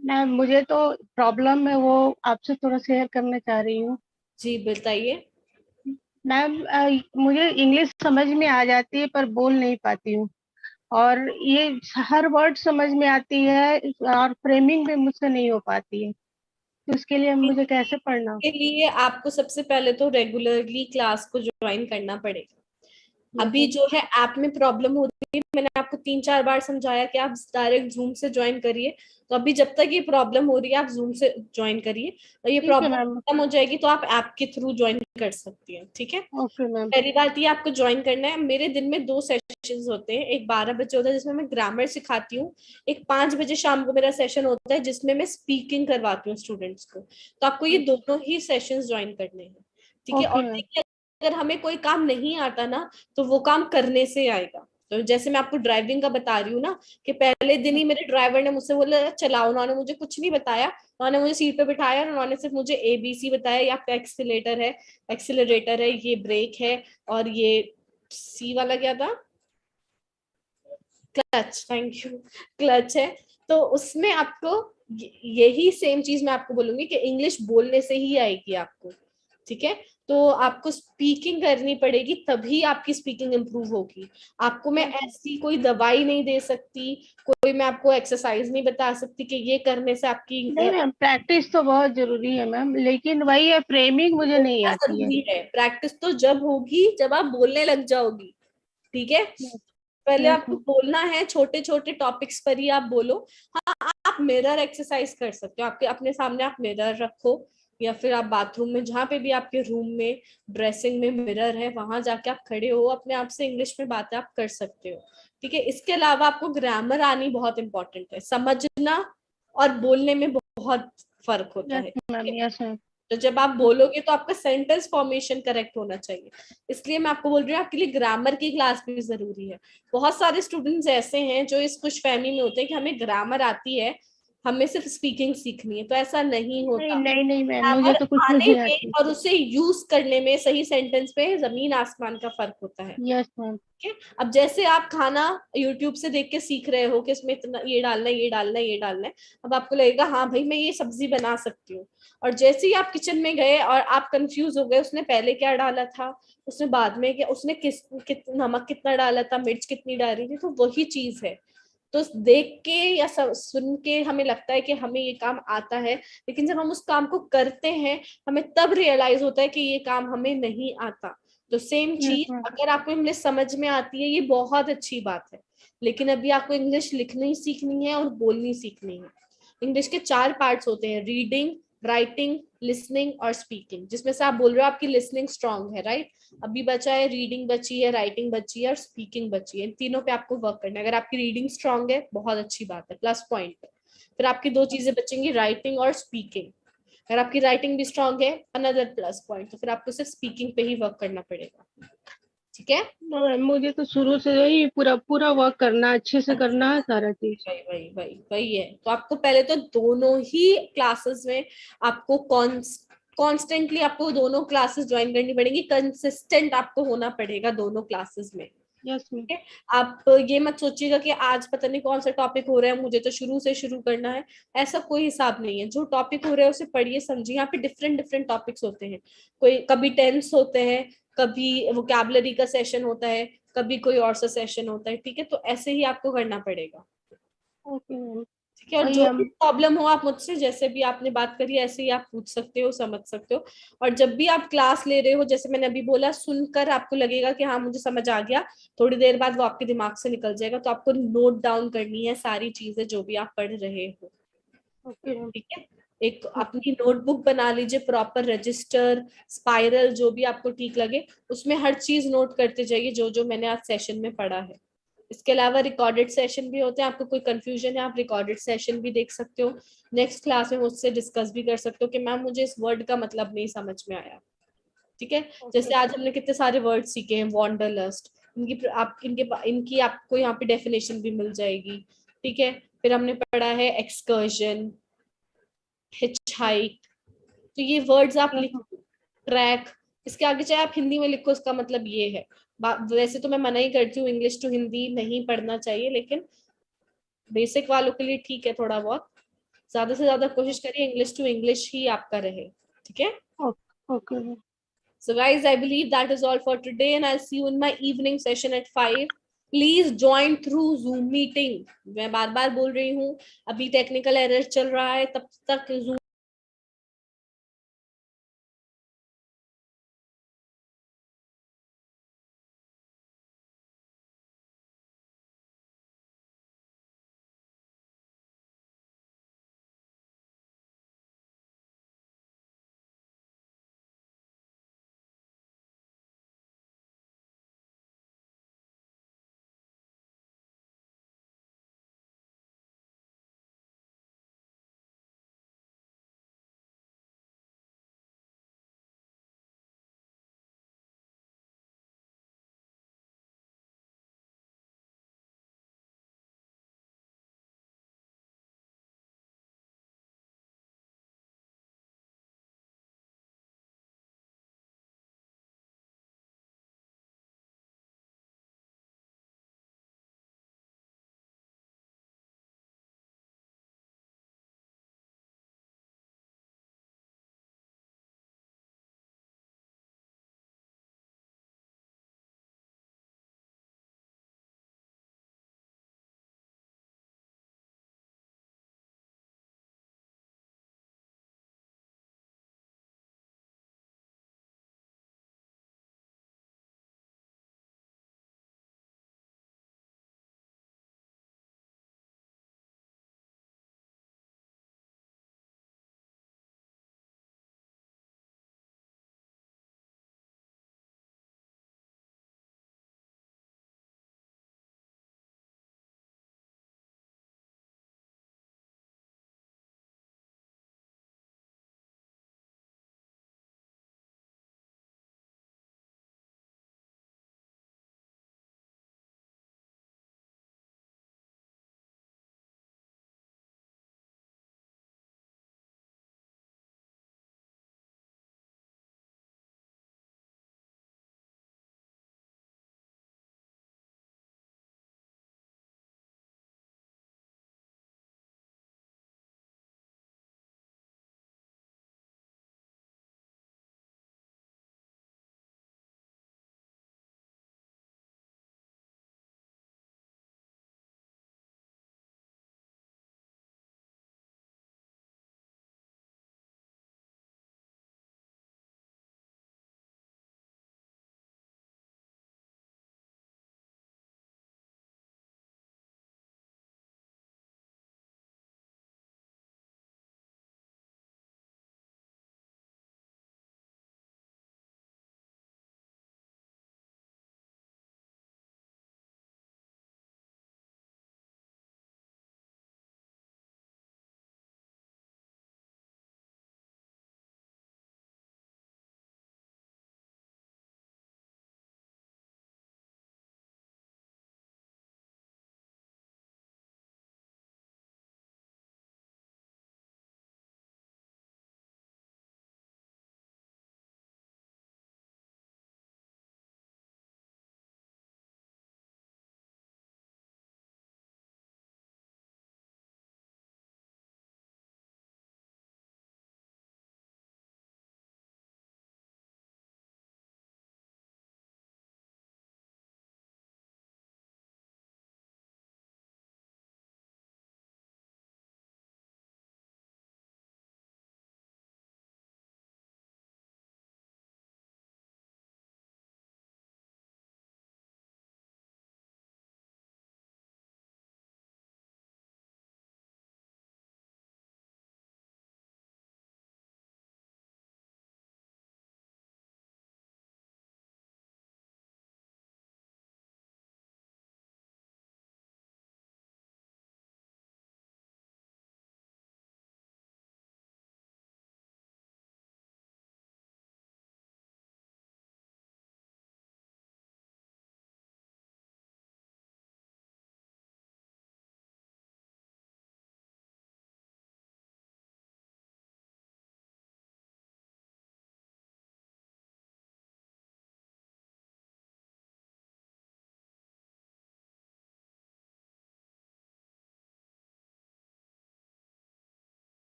ma'am मुझे तो प्रॉब्लम है वो आपसे थोड़ा शेयर करना चाह रही हूँ. जी बताइए. मैम मुझे इंग्लिश समझ में आ जाती है पर बोल नहीं पाती हूँ, और ये हर वर्ड समझ में आती है और फ्रेमिंग भी मुझसे नहीं हो पाती है, तो इसके लिए मुझे कैसे पढ़ना? के लिए आपको सबसे पहले तो रेगुलरली क्लास को ज्वाइन करना पड़ेगा. अभी जो है ऐप में प्रॉब्लम होती है, मैंने आपको 3-4 बार समझाया कि आप डायरेक्ट जूम से ज्वाइन करिए. तो अभी जब तक ये प्रॉब्लम हो रही है आप जूम से ज्वाइन करिए, और ये प्रॉब्लम खत्म हो जाएगी तो आप ऐप के थ्रू ज्वाइन कर सकती हैं. ठीक है. पहली बात ये आपको ज्वाइन करना है. मेरे दिन में 2 सेशंस होते हैं. एक 12 बजे होता है जिसमें मैं ग्रामर सिखाती हूँ. एक 5 बजे शाम को मेरा सेशन होता है जिसमें मैं स्पीकिंग करवाती हूँ स्टूडेंट्स को. तो आपको ये दोनों ही सेशंस ज्वाइन करने हैं. ठीक है. और देखिए अगर हमें कोई काम नहीं आता ना तो वो काम करने से आएगा. तो जैसे मैं आपको ड्राइविंग का बता रही हूँ ना, कि पहले दिन ही मेरे ड्राइवर ने मुझसे बोला चलाओ. उन्होंने मुझे कुछ नहीं बताया, उन्होंने मुझे सीट पे बिठाया और उन्होंने सिर्फ मुझे ABC बताया. ये आपका एक्सीलरेटर है, ये ब्रेक है, और ये C वाला क्या था, क्लच. Thank you. क्लच है. तो उसमें आपको यही सेम चीज मैं आपको बोलूंगी कि इंग्लिश बोलने से ही आएगी आपको. ठीक है. तो आपको स्पीकिंग करनी पड़ेगी, तभी आपकी स्पीकिंग इंप्रूव होगी. आपको मैं ऐसी कोई दवाई नहीं दे सकती, कोई मैं आपको एक्सरसाइज नहीं बता सकती कि ये करने से आपकी. नहीं मैम, प्रैक्टिस तो बहुत जरूरी है मैम, लेकिन वही है फ्रेमिंग मुझे नहीं आती है. प्रैक्टिस तो जब होगी जब आप बोलने लग जाओगी. ठीक है. पहले आपको बोलना है, छोटे छोटे टॉपिक्स पर ही आप बोलो. हाँ, आप मिरर एक्सरसाइज कर सकते हो. आपके अपने सामने आप मिरर रखो, या फिर आप बाथरूम में, जहाँ पे भी आपके रूम में, ड्रेसिंग में मिरर है, वहां जाके आप खड़े हो, अपने आप से इंग्लिश में बातें आप कर सकते हो. ठीक है. इसके अलावा आपको ग्रामर आनी बहुत इंपॉर्टेंट है. समझना और बोलने में बहुत फर्क होता है. तो जब आप बोलोगे तो आपका सेंटेंस फॉर्मेशन करेक्ट होना चाहिए. इसलिए मैं आपको बोल रही हूँ आपके लिए ग्रामर की क्लास भी जरूरी है. बहुत सारे स्टूडेंट्स ऐसे हैं जो इस खुशफहमी में होते हैं कि हमें ग्रामर आती है, हमें सिर्फ स्पीकिंग सीखनी है. तो ऐसा नहीं होता. नहीं मैम, मुझे तो कुछ नहीं आती. और उसे यूज करने में, सही सेंटेंस पे जमीन आसमान का फर्क होता है. Yes ma'am. अब जैसे आप खाना YouTube से देख के सीख रहे हो कि इसमें इतना ये डालना है, ये डालना है, ये डालना है, अब आपको लगेगा हाँ भाई मैं ये सब्जी बना सकती हूँ. और जैसे ही आप किचन में गए और आप कंफ्यूज हो गए, उसने पहले क्या डाला था, उसने बाद में क्या, उसने नमक कितना डाला था, मिर्च कितनी डाली थी. तो वही चीज है. तो देख के या सुन के हमें लगता है कि हमें ये काम आता है, लेकिन जब हम उस काम को करते हैं हमें तब रियलाइज होता है कि ये काम हमें नहीं आता. तो सेम चीज, अगर आपको इंग्लिश समझ में आती है ये बहुत अच्छी बात है, लेकिन अभी आपको इंग्लिश लिखनी सीखनी है और बोलनी सीखनी है. इंग्लिश के 4 पार्ट्स होते हैं, रीडिंग, राइटिंग, लिसनिंग और स्पीकिंग. जिसमें से आप बोल रहे हो आपकी लिसनिंग स्ट्रांग है, राइट. अभी बचा है रीडिंग बची है, राइटिंग बची है और स्पीकिंग बची है. इन तीनों पे आपको वर्क करना है. अगर आपकी रीडिंग स्ट्रांग है बहुत अच्छी बात है, प्लस पॉइंट. फिर आपकी 2 चीजें बचेंगी, राइटिंग और स्पीकिंग. अगर आपकी राइटिंग भी स्ट्रांग है, अनदर प्लस पॉइंट. तो फिर आपको सिर्फ स्पीकिंग पे ही वर्क करना पड़ेगा. ठीक है. मुझे तो शुरू से ही पूरा वर्क करना, अच्छे से करना है सारा चीज. वही है. तो आपको पहले तो दोनों ही क्लासेस में आपको कॉन्स्टेंटली आपको दोनों क्लासेस ज्वाइन करनी पड़ेगी. कंसिस्टेंट आपको होना पड़ेगा दोनों क्लासेस में. Yes ma'am. आप ये मत सोचिएगा कि आज पता नहीं कौन सा टॉपिक हो रहा है, मुझे तो शुरू से शुरू करना है, ऐसा कोई हिसाब नहीं है। जो टॉपिक हो रहा है उसे पढ़िए समझिए। यहाँ पे डिफरेंट डिफरेंट टॉपिक्स होते हैं, कोई कभी टेंस होते हैं, कभी वोकैबुलरी का सेशन होता है, कभी कोई और सा सेशन होता है, ठीक है। तो ऐसे ही आपको करना पड़ेगा, ओके मैम। ठीक है। और वही जो हम भी प्रॉब्लम हो आप मुझसे जैसे भी आपने बात करी ऐसे ही आप पूछ सकते हो, समझ सकते हो। और जब भी आप क्लास ले रहे हो, जैसे मैंने अभी बोला, सुनकर आपको लगेगा कि हाँ मुझे समझ आ गया, थोड़ी देर बाद वो आपके दिमाग से निकल जाएगा, तो आपको नोट डाउन करनी है सारी चीजें जो भी आप पढ़ रहे हो, ओके मैम। ठीक है। एक अपनी नोटबुक बना लीजिए, प्रॉपर रजिस्टर, स्पाइरल, जो भी आपको ठीक लगे, उसमें हर चीज नोट करते जाइए जो जो मैंने आज सेशन में पढ़ा है। इसके अलावा रिकॉर्डेड सेशन भी होते हैं, आपको कोई कंफ्यूजन है आप रिकॉर्डेड सेशन भी देख सकते हो। नेक्स्ट क्लास में मुझसे डिस्कस भी कर सकते हो कि मैम मुझे इस वर्ड का मतलब नहीं समझ में आया, ठीक है। जैसे आज हमने कितने सारे वर्ड सीखे हैं, वॉन्डरलस्ट, इनकी आपको यहाँ पे डेफिनेशन भी मिल जाएगी, ठीक है। फिर हमने पढ़ा है एक्सकर्जन, हिचहाइक, तो ये वर्ड्स आप लिखो। ट्रैक, इसके आगे चाहे आप हिंदी में लिखो, इसका मतलब ये है। वैसे तो मैं मना ही करती हूँ, इंग्लिश टू हिंदी नहीं पढ़ना चाहिए, लेकिन बेसिक वालों के लिए ठीक है, थोड़ा बहुत। ज्यादा से ज्यादा कोशिश करिए इंग्लिश टू इंग्लिश ही आपका रहे, ठीक है। Okay ma'am. So guys, I believe that is all for today, and I'll see you in my evening session at 5. Please join through Zoom meeting. मैं बार बार बोल रही हूँ, अभी टेक्निकल एरर चल रहा है, तब तक Zoom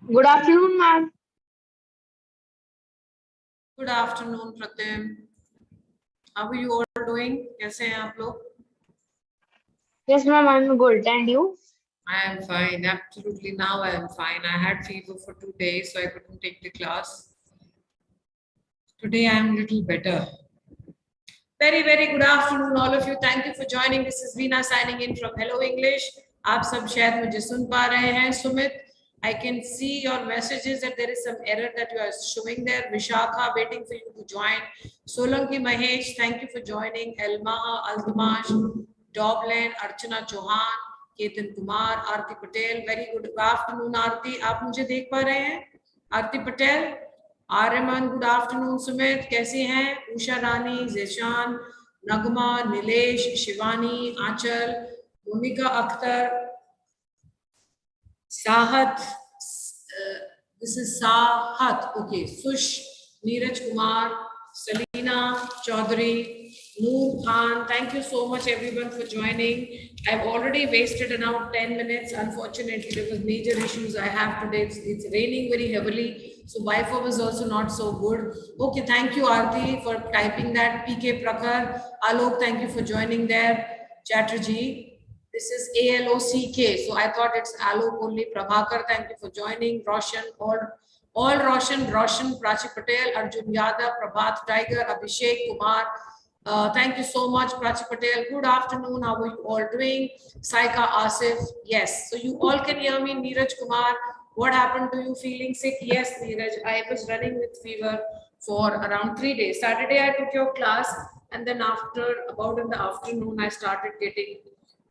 Good afternoon, ma'am. Good afternoon, Pratim. How are you all doing? कैसे हैं आप लोग? Yes, ma'am, I'm good. And you? I am fine. Absolutely. Now I am fine. I had fever for 2 days, so I couldn't take the class. Today I am a little better. Very, very good afternoon, all of you. Thank you for joining. This is Veena signing in from Hello English. आप सब शायद मुझे सुन पा रहे हैं. Sumit, I can see your messages that there is some error that you are showing there. Vishakha, waiting for you to join. Solanki Mahesh, thank you for joining. Elmaha, Altamash, Doblen, Archana Chauhan, Ketan Kumar, Aarti Patel. Very good afternoon, Aarti. आप मुझे देख पा रहे हैं? Aarti Patel. Aryaman, good afternoon. Sumit, कैसे हैं? Usha Rani, Zeeshan, Nagma, Nilesh, Shivani, Anchal, Monika Akhtar, Sahat, this is Sahat, okay, Sush, Neeraj Kumar, Salina Chaudhary, Noor Khan. Thank you so much everyone for joining. I've already wasted around 10 minutes. Unfortunately, there was major issues I have today. It's raining very heavily, so Wi-Fi was also not so good. Okay, thank you Aarti for typing that. PK Prakhar, Alok, thank you for joining there. Chatterjee, this is ALOCK, so I thought it's Alok only. Prabhakar, thank you for joining. Roshan, all Roshan, Prachi Patel, Arjun Yadav, Prabhat Tiger, Abhishek Kumar. Thank you so much, Prachi Patel. Good afternoon. How are you all doing? Saika Asif. Yes. So you all can hear me. Neeraj Kumar. What happened to you? Feeling sick? Yes, Neeraj. I was running with fever for around 3 days. Saturday I took your class, and then after about in the afternoon I started getting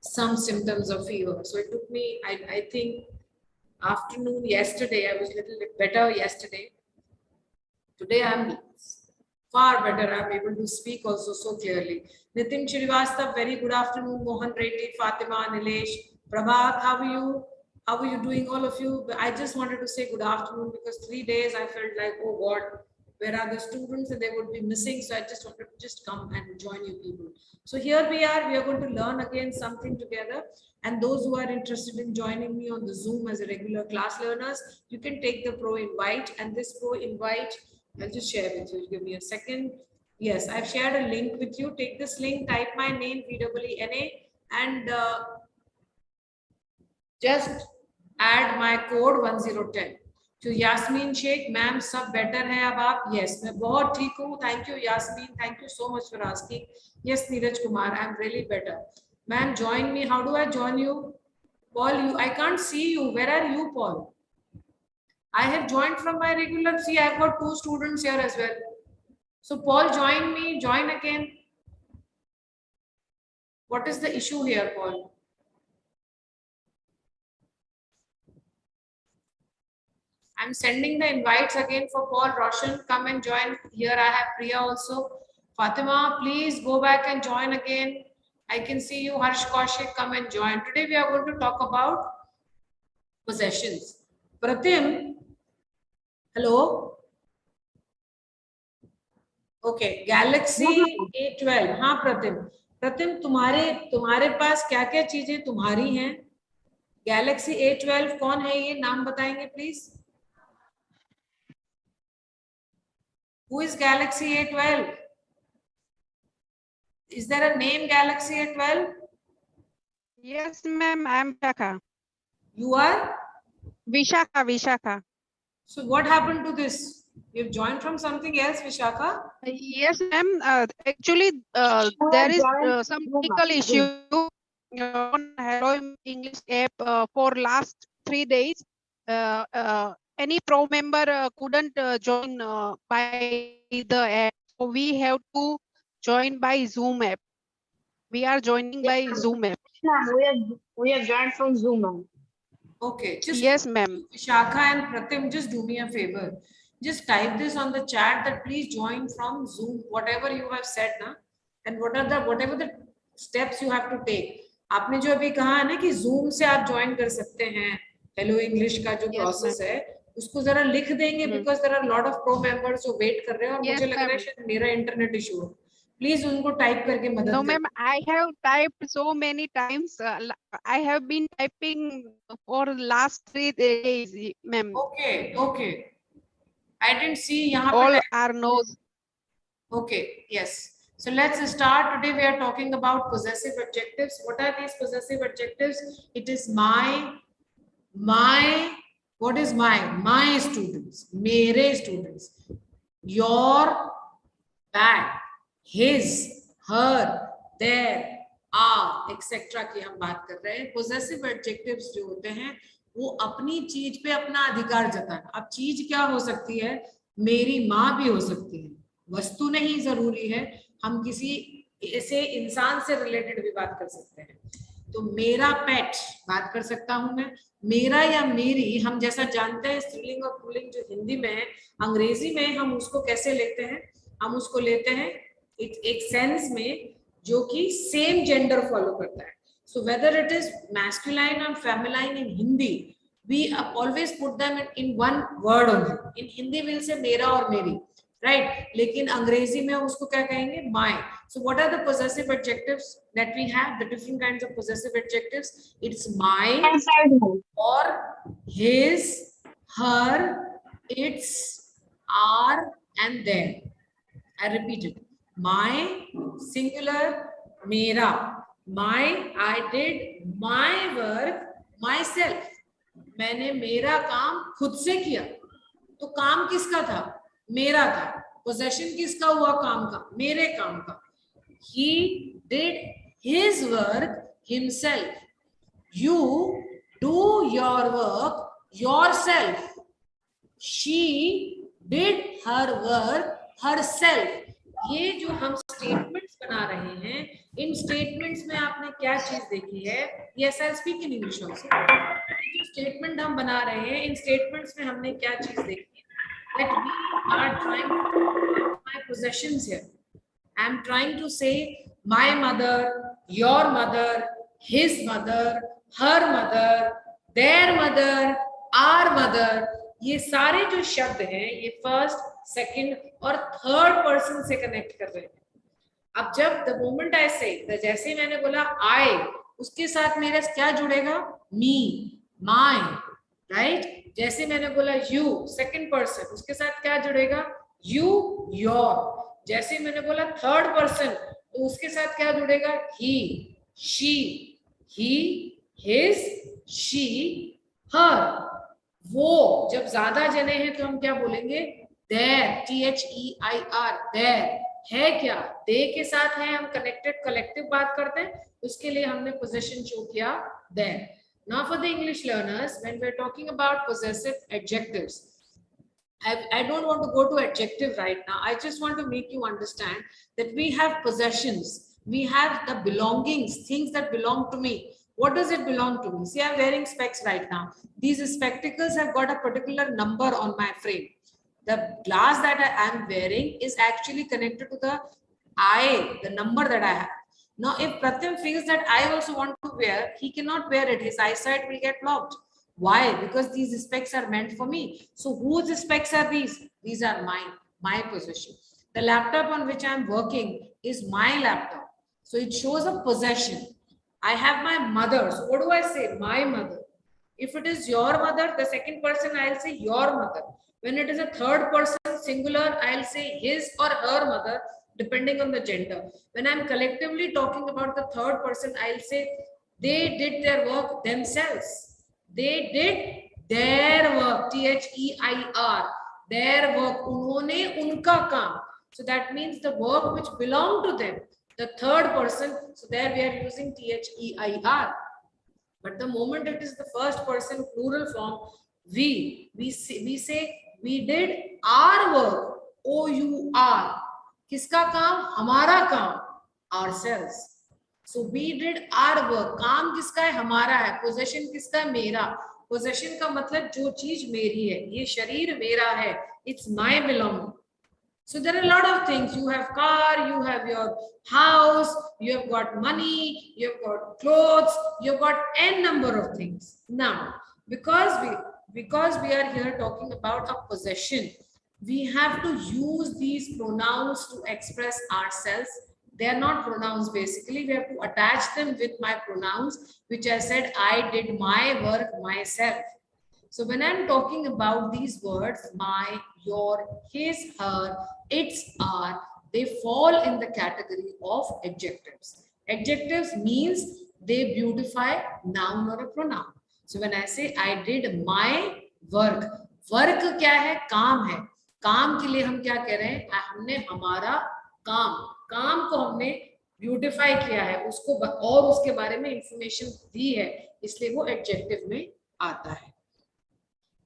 some symptoms of fever. So it took me, I think, afternoon yesterday. I was a little bit better yesterday. Today I'm far better. I'm able to speak also so clearly. Nitin Srivastav, very good afternoon. Mohan Reddy, Fatima, Nilesh, Prabhat, how are you? How are you doing, all of you? I just wanted to say good afternoon because 3 days I felt like, oh God, where are the students? And they would be missing. So I just wanted to just come and join you people. So here we are going to learn again something together. And those who are interested in joining me on the Zoom as a regular class learners, you can take the pro invite, and this pro invite, I'll just share with you. Give me a second. Yes, I've shared a link with you. Take this link, type my name, VEENA, and just add my code 1010. To Yasmin Sheikh, ma'am, सब better है अब आप? Yes, मैं बहुत ठीक हूँ. Thank you, Yasmin. Thank you so much for asking. Yes, Neeraj Kumar, I'm really better. Ma'am, join me. How do I join you? Paul, I can't see you. Where are you, Paul? I have joined from my regular. See, I've got 2 students here as well. So Paul, join me. Join again. What is the issue here, Paul? I'm sending the invites again for Paul. Roshan, come and join. Here I have Priya also. Fatima, please go back and join again. I can see you. Harsh Kaushik, come and join. Today we are going to talk about possessions. Pratim, hello. Okay, Galaxy A12. हाँ Pratim, तुम्हारे पास क्या-क्या चीजें तुम्हारी हैं? Galaxy A12 कौन है ये? नाम बताएंगे please. Who is Galaxy A12? Is there a name Galaxy A12? Yes, ma'am. I'm Vishakha. You are? Vishakha. So what happened to this? You've joined from something else, Vishakha? Yes, ma'am. Actually, there is some technical issue on Hello English app for last 3 days. Any pro member couldn't join by the app. So we have to join by Zoom app. We are joining by Zoom app. We have joined from Zoom, ma'am. Okay. Yes, ma'am. Shakha and Pratim, just do me a favor. Just type this on the chat that please join from Zoom, whatever you have said ना, and whatever the steps you have to take. आपने जो अभी कहा है ना कि Zoom से आप join कर सकते हैं, Hello English का जो process है, उसको जरा लिख देंगे because there are a lot of pro members जो wait कर रहे हैं और मुझे लग रहा है शायद मेरा internet issue है. प्लीज उनको टाइप करके मदद No, करें. ma'am, I have typed so many times. I have been typing for last 3 days, ma'am. Okay, okay. I didn't see यहाँ All पे. are no's. Okay, yes. So let's start. Today we are talking about possessive adjectives. What are these possessive adjectives? It is my, what is my students, mere students, your, that, his, her, their, are, etc. की हम बात कर रहे हैं. Possessive adjectives जो होते हैं वो अपनी चीज पे अपना अधिकार जताना. अब चीज क्या हो सकती है? मेरी माँ भी हो सकती है, वस्तु नहीं जरूरी है. हम किसी ऐसे इंसान से रिलेटेड भी बात कर सकते हैं. तो मेरा पेट बात कर सकता हूं मैं. मेरा या मेरी हम जैसा जानते हैं स्त्रीलिंग और पुल्लिंग जो हिंदी में है, अंग्रेजी में हम उसको कैसे लेते हैं? हम उसको लेते हैं एक सेंस में जो कि सेम जेंडर फॉलो करता है. So whether it is masculine और feminine in Hindi, we always put them in one word only. In Hindi we'll say मेरा और मेरी, right? लेकिन अंग्रेजी में उसको क्या कहेंगे? My. So what are the possessive adjectives that we have? The different kinds of possessive adjectives. It's my, or his, her, its, our, and their. I repeat it. My, singular, मेरा. My, I did my work myself. मैंने मेरा काम खुद से किया. तो काम किसका था? मेरा था. पोजेशन किसका हुआ काम का? मेरे काम का. He did his work himself. You do your work yourself. She did her work herself. ये जो हम स्टेटमेंट्स बना रहे हैं, इन स्टेटमेंट्स में आपने क्या चीज देखी है? Yes, I'll speak in English also. Statement हम बना रहे हैं, इन स्टेटमेंट्स में हमने क्या चीज देखी? That we are trying to talk my possessions here. I am trying to say my mother, your mother, his mother, her mother, their mother, our mother. ये सारे जो शब्द हैं ये फर्स्ट, सेकंड और थर्ड पर्सन से कनेक्ट कर रहे हैं. अब जब द मोमेंट आई से, जैसे मैंने बोला आई, उसके साथ मेरा क्या जुड़ेगा? मी, माय, राइट? जैसे मैंने बोला यू, सेकंड पर्सन, उसके साथ क्या जुड़ेगा? You, your. जैसे मैंने बोला थर्ड पर्सन, तो उसके साथ क्या जुड़ेगा? He, she, he, his, she, her. वो जब ज्यादा जने हैं तो हम क्या बोलेंगे? Their, THEIR, their. है क्या? दे के साथ है, हम कनेक्टेड कलेक्टिव बात करते हैं, उसके लिए हमने पोजेशन शो किया there. Now for the English learners, when we're talking about possessive adjectives, I don't want to go to adjective right now. I just want to make you understand that we have possessions. We have the belongings, things that belong to me. What does it belong to me? See, I'm wearing specs right now. These spectacles have got a particular number on my frame. The glass that I am wearing is actually connected to the eye, the number that I have. Now, if Pratyam feels that I also want to wear, he cannot wear it. His eyesight will get blocked. Why? Because these specs are meant for me. So whose specs are these? These are mine, my possession. The laptop on which I am working is my laptop. So it shows a possession. I have my mother. So what do I say? My mother. If it is your mother, the second person, I'll say your mother. When it is a third person, singular, I'll say his or her mother, depending on the gender. When I'm collectively talking about the third person, I'll say they did their work themselves. They did their work, THEIR, their work. उन्होंने उनका काम. So that means the work which belonged to them, the third person. So there we are using THEIR. But the moment it is the first person plural form, we say we did our work, OUR. किसका काम? हमारा काम, ourselves. So we did our work. काम किसका है? हमारा है. Possession किसका है? मेरा. Possession का मतलब जो चीज मेरी है. ये शरीर मेरा है. It's my belonging. So there are a lot of things. You have car, you have your house, you have got money, you have got clothes, you have got n number of things. Now, because we are here talking about a possession, we have to use these pronouns to express ourselves They are not pronouns. Basically, we have to attach them with my pronouns, which I said I did my work myself. So when I'm talking about these words, my, your, his, her, its, our, they fall in the category of adjectives. Adjectives means they beautify noun or a pronoun. So when I say I did my work, work क्या है? काम है. काम के लिए हम क्या कह रहे हैं? हमने हमारा काम को हमने ब्यूटिफाई किया है, उसको और उसके बारे में इंफॉर्मेशन दी है, इसलिए वो एडजेक्टिव में आता है.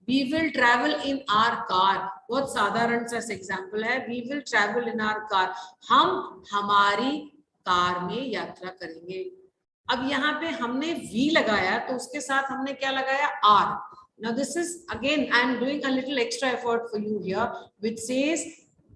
We will travel in our car. बहुत साधारण सा एग्जाम्पल है. We will travel in our car. हम हमारी कार में यात्रा करेंगे. अब यहाँ पे हमने we लगाया तो उसके साथ हमने क्या लगाया? are. Now this is again I am doing a little extra effort for you here, which says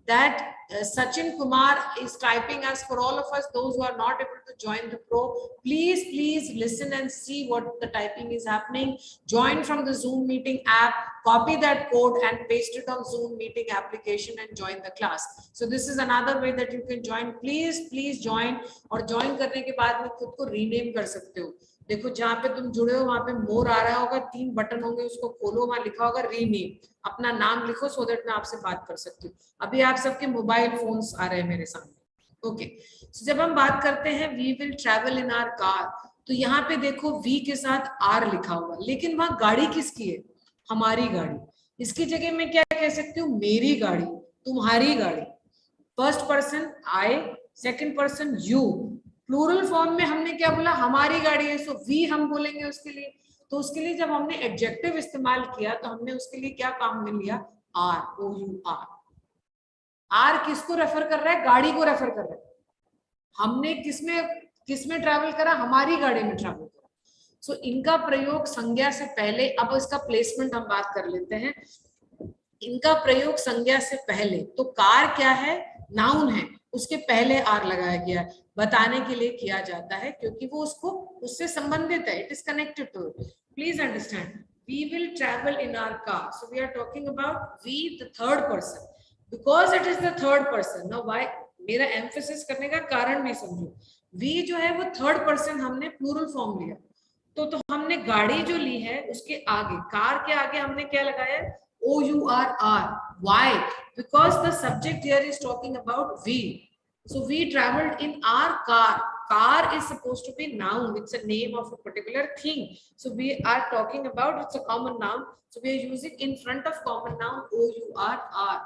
that Sachin Kumar is typing as for all of us, those who are not able to join the pro, please listen and see what the typing is happening. Join from the Zoom meeting app, copy that code and paste it on Zoom meeting application and join the class. So this is another way that you can join. Please join, और join करने के बाद में खुद को rename कर सकते हो. देखो जहाँ पे तुम जुड़े हो वहां पे मोर आ रहा होगा, 3 बटन होंगे, उसको खोलो, वहां लिखा होगा रीनेम, अपना नाम लिखो सो दैट मैं आपसे बात कर सकती हूँ. अभी आप सबके मोबाइल फोन्स आ रहे हैं मेरे सामने. ओके, सो जब हम बात करते हैं we will travel in our car, तो यहाँ पे देखो वी के साथ आर लिखा हुआ, लेकिन वहां गाड़ी किसकी है? हमारी गाड़ी. इसकी जगह मैं क्या कह सकती हूँ? मेरी गाड़ी, तुम्हारी गाड़ी. First person I, second person you. Plural form में हमने क्या बोला? हमारी गाड़ी है, सो वी हम बोलेंगे उसके लिए. तो उसके लिए जब हमने एडजेक्टिव इस्तेमाल किया तो हमने उसके लिए क्या काम में लिया? Our, O U R. Our किसको रेफर कर रहा है? गाड़ी को रेफर कर रहा है. हमने किसमें ट्रैवल करा? हमारी गाड़ी में ट्रैवल करा. सो इनका प्रयोग संज्ञा से पहले, अब इसका प्लेसमेंट हम बात कर लेते हैं. इनका प्रयोग संज्ञा से पहले, तो कार क्या है? नाउन है, उसके पहले आर लगाया गया है, बताने के लिए किया जाता है, क्योंकि वो उससे संबंधित है. It is connected to it. Please understand. We will travel in our car, so we are talking about we the third person, because it is the third person. Now why, मेरा एम्फेसिस करने का कारण नहीं समझो. We जो है वो third person हमने प्लूरल फॉर्म लिया, तो हमने गाड़ी जो ली है उसके आगे, कार के आगे हमने क्या लगाया? O U R R. Why? Because the subject here is talking about we. So we traveled in our car. Car is supposed to be noun. It's a name of a particular thing. So we are talking about, it's a common noun. So we are using in front of common noun O U R R.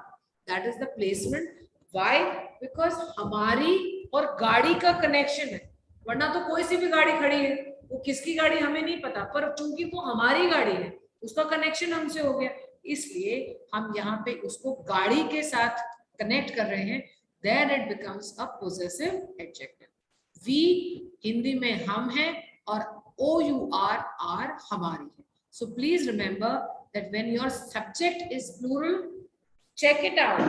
That is the placement. Why? Because हमारी और गाड़ी का connection है. वरना तो कोई सी भी गाड़ी खड़ी है, वो किसकी गाड़ी हमें नहीं पता, पर चूंकि वो हमारी गाड़ी है उसका कनेक्शन हमसे हो गया, इसलिए हम यहाँ पे उसको गाड़ी के साथ कनेक्ट कर रहे हैं. Then it becomes a possessive adjective. We Hindi में हम हैं और our हमारी है. So please remember that when your subject is plural, check it out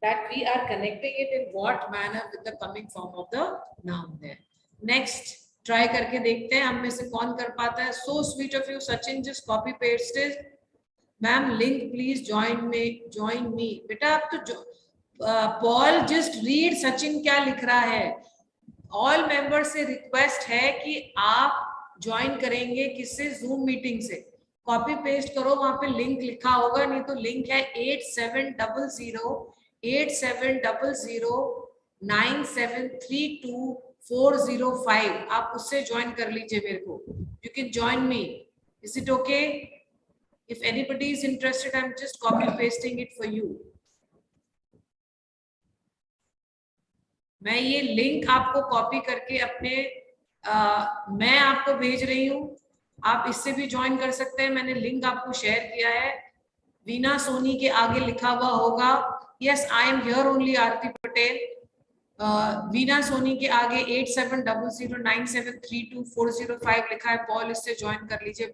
that we are connecting it in what manner with the coming form of the noun there. Next, try करके देखते हैं हम में से कौन कर पाता है. So sweet of you, Sachin, just copy paste it. Ma'am link please join me. बेटा आप तो पॉल जस्ट रीड सचिन क्या लिख रहा है. ऑल मेंबर से रिक्वेस्ट है कि आप ज्वाइन करेंगे किससे? जूम मीटिंग से. कॉपी पेस्ट करो, वहां पे लिंक लिखा होगा, नहीं तो लिंक है 8700 आप उससे ज्वाइन कर लीजिए मेरे को. You can join me. Is it okay? If anybody is interested, I'm just copy pasting it for you. मैं ये लिंक आपको कॉपी करके अपने मैं आपको भेज रही हूँ, आप इससे भी ज्वाइन कर सकते हैं. मैंने लिंक आपको शेयर किया है. वीना सोनी के आगे लिखा हुआ होगा yes I am here only Aarti Patel. Veena Soni के आगे 8700973240 लिखा है. पॉल इससे ज्वाइन कर लीजिए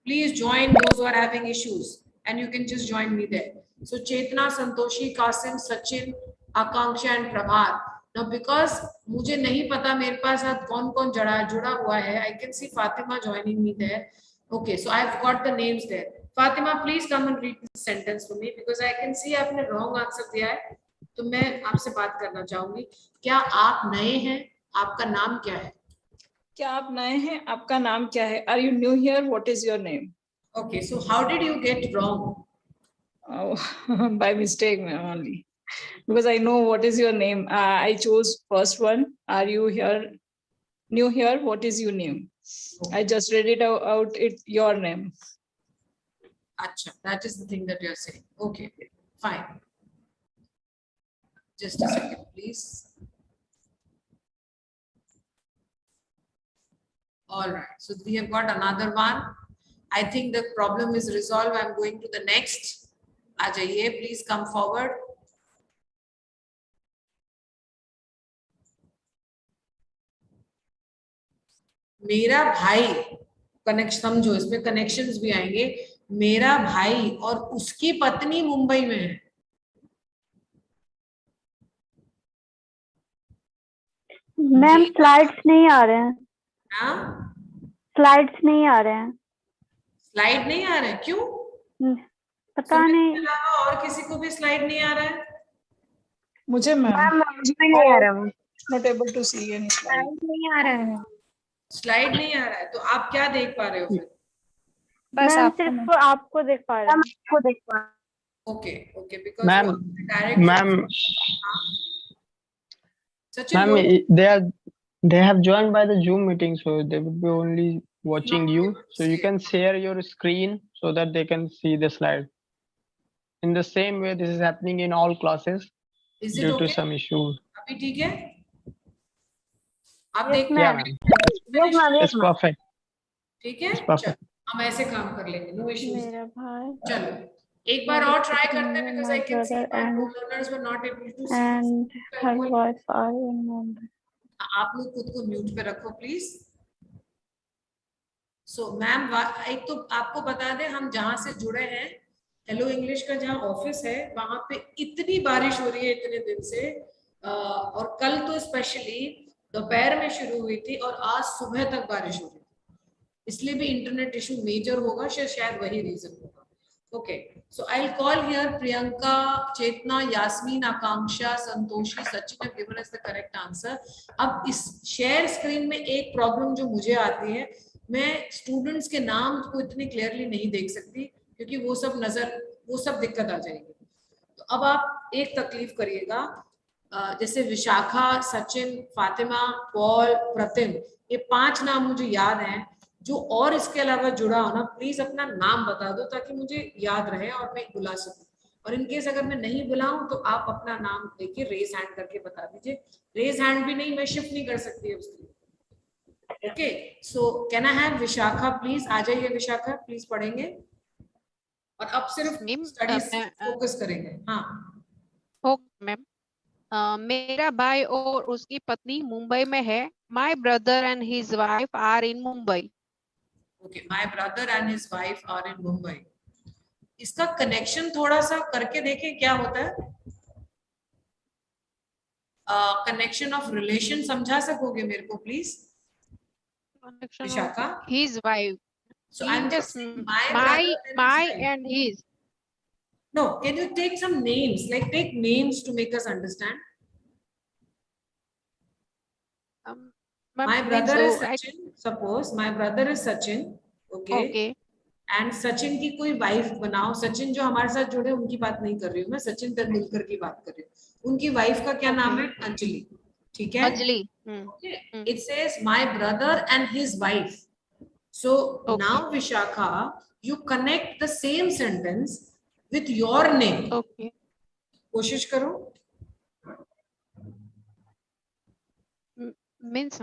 please join those who are having issues and you can just join me there. So Chetna, Santoshi, Kasim, Sachin, Akanksha and Prabhat. Now because मुझे नहीं पता मेरे पास अब कौन जुड़ा हुआ है. I can see Fatima joining me there. Okay, so I've got the names there. Fatima, please come and read this sentence for me because I can see आपने wrong answer दिया है. तो मैं आपसे बात करना चाहूंगी, क्या आप नए हैं? आपका नाम क्या है? क्या आप नए हैं? आपका नाम क्या है? Are you new here? What is your name? Okay, so how did you get wrong? Oh, by mistake only, because I know what is your name. I chose first one. Are you here? New here? What is your name? I just read it out. It your name. Acha, that is the thing that you're saying. Okay, fine. Just a second, please. All right, so we have got another one. I think the problem is resolved. I'm going to the next. Ajaye, please come forward. मेरा भाई, connection समझो, इसमें connections भी आएंगे। मेरा भाई और उसकी पत्नी मुंबई में है। मैम स्लाइड्स नहीं आ रहे हैं। हाँ, स्लाइड्स नहीं आ रहे हैं। स्लाइड नहीं आ रहे हैं, क्यों? पता नहीं। और किसी को भी स्लाइड नहीं आ रहा है? मुझे मैम नहीं आ रहा है। Not able to see any slide. नहीं आ रहा है। स्लाइड नहीं आ रहा है, तो आप क्या देख पा रहे हो फिर? बस सिर्फ आपको देख पा रहा हूँ। आपको देख पा रहा हूँ। Okay okay, because ma'am they have joined by the Zoom meeting, so they would be only watching you. So you can share your screen so that they can see the slide. In the same way, this is happening in all classes due to some issues. अभी ठीक है? आप देख Yeah, ma'am. It's perfect. ठीक है? It's perfect. हम ऐसे काम कर लेंगे, नो इश्यूज। मेरा भाई। चलो एक बार और ट्राई करते हैं, because I can see that learners were not able to see. And her wife are in Mumbai. आप लोग खुद को म्यूट पे रखो प्लीज। सो मैम, एक तो आपको बता दें, हम जहां से जुड़े हैं, हेलो इंग्लिश का जहां ऑफिस है, वहां पे इतनी बारिश हो रही है इतने दिन से, और कल तो स्पेशली दोपहर में शुरू हुई थी और आज सुबह तक बारिश हो रही है, इसलिए भी इंटरनेट इशू मेजर होगा, शायद वही रीजन होगा। Okay, so I'll call here Priyanka, Chetna, Yasmin, Akanksha, Santoshi, Sachin have given us the correct answer. अब इस शेयर स्क्रीन में एक प्रॉब्लम जो मुझे आती है, मैं स्टूडेंट्स के नाम को इतनी क्लियरली नहीं देख सकती, क्योंकि वो सब दिक्कत आ जाएगी। तो अब आप एक तकलीफ करिएगा, जैसे विशाखा, सचिन, फातिमा, पॉल, प्रतिम, ये 5 नाम मुझे याद हैं। जो और इसके अलावा जुड़ा हो ना, प्लीज अपना नाम बता दो ताकि मुझे याद रहे और मैं बुला सकूं। और इन केस अगर मैं नहीं बुलाऊं तो आप अपना नाम लेके रेज हैंड करके बता दीजिए। रेज हैंड भी नहीं, मैं शिफ्ट नहीं कर सकती उसके। Okay, so can I have Vishakha please? आ जाइए विशाखा, प्लीज पढ़ेंगे और अब सिर्फ स्टडीज फोकस करेंगे। हाँ ओके मैम। मेरा भाई और उसकी पत्नी मुंबई में है। My brother and his wife are in Mumbai. Okay, my brother and his wife are in Mumbai. इसका कनेक्शन थोड़ा सा करके देखें क्या होता है। कनेक्शन ऑफ रिलेशन समझा सकोगे मेरे को please? Vishakha, his wife. So I'm just my and his. No, can you take some names? Like take names to make us understand. My brother is Sachin. Suppose my brother is Sachin. Okay. And Sachin की कोई wife बनाओ। सचिन जो हमारे साथ जुड़े उनकी बात नहीं कर रही हूँ मैं, सचिन तेंदुलकर की बात कर रही हूँ। उनकी वाइफ का क्या नाम है? अंजलि। ठीक है, Anjali. It says my brother and his wife. So now Vishakha, you connect the same sentence with your name. Okay. कोशिश करो। Means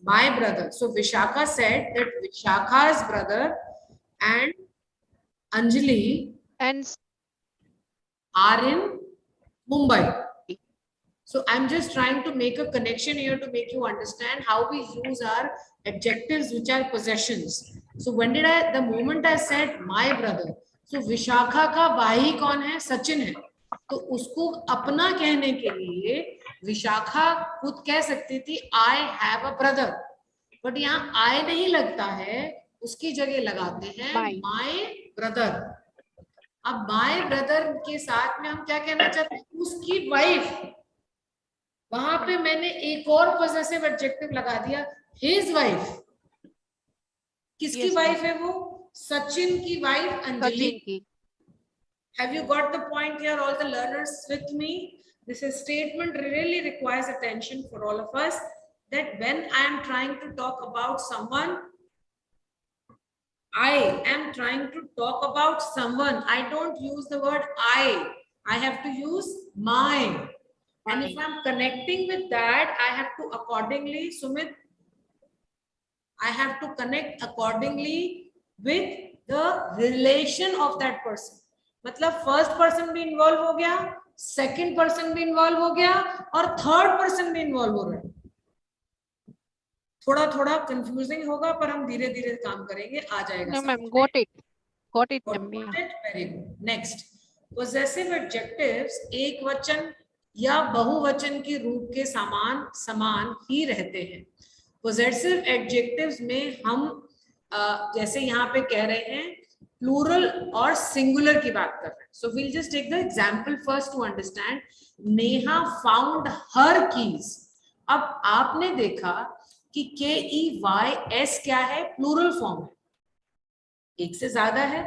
my brother. So Vishakha said that Vishakha's brother and Anjali are in Mumbai. So I'm just trying to make a connection here to make you understand how we use our adjectives which are possessions. So when did the moment I said my brother, so Vishakha का भाई कौन है? सचिन है। तो उसको अपना कहने के लिए विशाखा खुद कह सकती थी I have a brother, but यहाँ आई नहीं लगता है, उसकी जगह लगाते हैं माय ब्रदर। अब माय ब्रदर के साथ में हम क्या कहना चाहते हैं, उसकी वाइफ, वहां पे मैंने एक और पॉसेसिव एडजेक्टिव लगा दिया, हिज वाइफ। किसकी वाइफ है वो? सचिन की वाइफ अंजलि की। Have you got the point here, all the learners with me? This is statement really requires attention for all of us, that when I am trying to talk about someone, I am trying to talk about someone, I don't use the word I have to use my. And if I'm connecting with that, I have to accordingly, Sumit, I have to connect accordingly with the relation of that person. मतलब first person भी involve हो गया, second person भी involve हो गया, और third person भी involve हो रहा है। थोड़ा थोड़ा कंफ्यूजिंग होगा, पर हम धीरे धीरे काम करेंगे, आ जाएगा। No, ma'am, got it, ma'am. Very good. Next, possessive adjectives एक वचन या बहुवचन के रूप के समान ही रहते हैं। पोजेसिव एडजेक्टिव्स में हम जैसे यहाँ पे कह रहे हैं प्लूरल और सिंगुलर की बात कर रहे हैं। So we'll just take the example first to understand. Neha found her keys. अब आपने देखा कि KEYS क्या है? प्लूरल फॉर्म है, एक से ज्यादा है।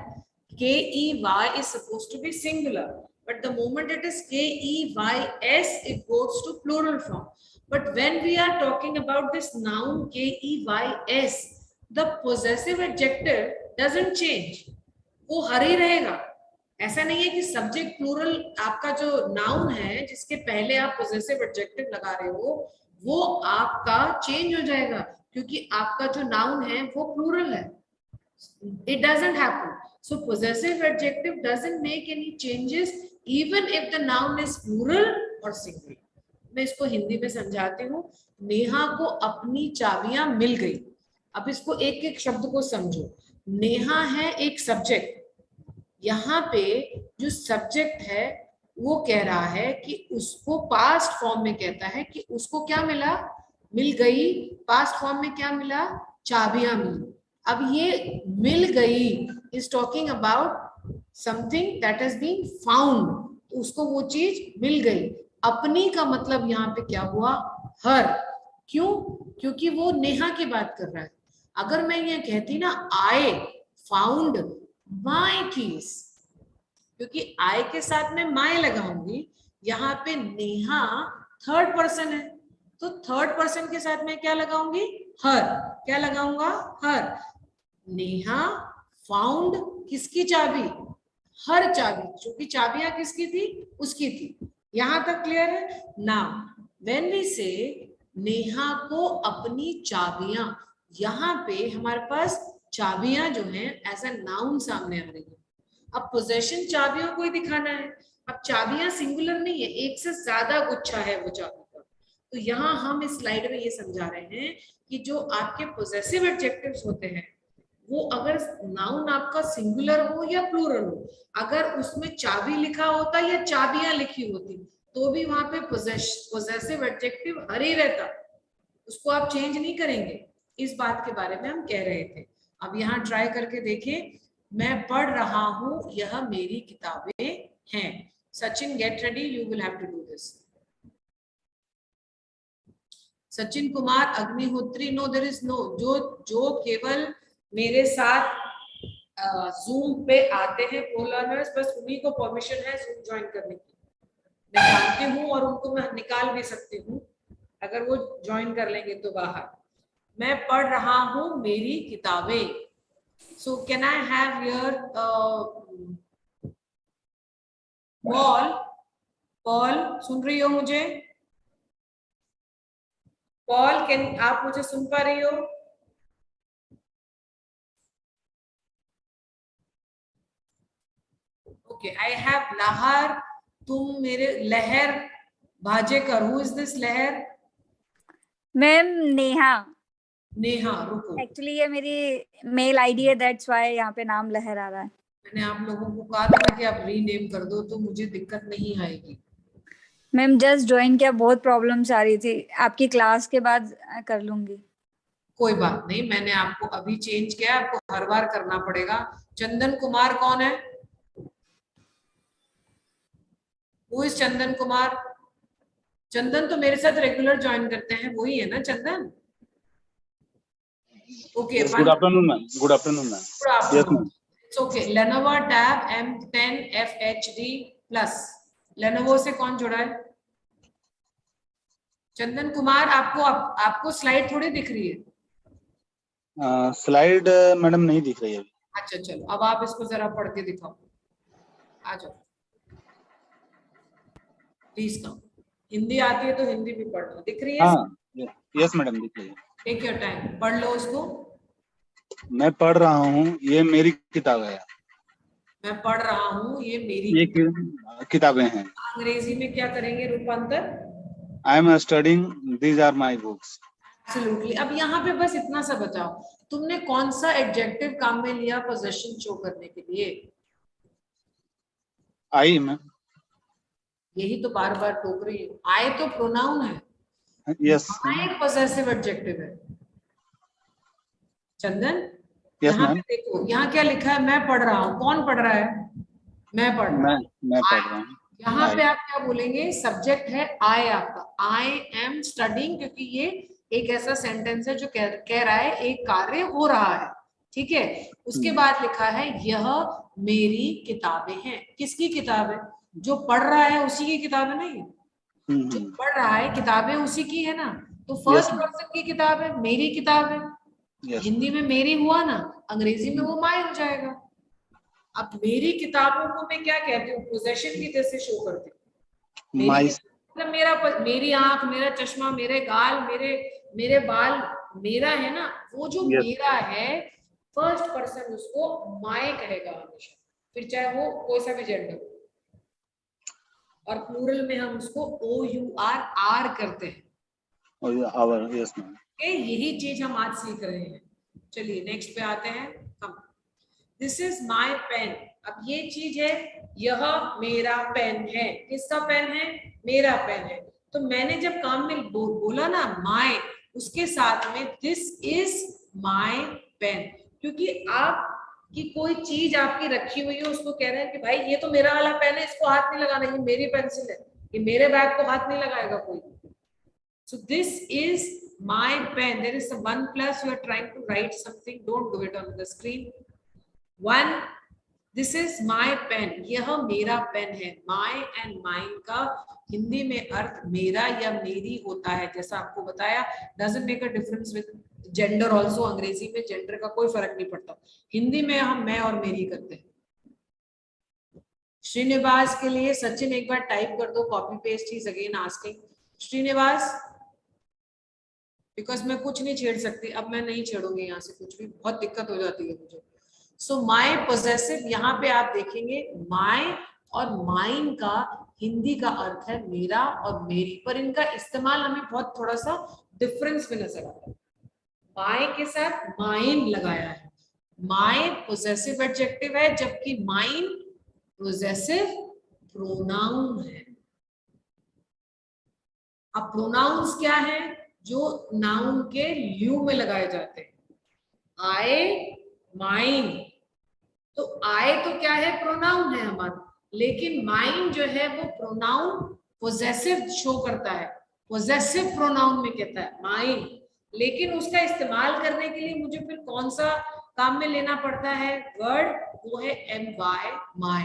KEY is supposed to be singular, but the moment it is KEYS, it goes to plural form. But when we are talking about this noun KEYS, the possessive adjective doesn't change. वो हर ही रहेगा। ऐसा नहीं है कि subject plural, आपका जो noun है जिसके पहले आप पोजेसिव एडजेक्टिव लगा रहे हो, वो आपका चेंज हो जाएगा, क्योंकि आपका जो नाउन है वो प्लूरल है। It doesn't happen. So possessive adjective doesn't make any changes even if the noun is plural or singular. मैं इसको हिंदी में समझाती हूँ। नेहा को अपनी चाबियां मिल गई। अब इसको एक एक शब्द को समझो। नेहा है एक सब्जेक्ट, यहाँ पे जो सब्जेक्ट है वो कह रहा है कि उसको पास्ट फॉर्म में कहता है कि उसको क्या मिला? मिल गई। पास्ट फॉर्म में क्या मिला? चाबियां मिली। अब ये मिल गई is talking about something that has been found, उसको वो चीज मिल गई। अपनी का मतलब यहाँ पे क्या हुआ? हर। क्यों? क्योंकि वो नेहा की बात कर रहा है। अगर मैं ये कहती ना आई फाउंड माय कीज, क्योंकि आई के साथ में माय लगाऊंगी, यहाँ पे नेहा थर्ड पर्सन है, तो थर्ड पर्सन के साथ में क्या लगाऊंगी? हर। क्या लगाऊंगा? हर। नेहा फाउंड किसकी चाबी? हर चाबी, क्योंकि चाबियां किसकी थी? उसकी थी। यहां तक क्लियर है? नाउ व्हेन वी से नेहा को अपनी चाबियां, यहाँ पे हमारे पास चाबियां जो हैं एज अ नाउन सामने आ रही है। अब पोजेशन चाबियों को ही दिखाना है। अब चाबियां सिंगुलर नहीं है, एक से ज्यादा गुच्छा है वो चाबी का। तो यहाँ हम इस स्लाइड में ये समझा रहे हैं कि जो आपके पोजेसिव एडजेक्टिव्स होते हैं वो अगर नाउन आपका सिंगुलर हो या प्लूरल हो, अगर उसमें चाबी लिखा होता या चाबियां लिखी होती तो भी वहां पे पोजेसिव एडजेक्टिव हर ही रहता, उसको आप चेंज नहीं करेंगे। इस बात के बारे में हम कह रहे थे। अब यहाँ ट्राई करके देखें। मैं पढ़ रहा हूँ, यह मेरी किताबें हैं। Sachin get ready, you will have to do this. Sachin Kumar Agnihotri, no there is no. जो केवल मेरे साथ जूम पे आते हैं प्रो लर्नर्स, बस उन्हीं को परमिशन है जूम ज्वाइन करने की। मैं जानती हूँ और उनको मैं निकाल भी सकती हूँ अगर वो ज्वाइन कर लेंगे तो बाहर। मैं पढ़ रहा हूँ मेरी किताबें। So can I have your poll, सुन रही हो मुझे? पॉल, कैन आप मुझे सुन पा रही हो? ओके, आई हैव लहर, तुम मेरे लहर भाजेकर। हु इज दिस लहर? मैम नेहा। नेहा, रुको, एक्चुअली ये मेरी मेल आईडी है, दैट्स व्हाई यहाँ पे नाम लहर आ रहा है। मैंने आप लोगों को कहा था कि आप रीनेम कर दो तो मुझे दिक्कत नहीं आएगी। मैम जस्ट ज्वाइन किया, बहुत प्रॉब्लम्स आ रही थी, आपकी क्लास के बाद कर लूंगी। कोई बात नहीं, मैंने आपको अभी चेंज किया, आपको हर बार करना पड़ेगा। चंदन कुमार कौन है? Who is Chandan Kumar? चंदन तो मेरे साथ रेगुलर ज्वाइन करते हैं, वही है ना चंदन? Okay. Yes, good afternoon, ma'am. Good afternoon, ma'am. Good afternoon. Yes, ma'am. It's okay. Lenovo Tab M10 FHD Plus. Lenovo से कौन जुड़ा है? चंदन कुमार, आपको स्लाइड थोड़ी दिख रही है? स्लाइड मैडम नहीं दिख रही है अभी। अच्छा चलो, अब आप इसको जरा पढ़ के दिखाओ। आ जाओ प्लीज कम। हिंदी आती है तो हिंदी भी पढ़ना। दिख रही है? हाँ, यस मैडम दिख रही है। टेक योर टाइम, पढ़ लो उसको। मैं पढ़ रहा हूँ, ये मेरी किताब है। मैं पढ़ रहा हूँ, ये मेरी किताबें हैं। अंग्रेजी में क्या करेंगे रूपांतर? I am studying, these are my books. Absolutely. अब यहाँ पे बस इतना सा बचाओ, तुमने कौन सा एडजेक्टिव काम में लिया पोजेशन शो करने के लिए? आई मैम। यही तो बार बार टोक रही है। आई तो प्रोनाउन है। यस। आई एक पोजेसिव एडजेक्टिव है। चंदन, यस यहाँ मैम। पे देखो, यहाँ क्या लिखा है? मैं पढ़ रहा हूँ। कौन पढ़ रहा है? मैं पढ़ रहा हूँ। मैं पढ़ रहा हूँ। यहाँ पे आप क्या बोलेंगे? सब्जेक्ट है आई आपका। आई एम स्टडिंग, क्योंकि ये एक ऐसा सेंटेंस है जो कह रहा है एक कार्य हो रहा है। ठीक है। उसके बाद लिखा है यह मेरी किताबें हैं। किसकी किताब है? जो पढ़ रहा है उसी की किताब है। नहीं, जो पढ़ रहा है किताबें उसी की है ना। तो फर्स्ट पर्सन की किताब है, मेरी किताब है। हिंदी में मेरी हुआ ना, अंग्रेजी में वो माय हो जाएगा। अब मेरी किताबों को मैं क्या कहती हूँ? पोजेशन की जैसे शो करती हूँ। मतलब मेरी आंख, मेरा चश्मा, मेरे गाल, मेरे बाल, मेरा है ना। वो जो मेरा है, फर्स्ट पर्सन उसको माय कहेगा हमेशा, फिर चाहे वो कोई सा भी जेंडर हो। और प्लूरल में हम उसको OUR करते हैं। Yes ma'am. यही चीज हम आज सीख रहे हैं। चलिए नेक्स्ट पे आते हैं हम। This is my pen. अब ये चीज है, यह मेरा पेन है। किसका पेन है? मेरा पेन है। तो मैंने जब काम में बोला ना माय, उसके साथ में दिस इज माय पेन, क्योंकि आप कि कोई चीज आपकी रखी हुई है, उसको कह रहे हैं कि भाई ये तो मेरा वाला पेन है, इसको हाथ नहीं लगाना, ये मेरी पेंसिल है, ये मेरे बैग को हाथ नहीं लगाएगा कोई। So this is my pen. There is some one plus. You are trying to write something. Don't do it on the screen. One. This is my pen. यह मेरा पेन है। My and mine का हिंदी में अर्थ मेरा या मेरी होता है। जैसा आपको बताया, doesn't make a difference with gender also. अंग्रेजी में जेंडर का कोई फर्क नहीं पड़ता। हिंदी में हम मैं और मेरी करते हैं। श्रीनिवास के लिए सचिन एक बार टाइप कर दो, कॉपी पेस्ट ही अगेन आस्किंग। श्रीनिवास, बिकॉज मैं कुछ नहीं छेड़ सकती, अब मैं नहीं छेड़ूंगी यहाँ से कुछ भी, बहुत दिक्कत हो जाती है मुझे। सो माय पोजेसिव, यहाँ पे आप देखेंगे माय और माइन का हिंदी का अर्थ है मेरा और मेरी, पर इनका इस्तेमाल हमें बहुत थोड़ा सा डिफरेंस में नजर आता है। माय के साथ माइन लगाया है। माय पोजेसिव एडजेक्टिव है, जबकि माइन पोजेसिव प्रोनाउन है। अब प्रोनाउंस क्या है? जो नाउन के ल्यू में लगाए जाते हैं। आई, माइन। तो आई तो क्या है? प्रोनाउन है हमारा, लेकिन माइन जो है वो प्रोनाउन पोजेसिव शो करता है। पोजेसिव प्रोनाउन में कहता है माइन, लेकिन उसका इस्तेमाल करने के लिए मुझे फिर कौन सा काम में लेना पड़ता है वर्ड? वो है MY, my.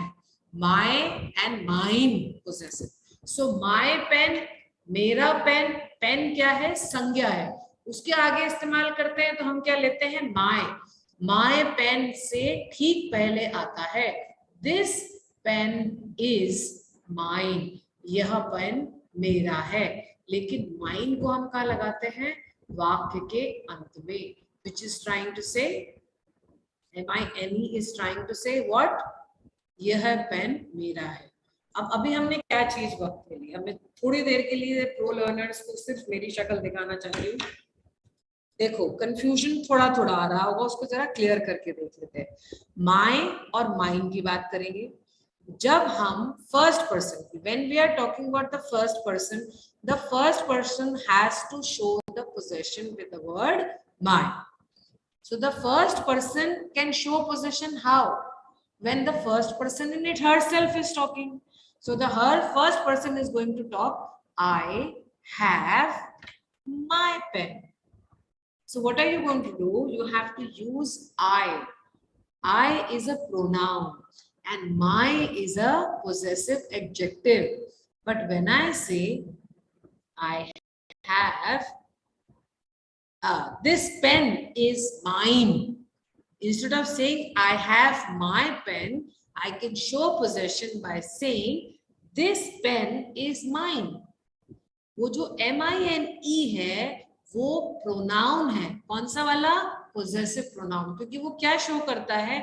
My and mine possessive. So my pen, मेरा पेन। पेन क्या है? संज्ञा है। उसके आगे इस्तेमाल करते हैं तो हम क्या लेते हैं? माय। माय पेन से ठीक पहले आता है दिस पेन इज माइन। यह पेन मेरा है। लेकिन माइन को हम कहाँ लगाते हैं? वाक्य के अंत में, which is trying to say, MINE is trying to say what? यह पेन मेरा है। अब अभी हमने क्या चीज वक्त के लिए, हमें थोड़ी देर के लिए प्रो लर्नर्स को सिर्फ मेरी शक्ल दिखाना चाह रही हूँ। देखो कंफ्यूजन थोड़ा थोड़ा आ रहा होगा, उसको जरा क्लियर करके देख लेते हैं। माय और माइन की बात करेंगे। जब हम फर्स्ट पर्सन की, when we are talking about the first person has to show the possession with the word my. So the first person can show possession how? When the first person in it herself is talking. So the her first person is going to talk. I have my pen. So what are you going to do? You have to use I. I is a pronoun and my is a possessive adjective. But when I say I have, this pen is mine. Instead of saying I have my pen, I can show possession by saying this pen is mine. वो जो MINE है वो pronoun है. कौन सा वाला? Possessive pronoun. क्योंकि वो क्या शो करता है?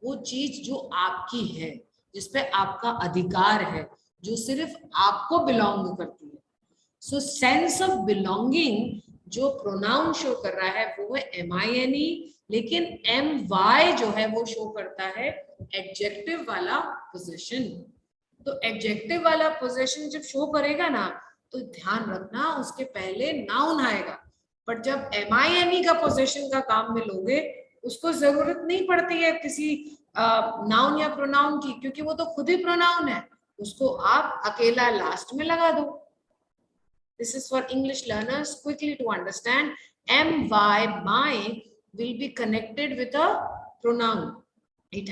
वो चीज जो आपकी है, जिसपे आपका अधिकार है, जो सिर्फ आपको बिलोंग करती है. सो सेंस ऑफ बिलोंगिंग जो प्रोनाउन शो कर रहा है वो है MINE, लेकिन MY जो है वो शो करता है एडजेक्टिव वाला पोजीशन. तो एडजेक्टिव वाला पोजीशन जब शो करेगा ना, तो ध्यान रखना उसके पहले नाउन आएगा. बट जब MINE का पोजीशन का काम में लोगे, उसको जरूरत नहीं पड़ती है किसी नाउन या प्रोनाउन की, क्योंकि वो तो खुद ही प्रोनाउन है. उसको आप अकेला लास्ट में लगा दो. This is for English learners quickly to understand. My will be connected with a pronoun. It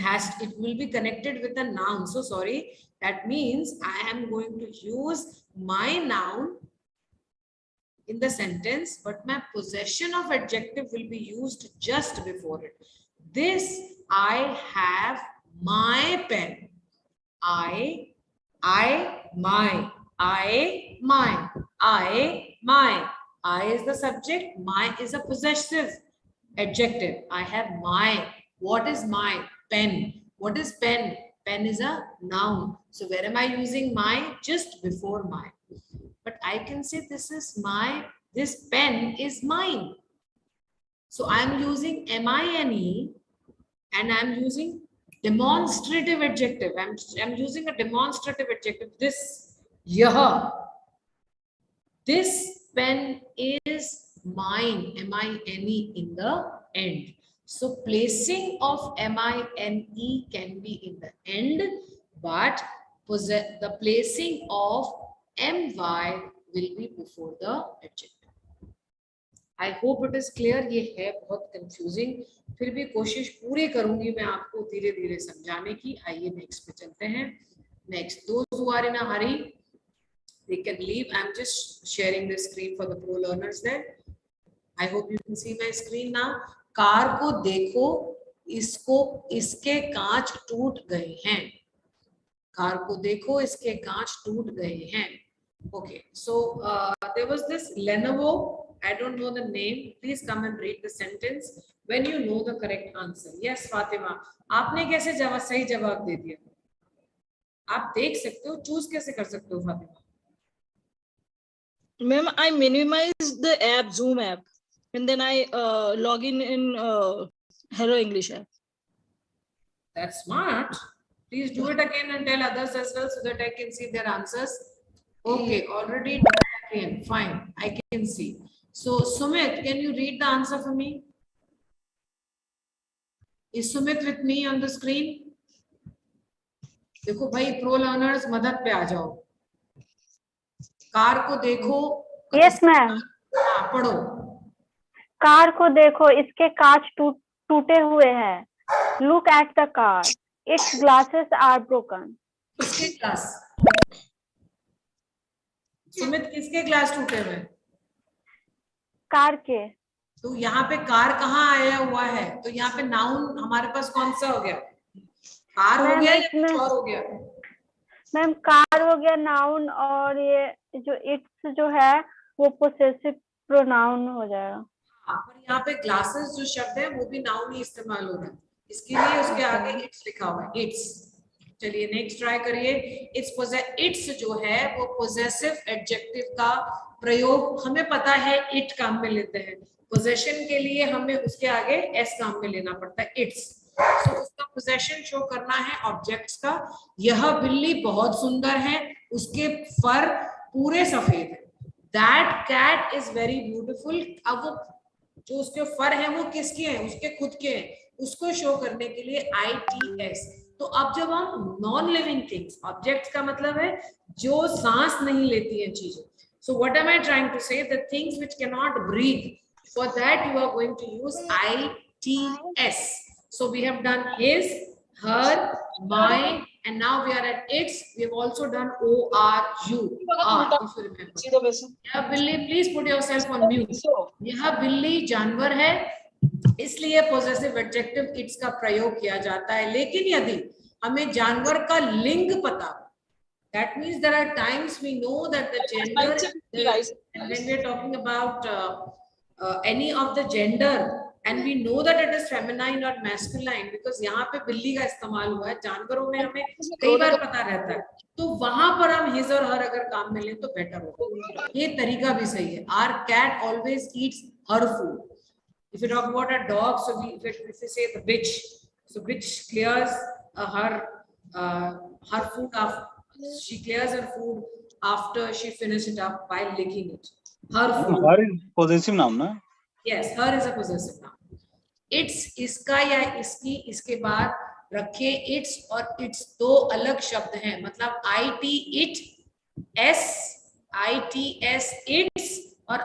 will be connected with a noun. So sorry. That means I am going to use my noun in the sentence, but my possession of adjective will be used just before it. This I have my pen. I, my. I, my. I, my. I is the subject. My is a possessive adjective. I have my. What is my? Pen. What is pen? Pen is a noun. So where am I using my? Just before my. But I can say this is my, this pen is mine. So I'm using MINE and I'm using demonstrative adjective. I'm using a demonstrative adjective. This, yah. This pen is mine, MINE in the end. So placing of MINE can be in the end, but the placing of MY will be before the adjective. I hope it is clear. ये है बहुत confusing. फिर भी कोशिश पूरी करूंगी मैं आपको धीरे धीरे समझाने की. आइए next पे चलते हैं. Next, those who are in a hurry, they can leave. I'm just sharing the screen for the pro learners there. I hope you can see my screen now. Car को देखो, इसके कांच टूट गए हैं. कार को देखो, इसके कांच टूट गए हैं. Okay, so there was this Lenovo. I don't know the name. Please come and read the sentence when you know the correct answer. Yes, Fatima. आपने कैसे सही जवाब दे दिया? आप देख सकते हो, चूज कैसे कर सकते हो Fatima? Ma'am, I minimize the app, Zoom app, and then I log in Hello English app. That's smart. Please do it again and tell others as well so that I can see their answers. Okay, already done again. Fine, I can see. So Sumit, can you read the answer for me? Is Sumit with me on the screen? देखो भाई pro learners मदद पे आ जाओ. Car को देखो. Yes ma'am. पढ़ो. Car को देखो, इसके कांच टूटे हुए हैं. Look at the car, its glasses are broken. किसके ग्लास? सुमित, किसके ग्लास टूटे हुए? कार के. तो यहाँ पे कार कहाँ आया हुआ है? तो यहाँ पे नाउन हमारे पास कौन सा हो गया? कार हो गया या कुछ और हो गया? मैम कार हो गया नाउन, और ये जो इट्स जो है वो पोसेसिव प्रोनाउन हो जाएगा. हाँ, पर यहाँ पे ग्लासेस जो शब्द है वो भी नाउन ही इस्तेमाल हो रहा है. इसके लिए उसके आगे इट्स लिखा हुआ है. इट्स. चलिए नेक्स्ट ट्राई करिए. इट्स जो है वो पोजेसिव एडजेक्टिव का प्रयोग हमें पता है इट काम में लेते हैं. पोजेशन के लिए हमें उसके आगे एस काम में लेना पड़ता है. इट्स. तो उसका पोजेशन शो करना है ऑब्जेक्ट्स का. यह बिल्ली बहुत सुंदर है, उसके फर पूरे सफेद है. That cat is very beautiful. अब वो जो उसके फर है वो किसके हैं? उसके खुद के हैं. उसको शो करने के लिए ITS. तो तो अब जब हम नॉन लिविंग थिंग्स, ऑब्जेक्ट्स का मतलब है जो सांस नहीं लेती है चीजें. So what am I trying to say? The things which cannot breathe. For that you are going to use ITS. So we have done his, her, mine, and now we are at its. We have also done ORU. If you remember. यह बिल्ली, please put yourself on mute. यह बिल्ली जानवर है, इसलिए possessive adjective its का प्रयोग किया जाता है. लेकिन यदि हमें जानवर का लिंग पता, that means there are times we know that the gender, and when we are talking about any of the gender, and we know that it is feminine or masculine, because यहाँ पे बिल्ली का इस्तेमाल हुआ है, जानवरों में हमें कई बार पता रहता है, तो वहां पर हम his और her अगर काम में लें तो बेटर होगा. ये तरीका भी सही है. Our cat always eats her food. If you talk about a dog, so if we say the bitch, so bitch clears her food after. She clears her food after she finishes it up by licking it. Her food. Her is possessive noun, na? Yes, her is a possessive noun. Its, इसका या इसकी, इसके बाद रखे its और its दो अलग शब्द हैं. मतलब it, its और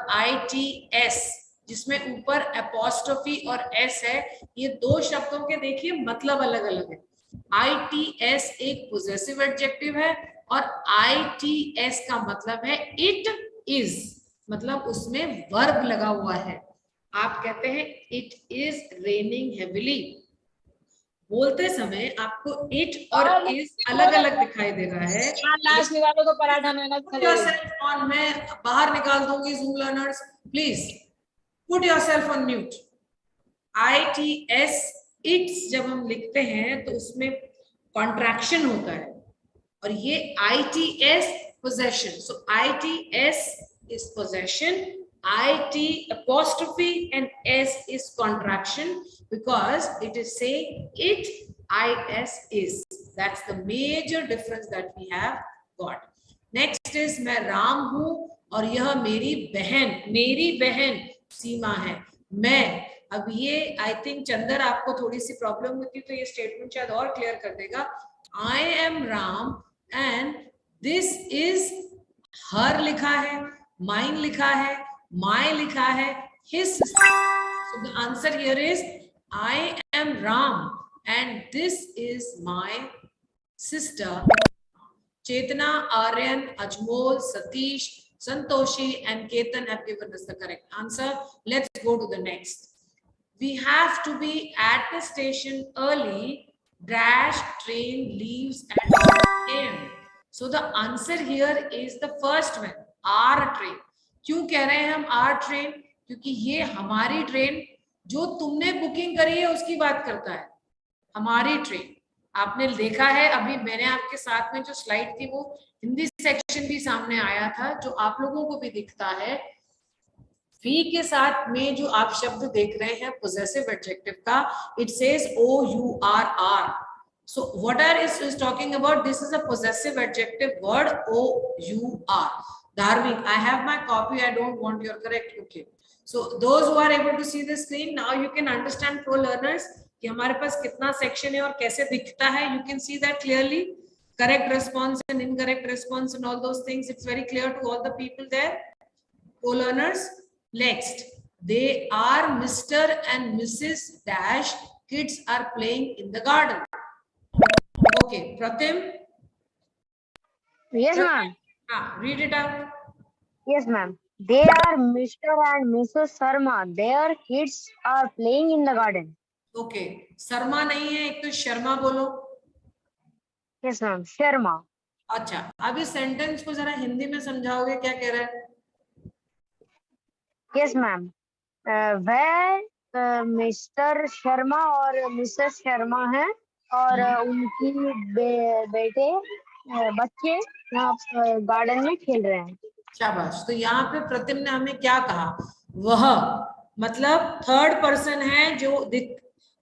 its, जिसमें ऊपर apostrophe और s है. ये दो शब्दों के देखिए मतलब अलग अलग है. ITS एक possessive adjective है और ITS का मतलब है it is, मतलब उसमें verb लगा हुआ है. आप कहते हैं it is raining heavily. बोलते समय आपको it और is अलग अलग दिखाई दे रहा है. लास्ट निकालो तो पराठा मेहनत Put yourself on, मैं बाहर निकाल दूंगी. Zoom learners, please put yourself on mute. ITS it's जब हम लिखते हैं तो उसमें कॉन्ट्रैक्शन होता है और ये ITS possession. So ITS is possession, IT apostrophe and S is contraction because it is saying it, IS is. That's the major difference that we have got. Next is मैं राम हूं और यह मेरी बहन सीमा है. मैं, अब ये आई थिंक चंदर आपको थोड़ी सी प्रॉब्लम होती तो ये स्टेटमेंट शायद और क्लियर कर देगा. I am Ram and this is her लिखा है, माइन लिखा है, माई लिखा है, his. So the answer here is I am Ram and this is my sister. Chetna, Aryan, Ajmol, Satish, Santoshi and Ketan have given us the correct answer. Let's go to the next. We have to be at the station early. Dash train leaves at 1 AM. So the answer here is the first one, our train. क्यों कह रहे हैं हम our train? क्योंकि ये हमारी train जो तुमने बुकिंग करी है उसकी बात करता है. हमारी ट्रेन आपने देखा है, अभी मैंने आपके साथ में जो स्लाइड थी वो हिंदी सेक्शन भी सामने आया था जो आप लोगों को भी दिखता है. वी के साथ में जो आप शब्द देख रहे हैं पोजेसिव एडजेक्टिव का, it says OURR. So what are is talking about? This is a possessive adjective word OUR. Dharmik, I have my copy. I don't want your correct. Okay. So those who are able to see the screen, now you can understand, pro learners, कि हमारे पास कितना section है और कैसे दिखता है. You can see that clearly. Correct response and incorrect response and all those things. It's very clear to all the people there. Pro learners. Next, they are Mr. and Mrs. Dash. Kids are playing in the garden. Okay, Pratim. Yes, ma'am. Read it out. Yes, ma'am. They are Mr. and Mrs. Sharma. Their kids are playing in the garden. Okay, Sharma नहीं है, एक तो शर्मा बोलो. Yes, ma'am. Sharma. अच्छा, अब इस sentence को जरा हिंदी में समझाओगे, क्या कह रहा है? Yes, ma'am. वह मिस्टर शर्मा और मिसेस शर्मा हैं और उनकी बेटे बच्चे यहाँ गार्डन में खेल रहे हैं. शाबाश. तो यहाँ पे प्रतिम ने हमें क्या कहा? वह मतलब थर्ड पर्सन है जो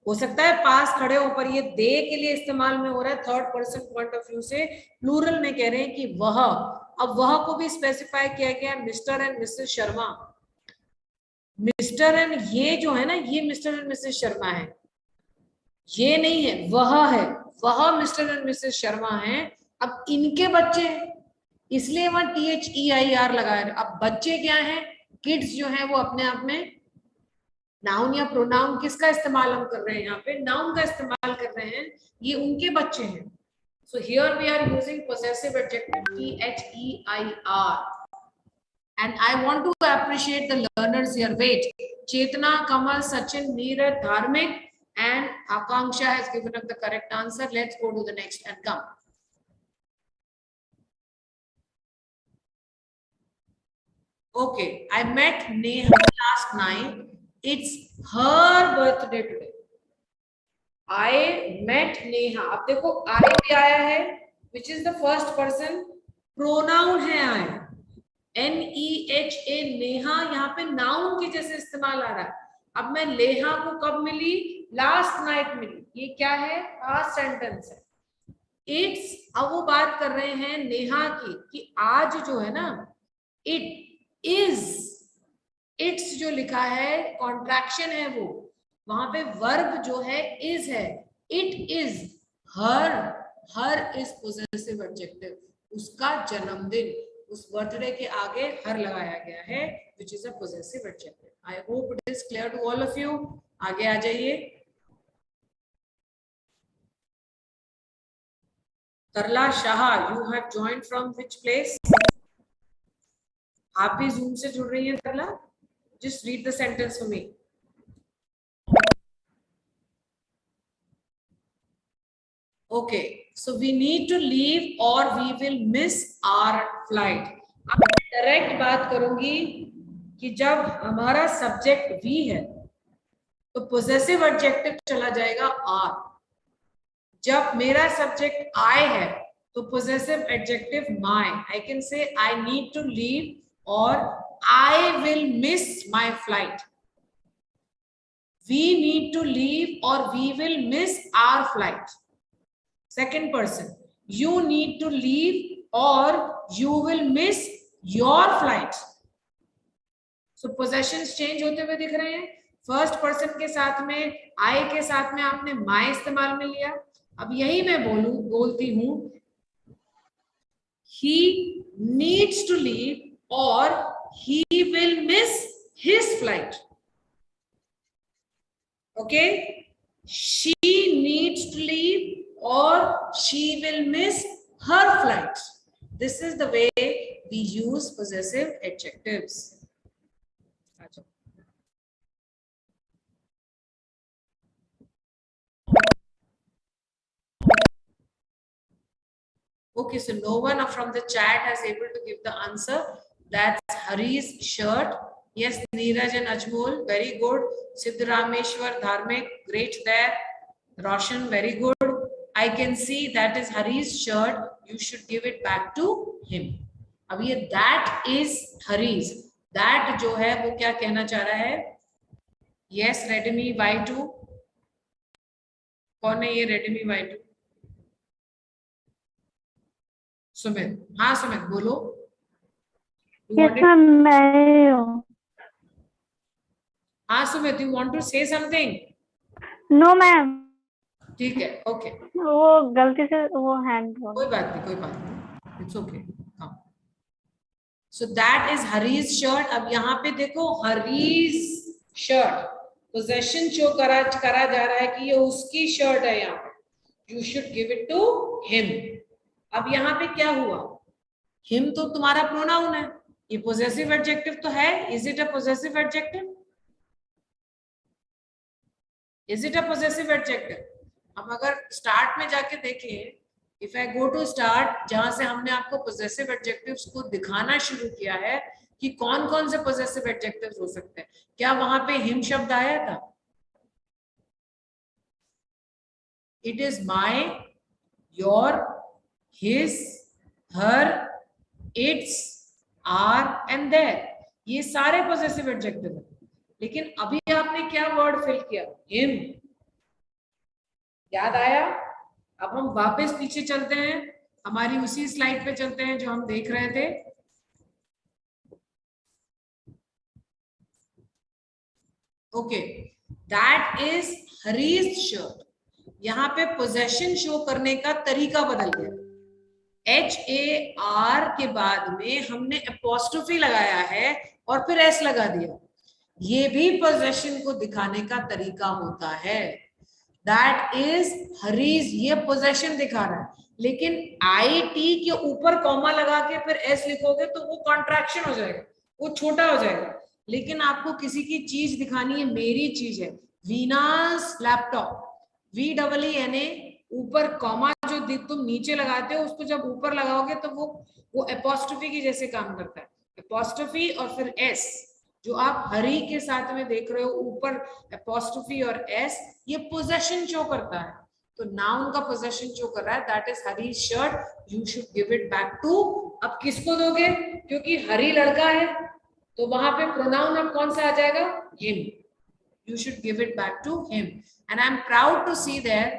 हो सकता है पास खड़े हो, पर ये दे के लिए इस्तेमाल में हो रहा है. Third person point of view से प्लूरल में कह रहे हैं कि वह. अब वह को भी स्पेसिफाई किया गया, mister and Mrs Sharma. Mister and ये जो है ना, ये मिस्टर एंड मिसेस शर्मा है, ये नहीं है, वह है. वह मिस्टर एंड मिसेस शर्मा हैं। अब इनके बच्चे हैं, इसलिए वहां THEIR लगाया। अब बच्चे क्या हैं, किड्स जो है वो अपने आप में नाउन या प्रोनाउन किसका इस्तेमाल हम कर रहे हैं, यहाँ पे नाउन का इस्तेमाल कर रहे हैं, ये उनके बच्चे हैं। So here we are using possessive adjective THEIR. And I want to appreciate the learners here. Wait, Chetna, Kamal, Sachin, Neeraj, Dharmik, and Akanksha has given up the correct answer. Let's go to the next and come. Okay, I met Neha last night. It's her birthday today. I met Neha. अब देखो I भी आया है, which is the first person. Pronoun है I. NEHA Neha, यहाँ पे noun के जैसे इस्तेमाल आ रहा है। अब मैं लेहा को कब मिली, लास्ट नाइट मिली, ये क्या है, पास्ट सेंटेंस है। इट्स, अब वो बात कर रहे हैं नेहा की कि आज जो है ना, इट इज, इट्स जो लिखा है कॉन्ट्रैक्शन है वो, वहां पे वर्ब जो है इज है। It is her, her is possessive adjective, उसका जन्मदिन, उस बर्थडे के आगे हर लगाया गया है, which is a possessive adjective. I hope it is clear to all of you. आगे आ जाइए। तरला Shah, you have joined from which place? आप भी Zoom से जुड़ रही हैं तरला? Just read the sentence for me. Okay, so we need to leave or we will miss our flight. अब direct बात करूंगी कि जब हमारा सब्जेक्ट वी है तो पोजेसिव एडजेक्टिव चला जाएगा आर। जब मेरा सब्जेक्ट आई है तो possessive adjective my. I can say I need to leave or I will miss my flight. We need to leave or we will miss our flight. Second person, you need to leave or you will miss your flight. So possessions change होते हुए दिख रहे हैं। First person के साथ में, I के साथ में आपने my इस्तेमाल में लिया। अब यही मैं बोलती हूँ, he needs to leave or he will miss his flight. Okay, she needs to leave or she will miss her flight. This is the way we use possessive adjectives. Okay, so no one from the chat has able to give the answer. That's Hari's shirt. Yes, Neeraj and Ajmol, very good. Siddharameshwar, Dharmik, great there. Roshan, very good. I can see that is Hari's shirt. You should give it back to him. अब ये that is Hari's. That जो है वो क्या कहना चाह रहा है? Yes, Redmi Y2. कौन है ये Redmi Y2? सुमित, हाँ सुमित बोलो। Yes ma'am, मैं हूँ। हाँ Sumit, you want to say something? No ma'am. ठीक है, ओके। वो गलती से वो हैंड, कोई बात नहीं, कोई बात नहीं, it's okay. So that is Hari's shirt. अब यहाँ पे देखो हरीज शर्ट, पोजेशन शो करा जा रहा है कि ये उसकी शर्ट है। यहाँ पे you should give it to him. अब यहाँ पे क्या हुआ, हिम तो तुम्हारा प्रोनाउन है, ये पोजेसिव एडजेक्टिव तो है। Is it a possessive adjective? Is it a possessive adjective? हम अगर स्टार्ट में जाके देखें, if I go to start, जहां से हमने आपको पोजेसिव एडजेक्टिव्स को दिखाना शुरू किया है कि कौन कौन से पोजेसिव एडजेक्टिव्स हो सकते हैं, क्या वहां पे हिम शब्द आया था? It is my, your, his, her, its, our and their, ये सारे पोजेसिव एडजेक्टिव हैं। लेकिन अभी आपने क्या वर्ड फिल किया? हिम। याद आया? अब हम वापस पीछे चलते हैं, हमारी उसी स्लाइड पे चलते हैं जो हम देख रहे थे। Okay, that is Hari's shirt. यहाँ पे पोजेशन शो करने का तरीका बदल गया। HAR के बाद में हमने एपोस्ट्रोफी लगाया है और फिर S लगा दिया। ये भी पोजेशन को दिखाने का तरीका होता है। दैट इज हरीज, ये पोजेशन दिखा रहा है, लेकिन IT के ऊपर कॉमा लगा के फिर S लिखोगे तो वो कॉन्ट्रैक्शन हो जाएगा, वो छोटा हो जाएगा। लेकिन आपको किसी की चीज दिखानी है, मेरी चीज है वीनास लैपटॉप, VEENA, ऊपर कॉमा जो तुम नीचे लगाते हो उसको जब ऊपर लगाओगे तो वो एपोस्ट्रोफी की जैसे काम करता है। एपोस्ट्रोफी और फिर S, जो आप हरी के साथ में देख रहे हो, ऊपर एपोस्ट्रोफी और S, ये पोजेशन शो करता है। तो नाउन का पोजेशन शो कर रहा है, that is Hari shirt, you should give it back to. अब किसको दोगे? क्योंकि हरी लड़का है तो वहां पे प्रोनाउन अब कौन सा आ जाएगा? Him. You should give it back to him. And I'm proud to see there.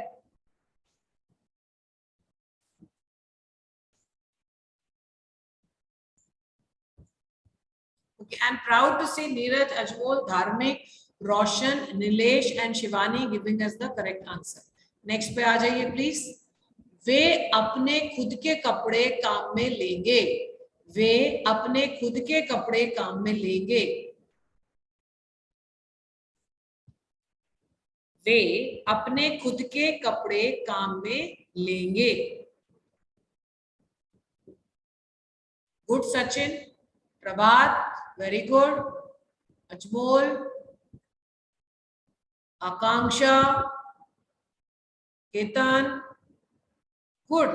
Okay, I'm proud to see Neeraj, Ajmol, Dharmik, Roshan, Nilesh and Shivani giving us the correct answer. Next पे आ जाइए please. वे अपने खुद के कपड़े काम में लेंगे। वे अपने खुद के कपड़े काम में लेंगे। वे अपने खुद के कपड़े काम में लेंगे। Good Sachin, Prabhat, very good, Ajmol, Akanksha, Ketan, good.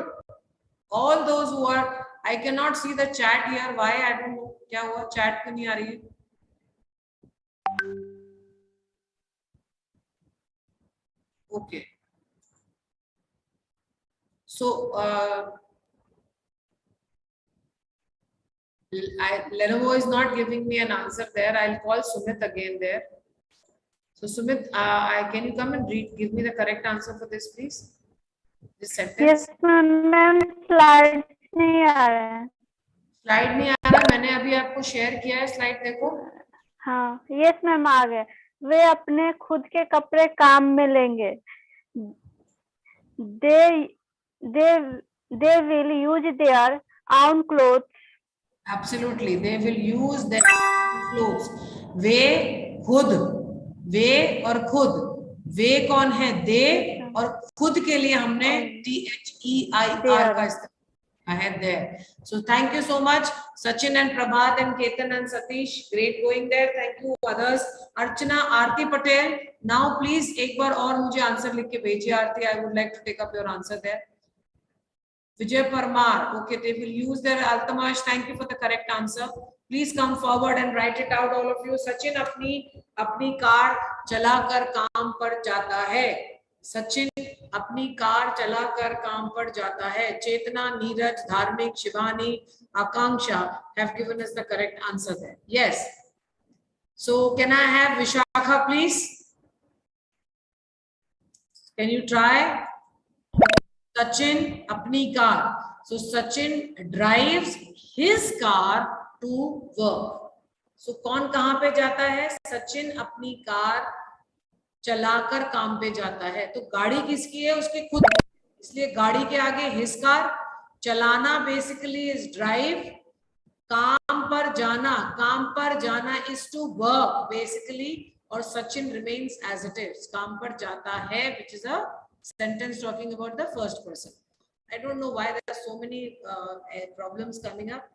All those who are, I can not see the chat here, why I don't know, क्या हुआ, चैट क्यों नहीं आ रही है? Okay. So, Lenovo is not giving me an answer there. I'll call Sumit again there. So, Sumit, can you come and read? Give me the correct answer for this, please. This sentence. Yes, ma'am. Slide नहीं आ रहा है. Slide नहीं आ रहा. मैंने अभी आपको share किया है. Slide देखो. हाँ, yes ma'am आ गए. वे अपने खुद के कपड़े काम में लेंगे. They will use their own clothes. Absolutely, they will use their own clothes. वे खुद, वे और खुद, वे कौन है? दे, और खुद के लिए हमने THEIR का इस्तेमाल है there. So thank you so much, Sachin and Prabhat and Ketan and Satish. Great going there. Thank you others. Archana, Aarti Patel. Now please एक बार और मुझे आंसर लिख के भेजिए आरती. I would like to take up your answer there. Vijay Parmar. Okay, they will use their Altamash. Thank you for the correct answer. Please come forward and write it out, all of you. Sachin अपनी car चलाकर काम पर जाता है. सचिन अपनी car चलाकर काम पर जाता है. चेतना, नीरज, धार्मिक, शिवानी, आकांक्षा have given us the correct answer there. Yes. So can I have Vishakha, please? Can you try? Sachin अपनी car. So Sachin drives his car to work. So कौन कहाँ पे जाता है? सचिन अपनी कार चलाकर काम पे जाता है. तो गाड़ी किसकी है? उसके खुद, इसलिए गाड़ी के आगे his car. चलाना basically is drive. काम पर जाना is to work basically, और Sachin remains as it is. काम पर जाता है, which is a sentence talking about the first person. I don't know why there are so many problems coming up.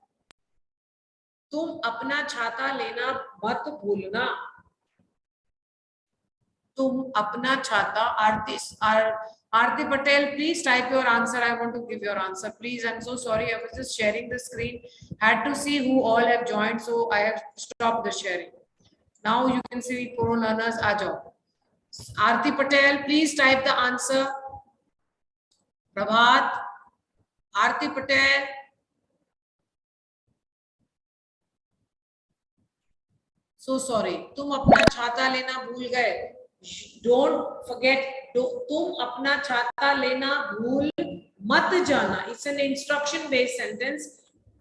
तुम अपना छाता लेना मत भूलना. तुम अपना छाता. Aarti Patel, please type your answer. I want to give your answer, please. I'm so sorry. I was just sharing the screen. Had to see who all have joined, so I have stopped the sharing. Now you can see pro learners. आ जाओ. Aarti Patel, please type the answer. Prabhat, Aarti Patel. So sorry. तुम अपना छाता लेना भूल गए. Don't forget. तुम अपना छाता लेना भूल मत जाना. It's an instruction based sentence.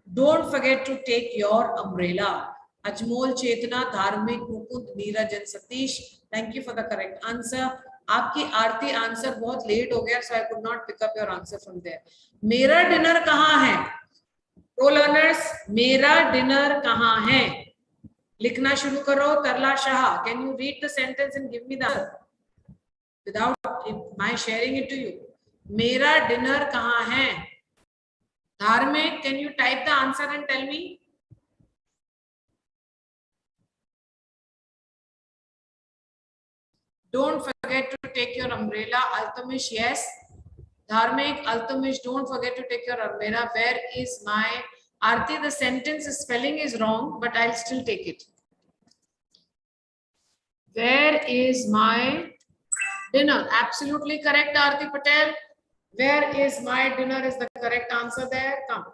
Don't forget to take your umbrella. Ajmol, Chetna, Dharmik, Mukund, Neeraj and Satish. Thank you for the correct answer. आपकी आरती आंसर बहुत लेट हो गया, so I could not pick up your answer from there. मेरा dinner कहाँ है? Pro learners, मेरा dinner कहाँ है? लिखना शुरू करो. तरला Shah, can you read the sentence and give me the answer without my sharing it to you? मेरा डिनर कहाँ है? धार्मिक, can you type the answer and tell me? Don't forget to take your umbrella. Altamish, yes. Dharmik, Altamish, don't forget to take your umbrella. Where is my Aarti? The sentence spelling is wrong, but I'll still take it. Where is my dinner? Absolutely correct, Aarti Patel. Where is my dinner is the correct answer there. Come.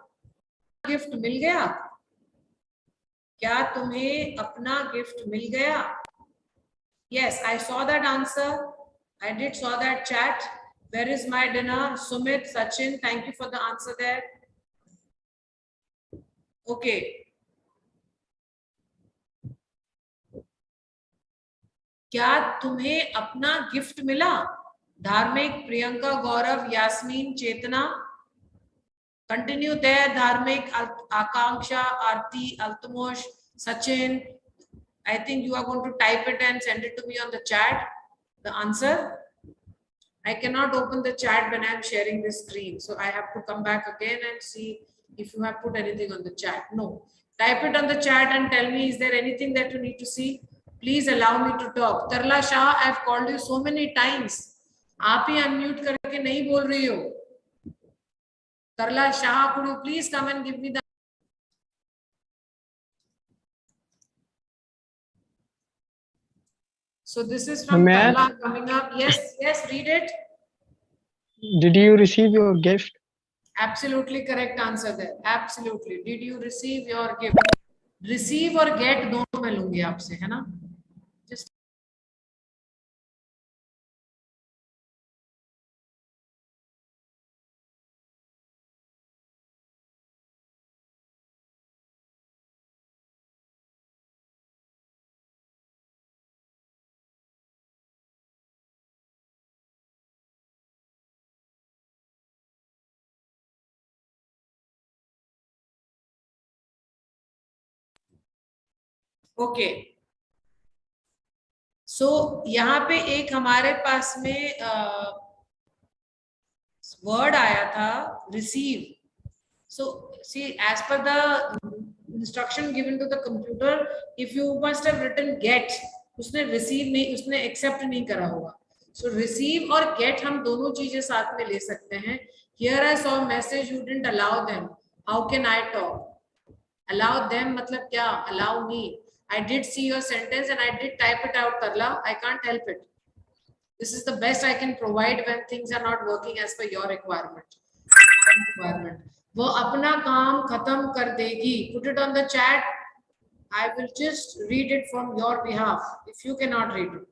Gift मिल गया? क्या तुम्हें अपना gift मिल गया? Yes, I saw that answer. I did saw that chat. Where is my dinner? Sumit, Sachin, thank you for the answer there. Okay. क्या तुम्हें अपना gift मिला? धार्मिक, प्रियंका, गौरव, यास्मीन, चेतना. Continue there. Dharmik, Akanksha, Aarti, Altamosh, Sachin. I think you are going to type it and send it to me on the chat. The answer. I cannot open the chat when I am sharing this screen. So I have to come back again and see if you have put anything on the chat. No. Type it on the chat and tell me, is there anything that you need to see? Please allow me to talk. Tarla Shah, I have called you so many times. आप ही unmute करके नहीं बोल रही हो. Tarla Shah, could you please come and give me the... So this is from Tarla coming up. Yes, yes, read it. Did you receive your gift? Absolutely correct answer there. Absolutely. Did you receive your gift? Receive और get दोनों मैं लूंगी आपसे, है ना? Just okay. सो यहाँ पे एक हमारे पास में वर्ड आया था receive. So see as per the instruction given to the computer, if you must have written get, उसने रिसीव नहीं, उसने एक्सेप्ट नहीं करा होगा. सो रिसीव और गेट हम दोनों चीजें साथ में ले सकते हैं. Here I saw message you didn't allow them. How can I talk? Allow them मतलब क्या? Allow me. I did see your sentence and I did type it out, Tarla. I can't help it. This is the best I can provide when things are not working as per your requirement. वो अपना काम खत्म कर देगी. Put it on the chat. I will just read it from your behalf. If you cannot read it,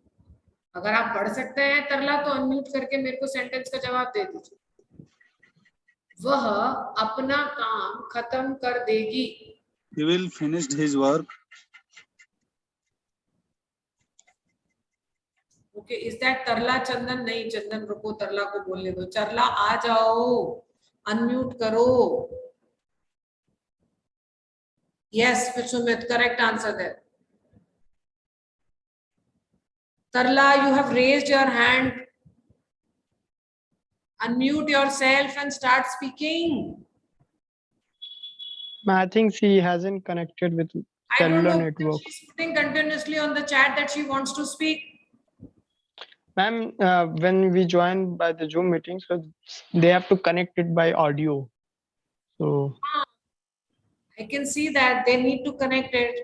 अगर आप पढ़ सकते हैं तरला तो unmute करके मेरे को sentence का जवाब दे दीजिए. वह अपना काम खत्म कर देगी. He will finish his work. Okay, is that Tarla Chandan? नहीं, चंदन रुको, तरला को बोलने दो. चरला आ जाओ, अनम्यूट करो. Yes, Summit, correct answer there. Tarla, you have raised your hand. Unmute yourself and start speaking. I think she hasn't connected with cellular network. She's putting continuously on the chat that she wants to speak. Ma'am, when we join by the Zoom meeting, so they have to connect it by audio. So I can see that they need to connect it.